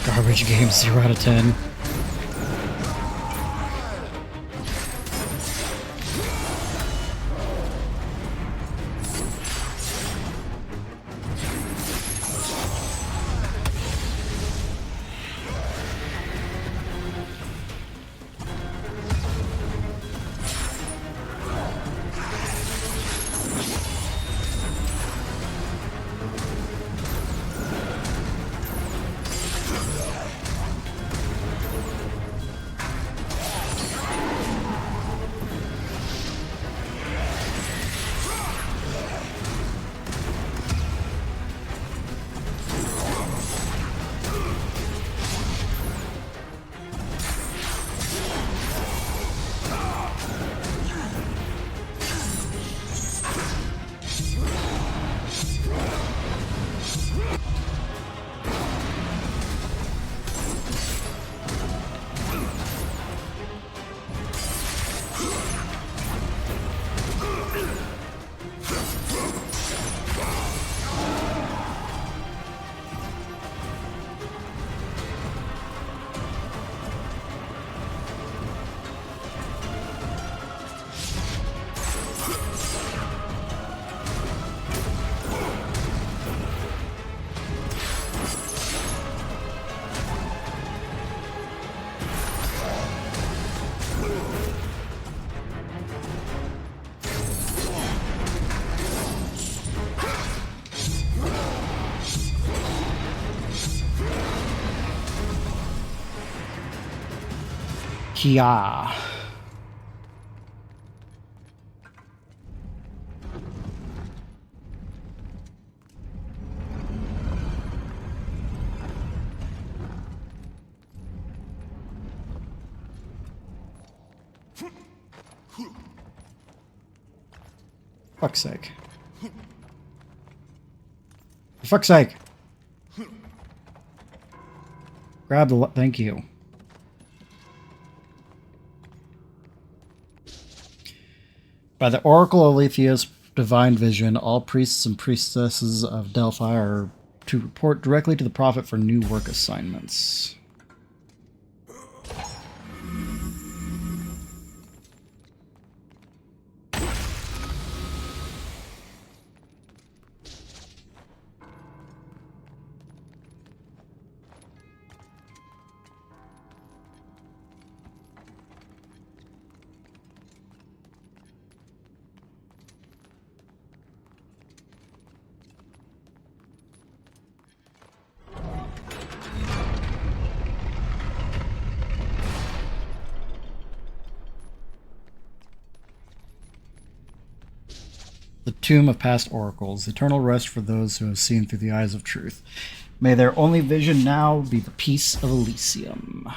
[SPEAKER 1] Garbage game, 0 out of 10. Kia. Fuck's sake. For fuck's sake. Grab the... Thank you. By the Oracle of Alethea's divine vision, all priests and priestesses of Delphi are to report directly to the prophet for new work assignments. The tomb of past oracles, eternal rest for those who have seen through the eyes of truth. May their only vision now be the peace of Elysium.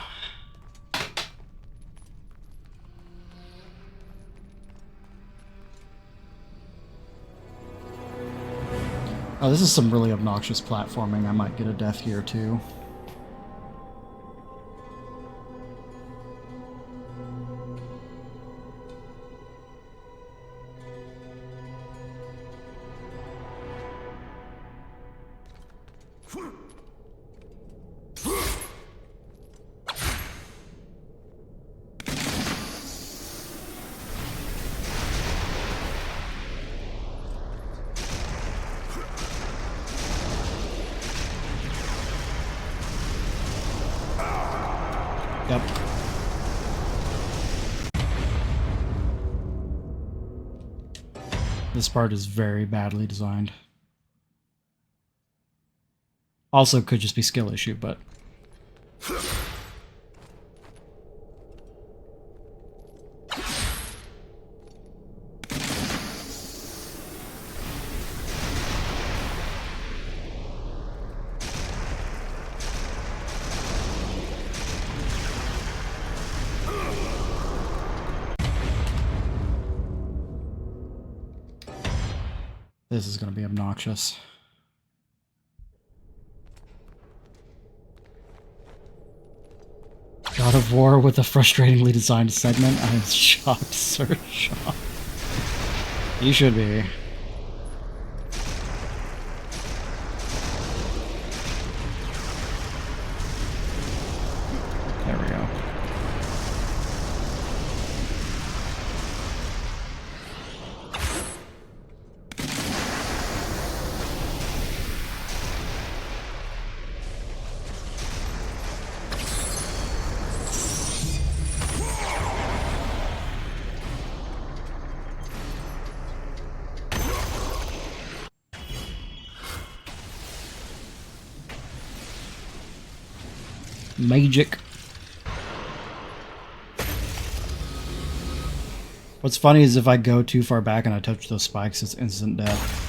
[SPEAKER 1] Oh, this is some really obnoxious platforming. I might get a death here too. This part is very badly designed. Also, could just be skill issue, but... This is going to be obnoxious. God of War with a frustratingly designed segment. I am shocked, sir. Shocked. You should be. There we go. Magic. What's funny is if I go too far back and I touch those spikes, it's instant death.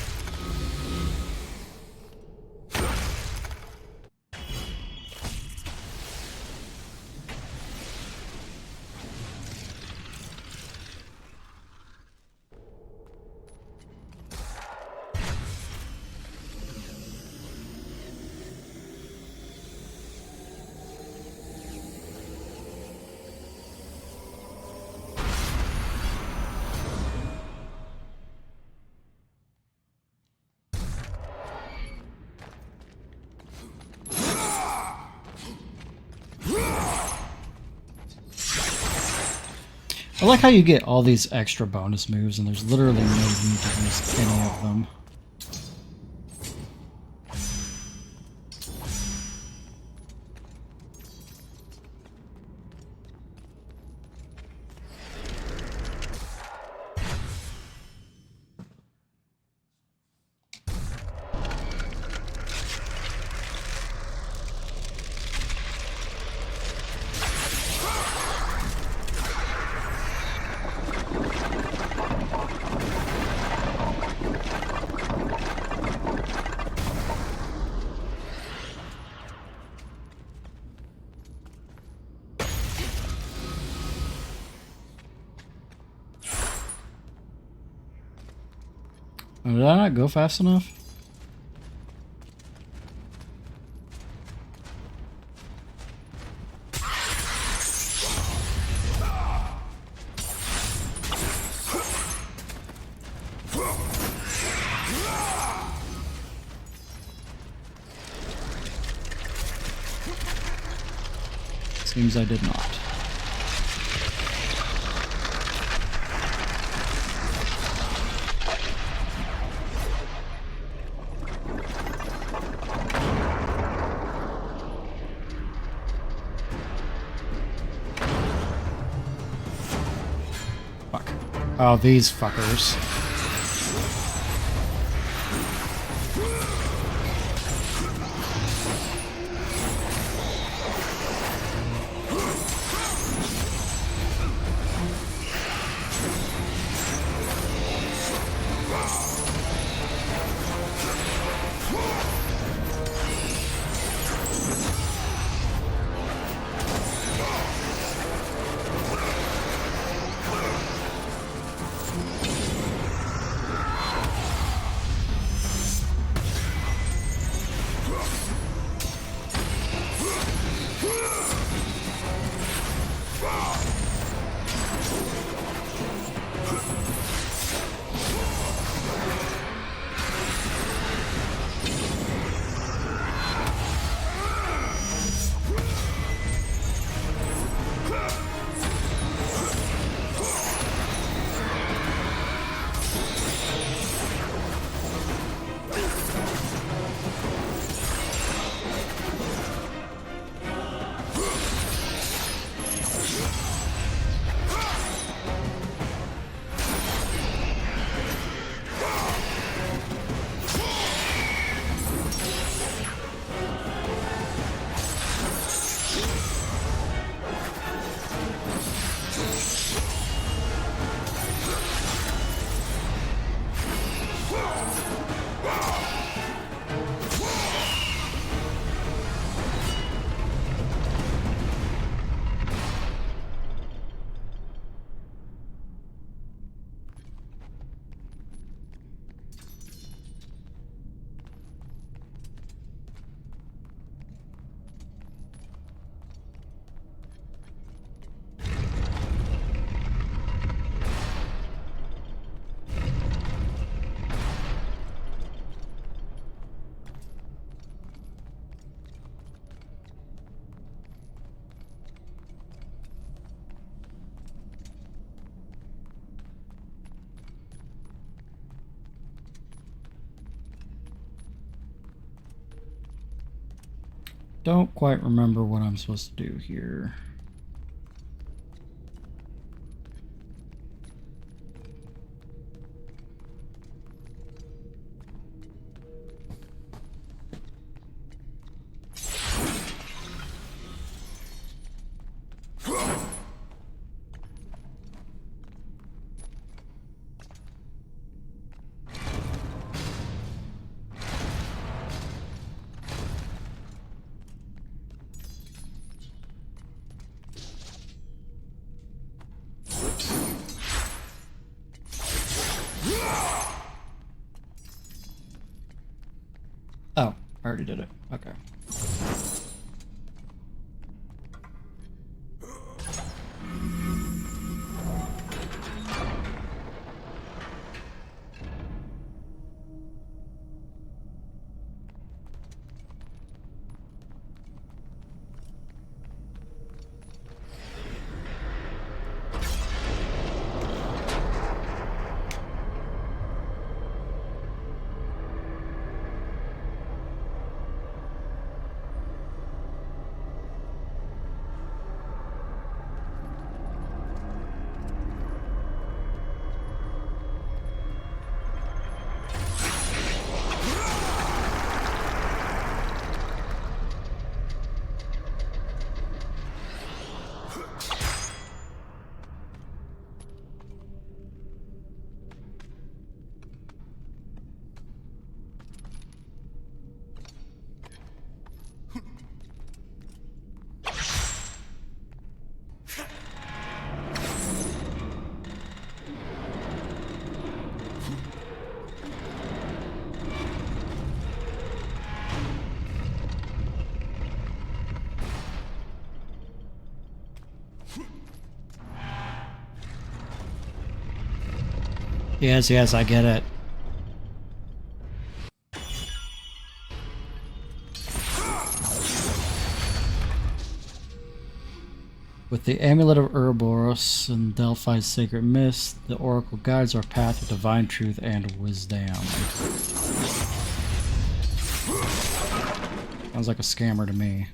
[SPEAKER 1] I like how you get all these extra bonus moves and there's literally no need to use any of them. Did I not go fast enough? Seems I did not. Oh, these fuckers. don't quite remember what I'm supposed to do here. Oh, I already did it. Okay. Yes, yes, I get it. With the Amulet of Ouroboros and Delphi's Sacred Mist, the Oracle guides our path with divine truth and wisdom. Sounds like a scammer to me.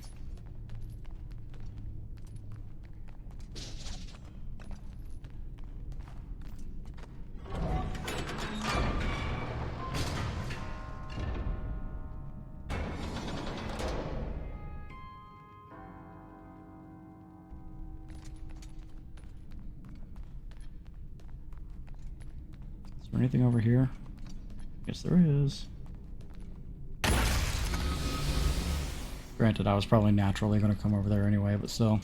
[SPEAKER 1] Is there anything over here? Yes, there is. Granted, I was probably naturally going to come over there anyway, but still.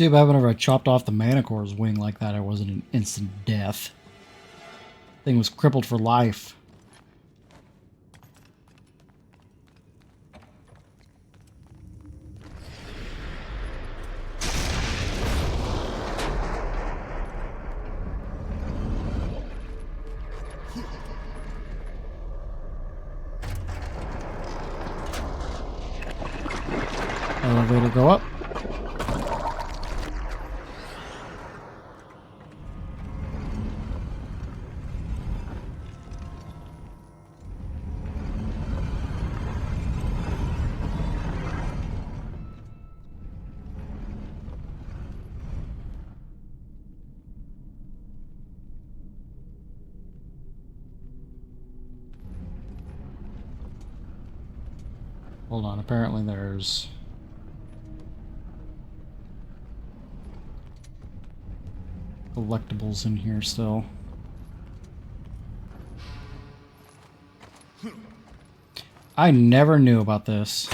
[SPEAKER 1] See, if whenever I chopped off the Manicore's wing like that, it wasn't an instant death. Thing was crippled for life. Elevator go up. Hold on, apparently there's collectibles in here still. I never knew about this.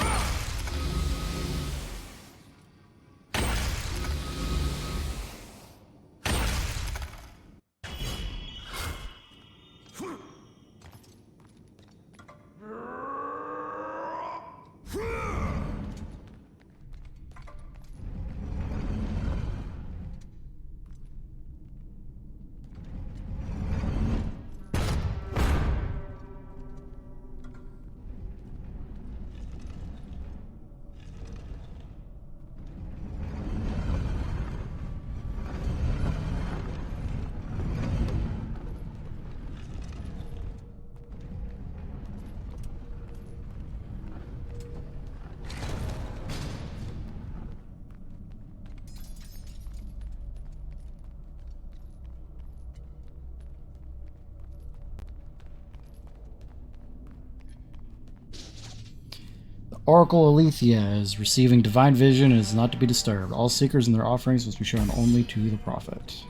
[SPEAKER 1] Oracle Alethea is receiving divine vision and is not to be disturbed. All seekers and their offerings must be shown only to the prophet.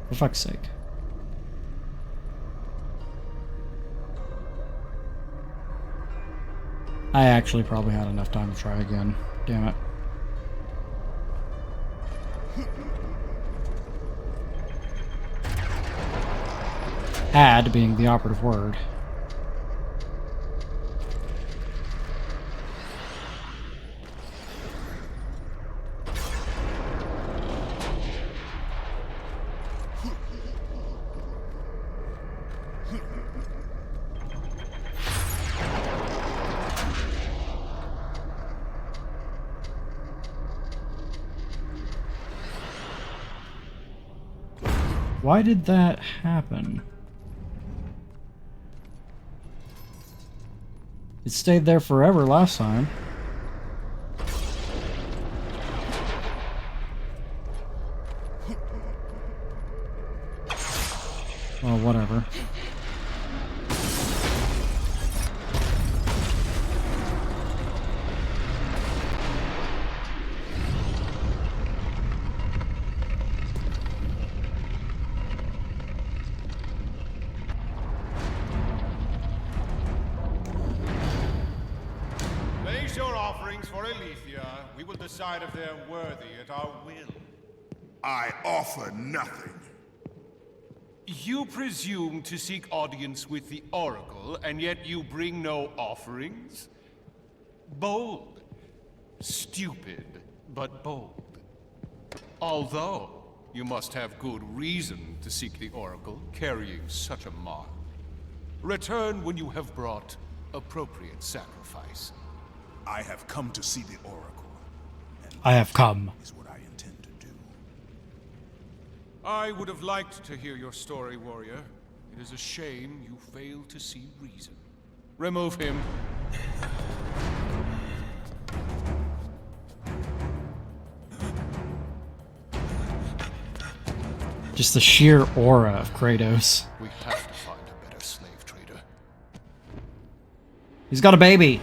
[SPEAKER 1] For fuck's sake. I actually probably had enough time to try again. Damn it. Had being the operative word. Why did that happen? It stayed there forever last time. Well, whatever.
[SPEAKER 11] Place your offerings for Alethea. We will decide if they're worthy at our will.
[SPEAKER 8] I offer nothing.
[SPEAKER 11] You presume to seek audience with the Oracle, and yet you bring no offerings? Bold. Stupid. but bold. Although, you must have good reason to seek the Oracle carrying such a mark. Return when you have brought appropriate sacrifice.
[SPEAKER 3] I have come to see the Oracle.
[SPEAKER 1] I have come.
[SPEAKER 3] Is what I intend to do.
[SPEAKER 11] I would have liked to hear your story, warrior. It is a shame you fail to see reason. Remove him.
[SPEAKER 1] Just the sheer aura of Kratos.
[SPEAKER 11] We have to find a better slave trader.
[SPEAKER 1] He's got a baby.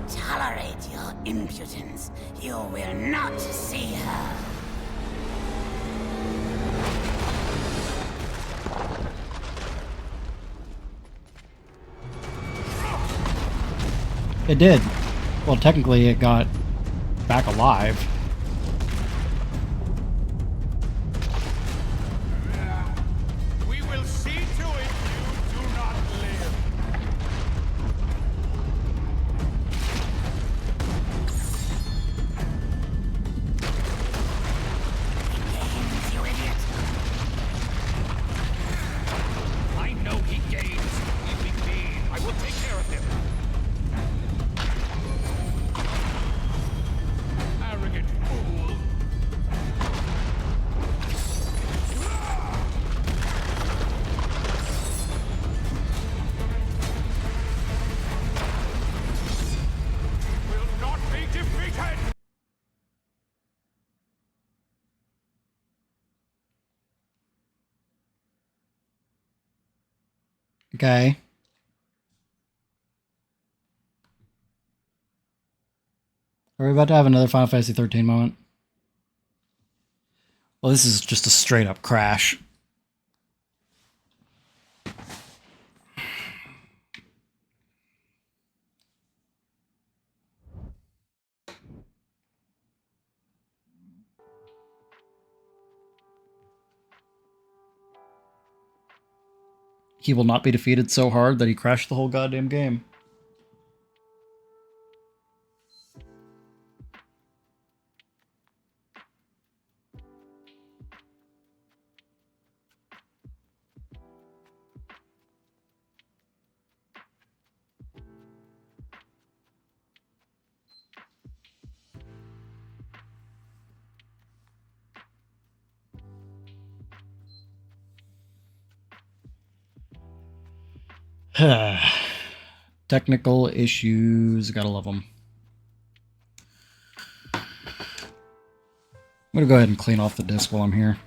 [SPEAKER 4] Tolerate your impudence. You will not see her.
[SPEAKER 1] It did. Well, technically it got back alive.
[SPEAKER 11] We will see to it you do not live.
[SPEAKER 4] You idiot.
[SPEAKER 11] I know he gains. Leave me be. I will take care of him. Arrogant fool. Will not be defeated.
[SPEAKER 1] Okay. Are we about to have another Final Fantasy 13 moment? Well, this is just a straight up crash. He will not be defeated so hard that he crashed the whole goddamn game. Technical issues, gotta love them. I'm gonna go ahead and clean off the disc while I'm here.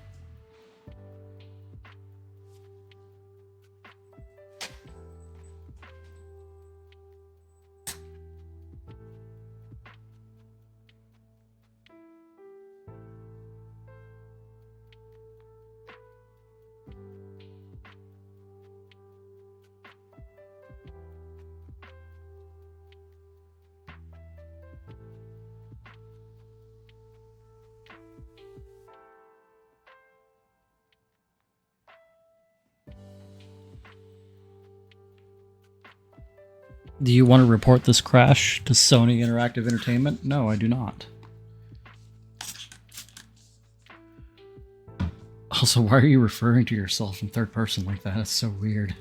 [SPEAKER 1] Do you want to report this crash to Sony Interactive Entertainment? No, I do not. Also, why are you referring to yourself in third person like that? That's so weird.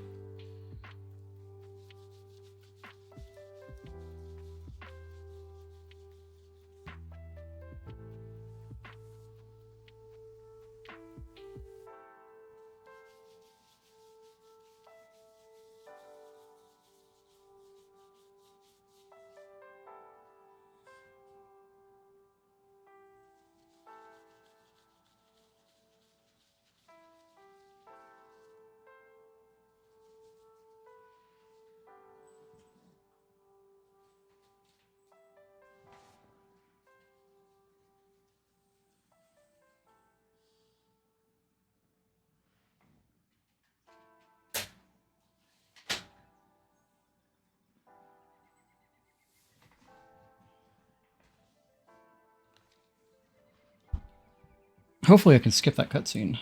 [SPEAKER 1] Hopefully I can skip that cutscene.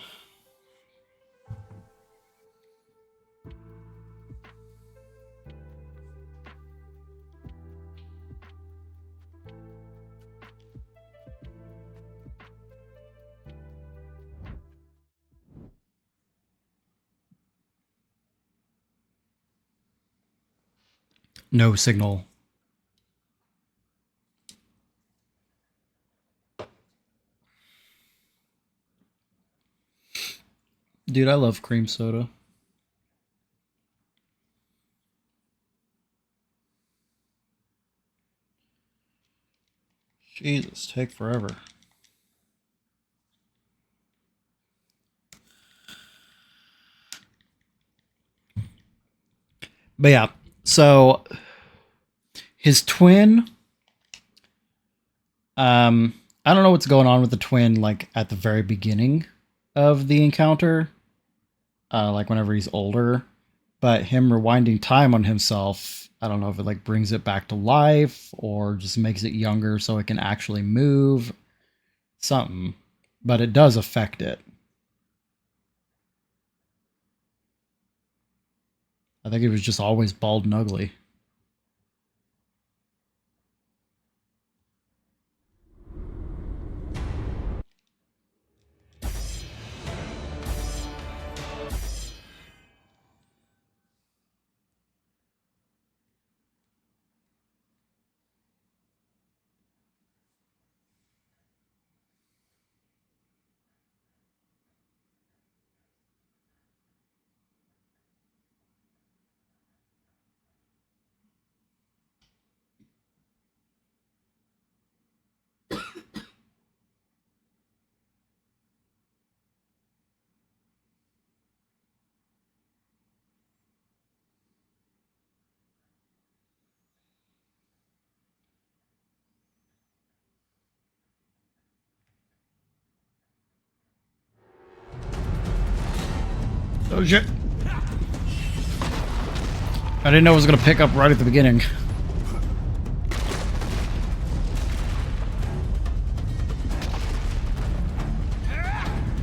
[SPEAKER 1] no signal. Dude, I love cream soda. Jesus, take forever. But yeah, so his twin, I don't know what's going on with the twin, like at the very beginning of the encounter, like whenever he's older, but him rewinding time on himself, I don't know if it like brings it back to life or just makes it younger so it can actually move, something, but it does affect it. I think he was just always bald and ugly. Oh shit. I didn't know it was going to pick up right at the beginning.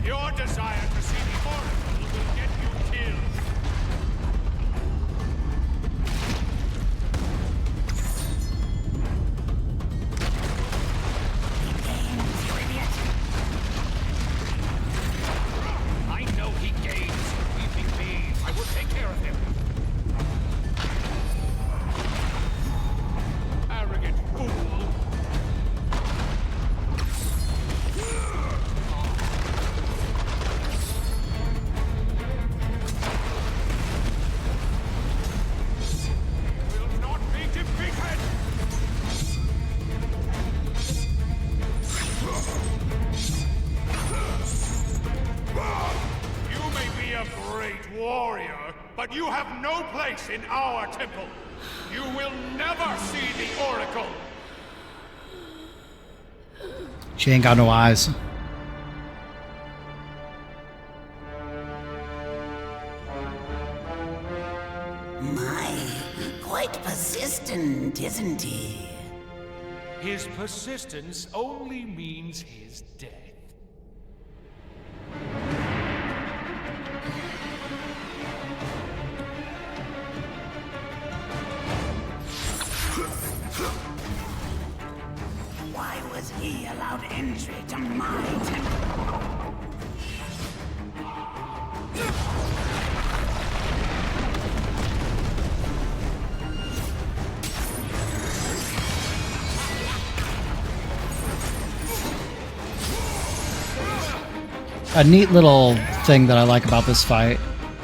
[SPEAKER 3] Your desire to see the Oracle will get you killed. I know he gains. Leaving me, I will take care of him. Arrogant fool. Will not be defeated. You may be a great warrior, but you have no place in our temple. You will never see the Oracle.
[SPEAKER 1] She ain't got no eyes.
[SPEAKER 4] My, quite persistent, isn't he?
[SPEAKER 3] His persistence only means his death.
[SPEAKER 4] Why was he allowed entry to my temple?
[SPEAKER 1] A neat little thing that I like about this fight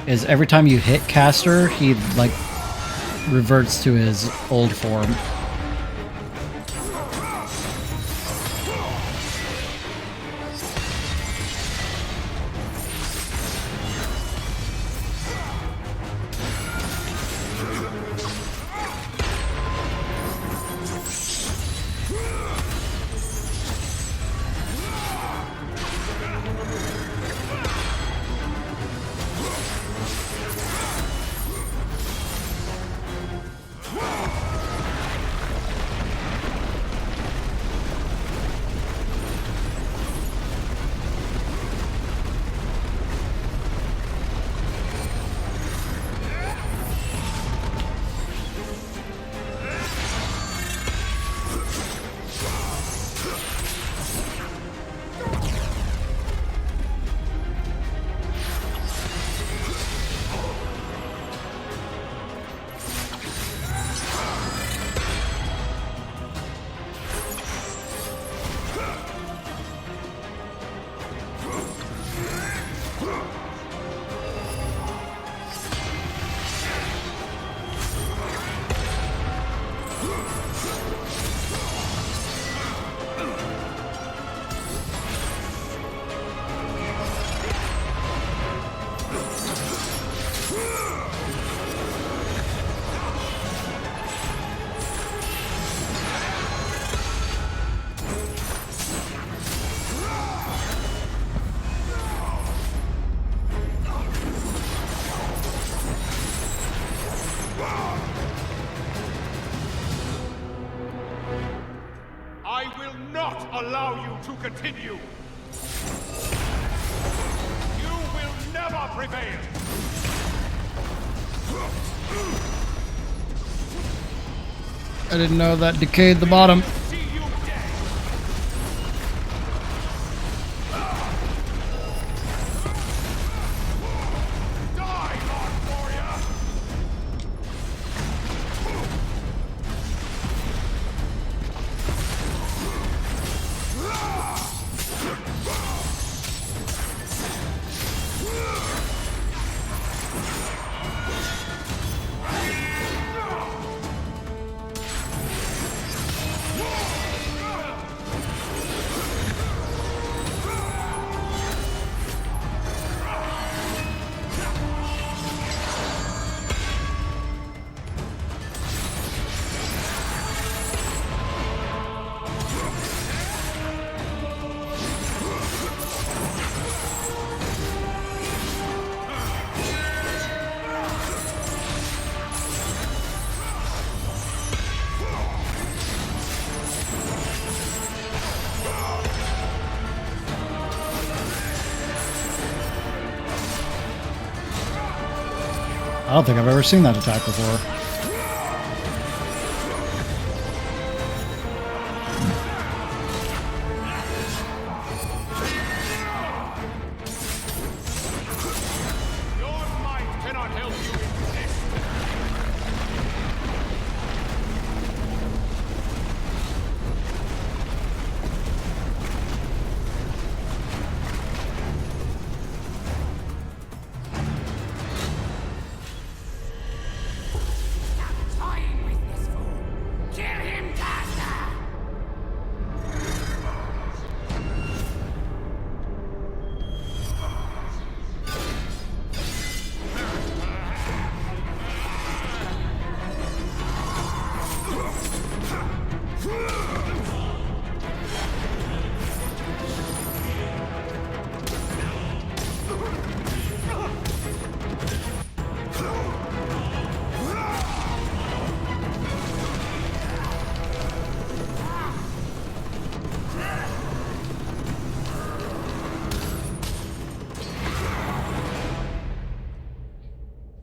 [SPEAKER 1] is every time you hit Caster, he like reverts to his old form.
[SPEAKER 3] I will not allow you to continue. You will never prevail.
[SPEAKER 1] I didn't know that decayed the bottom.
[SPEAKER 3] See you dead. Die, Lord Warrior.
[SPEAKER 1] I don't think I've ever seen that attack before.
[SPEAKER 3] Your might cannot help you in this.
[SPEAKER 4] Toying with this fool. Kill him, Gaza!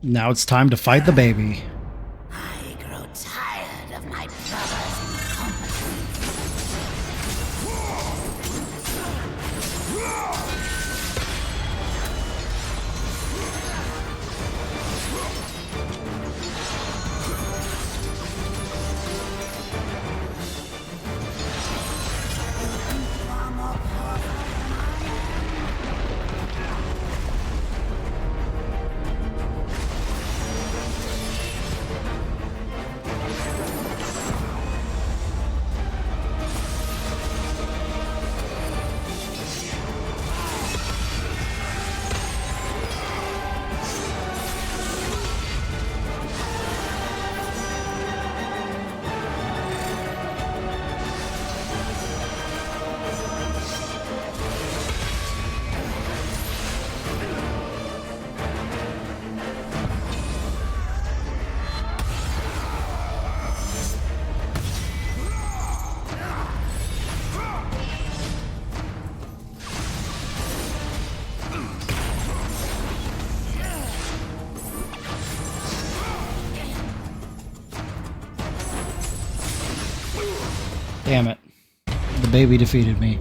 [SPEAKER 1] Now it's time to fight the baby.
[SPEAKER 4] I grow tired of my brother's incompetence.
[SPEAKER 1] Damn it. The baby defeated me.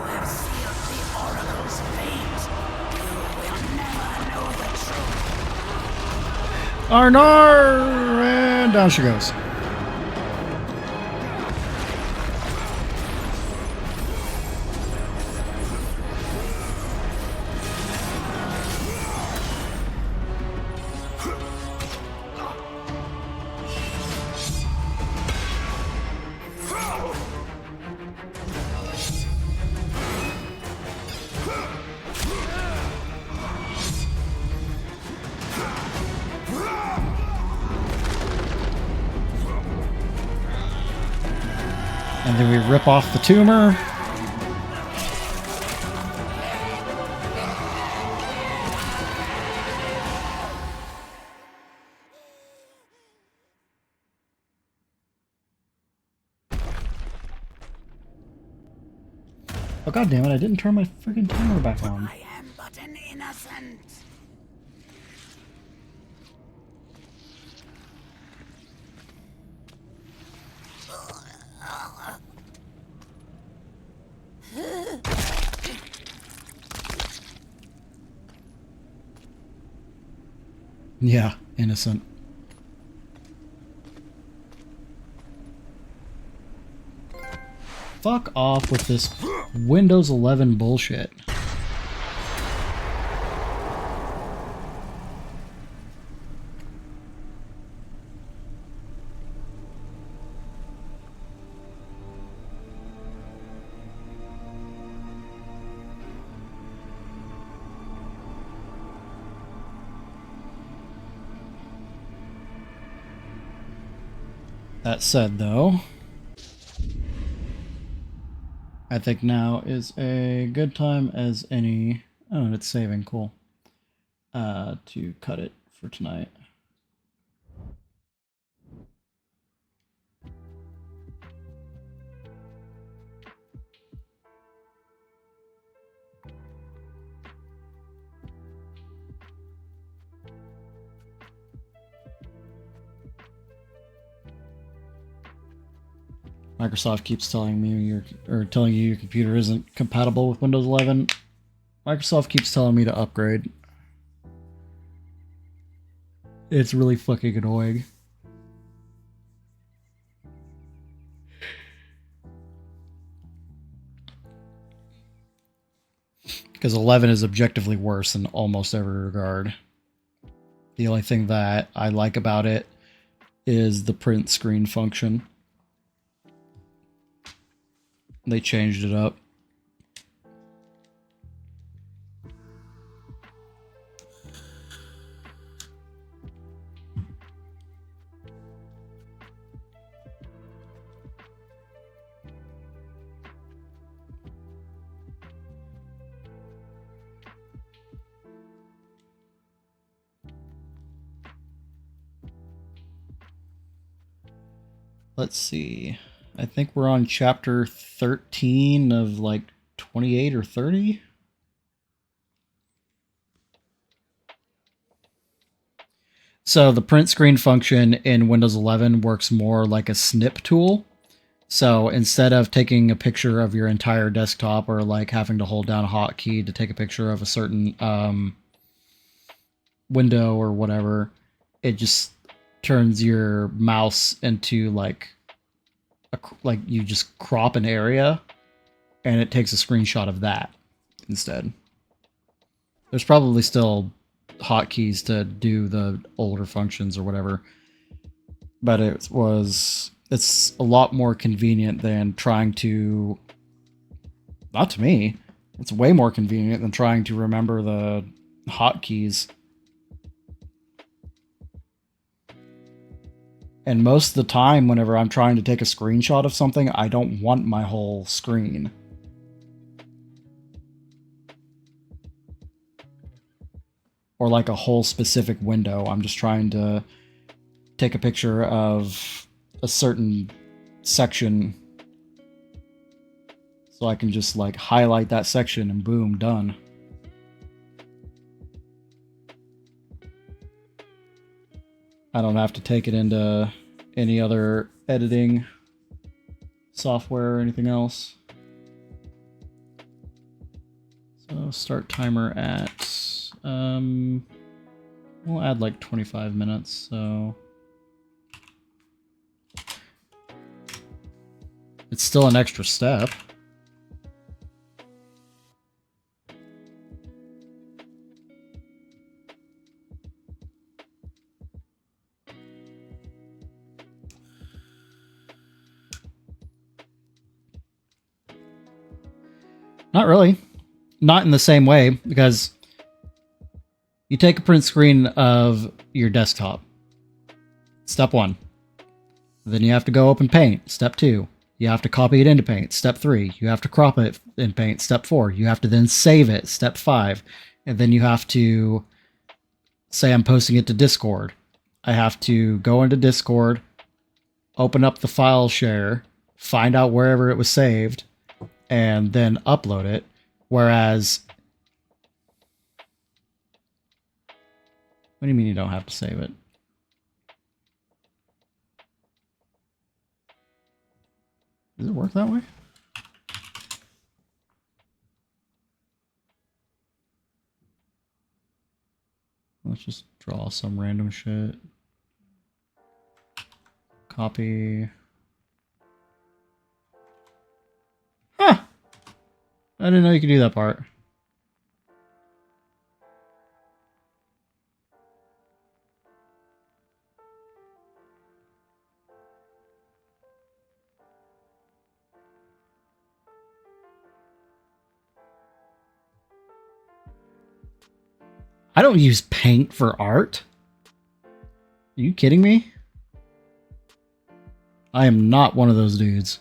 [SPEAKER 4] have sealed the Oracle's fate. You will never know the truth.
[SPEAKER 1] Arnar! And down she goes. And then we rip off the tumor. Oh god damn it, I didn't turn my freaking timer back on.
[SPEAKER 4] I am but an innocent.
[SPEAKER 1] Yeah, innocent. Fuck off with this Windows 11 bullshit. That said, though, I think now is a good time as any... Oh, and it's saving. Cool. To cut it for tonight. Microsoft keeps telling me telling you your computer isn't compatible with Windows 11. Microsoft keeps telling me to upgrade. It's really fucking annoying. Because 11 is objectively worse in almost every regard. The only thing that I like about it is the print screen function. They changed it up. Let's see. I think we're on chapter 13 of like 28 or 30. So the print screen function in Windows 11 works more like a snip tool. So instead of taking a picture of your entire desktop or like having to hold down a hotkey to take a picture of a certain window or whatever, it just turns your mouse into like you just crop an area and it takes a screenshot of that instead. There's probably still hotkeys to do the older functions or whatever, but it's a lot more convenient than trying to, not to me, it's way more convenient than trying to remember the hotkeys. And most of the time, whenever I'm trying to take a screenshot of something, I don't want my whole screen. Or like a whole specific window. I'm just trying to take a picture of a certain section. So I can just like highlight that section and boom, done. I don't have to take it into any other editing software or anything else. So start timer at, we'll add like 25 minutes, so. It's still an extra step. Not really. Not in the same way, because you take a print screen of your desktop. Step 1. Then you have to go open Paint. Step 2. You have to copy it into Paint. Step 3. You have to crop it in Paint. Step 4. You have to then save it. Step 5. And then you have to say I'm posting it to Discord. I have to go into Discord, open up the file share, find out wherever it was saved, and then upload it. Whereas, what do you mean you don't have to save it? Does it work that way? Let's just draw some random shit. Copy. Huh! I didn't know you could do that part. I don't use Paint for art. Are you kidding me? I am not one of those dudes.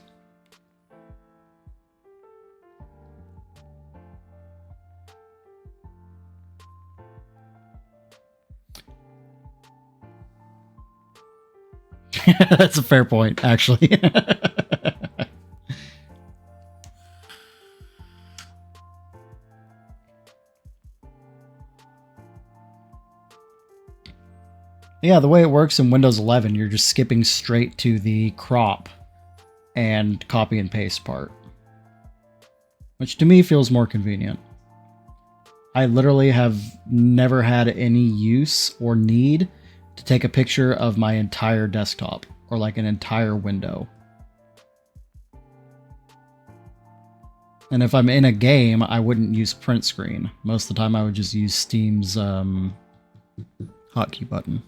[SPEAKER 1] That's a fair point, actually. Yeah, the way it works in Windows 11, you're just skipping straight to the crop and copy and paste part, which to me feels more convenient. I literally have never had any use or need to take a picture of my entire desktop or like an entire window. And if I'm in a game, I wouldn't use print screen. Most of the time I would just use Steam's hotkey button,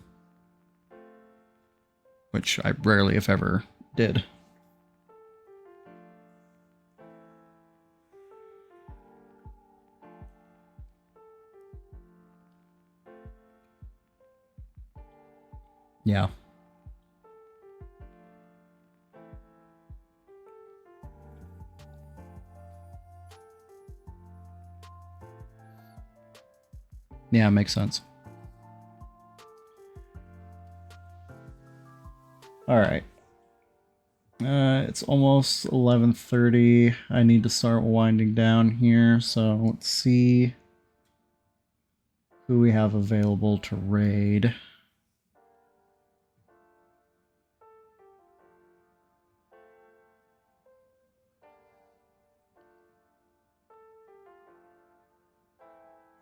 [SPEAKER 1] which I rarely, if ever, did. Yeah. Yeah, makes sense. All right. It's almost 11:30. I need to start winding down here, so let's see who we have available to raid.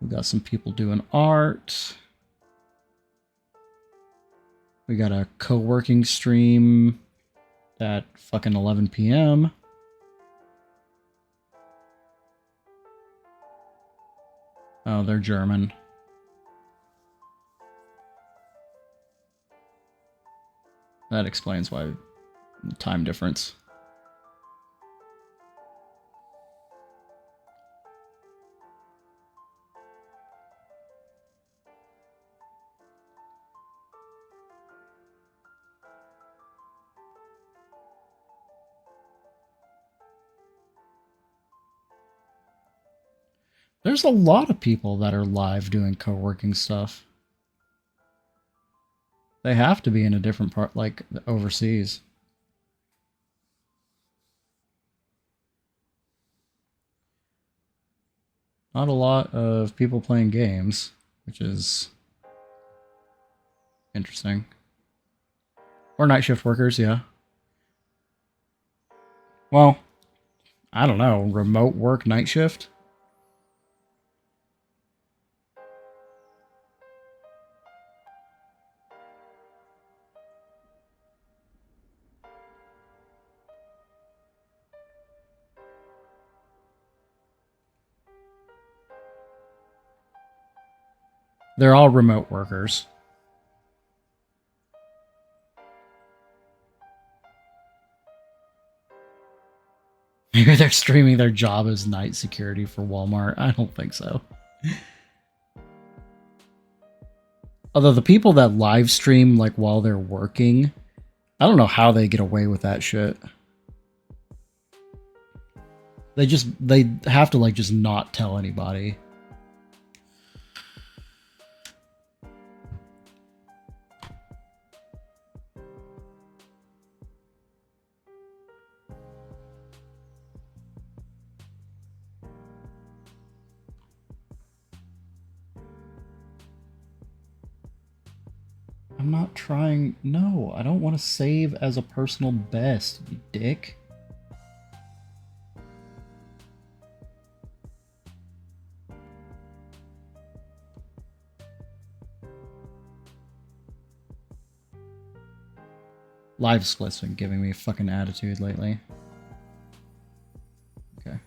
[SPEAKER 1] We got some people doing art. We got a co-working stream at fucking 11 p.m. Oh, they're German. That explains why the time difference. There's a lot of people that are live doing co-working stuff. They have to be in a different part, like overseas. Not a lot of people playing games, which is interesting. Or night shift workers, yeah. Well, I don't know. Remote work night shift? They're all remote workers. Maybe they're streaming their job as night security for Walmart. I don't think so. Although the people that live stream like while they're working, I don't know how they get away with that shit. They have to like just not tell anybody. I'm not trying. No, I don't want to save as a personal best, you dick. Live split's been giving me a fucking attitude lately. Okay.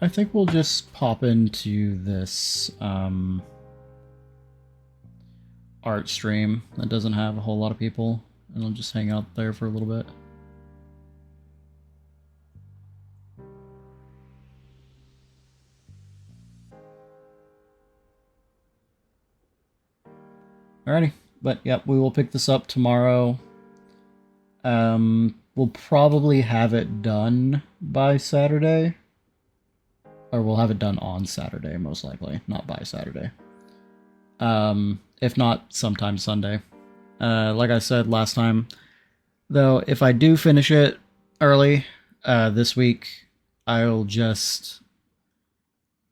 [SPEAKER 1] I think we'll just pop into this art stream that doesn't have a whole lot of people, and I'll just hang out there for a little bit. Alrighty, but yep, we will pick this up tomorrow. We'll probably have it done by Saturday. Or we'll have it done on Saturday, most likely. Not by Saturday. If not, sometime Sunday. Like I said last time, though, if I do finish it early this week, I'll just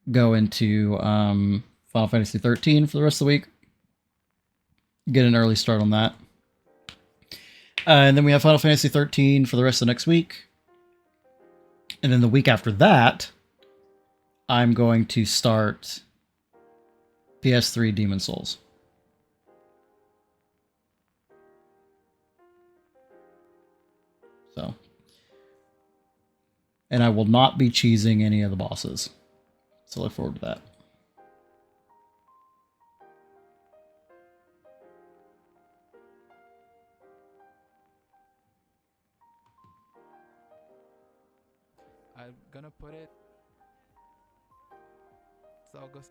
[SPEAKER 1] go into Final Fantasy 13 for the rest of the week. Get an early start on that. And then we have Final Fantasy 13 for the rest of next week. And then the week after that, I'm going to start PS3 Demon Souls. So. And I will not be cheesing any of the bosses. So look forward to that.
[SPEAKER 12] I'm gonna put it. It's August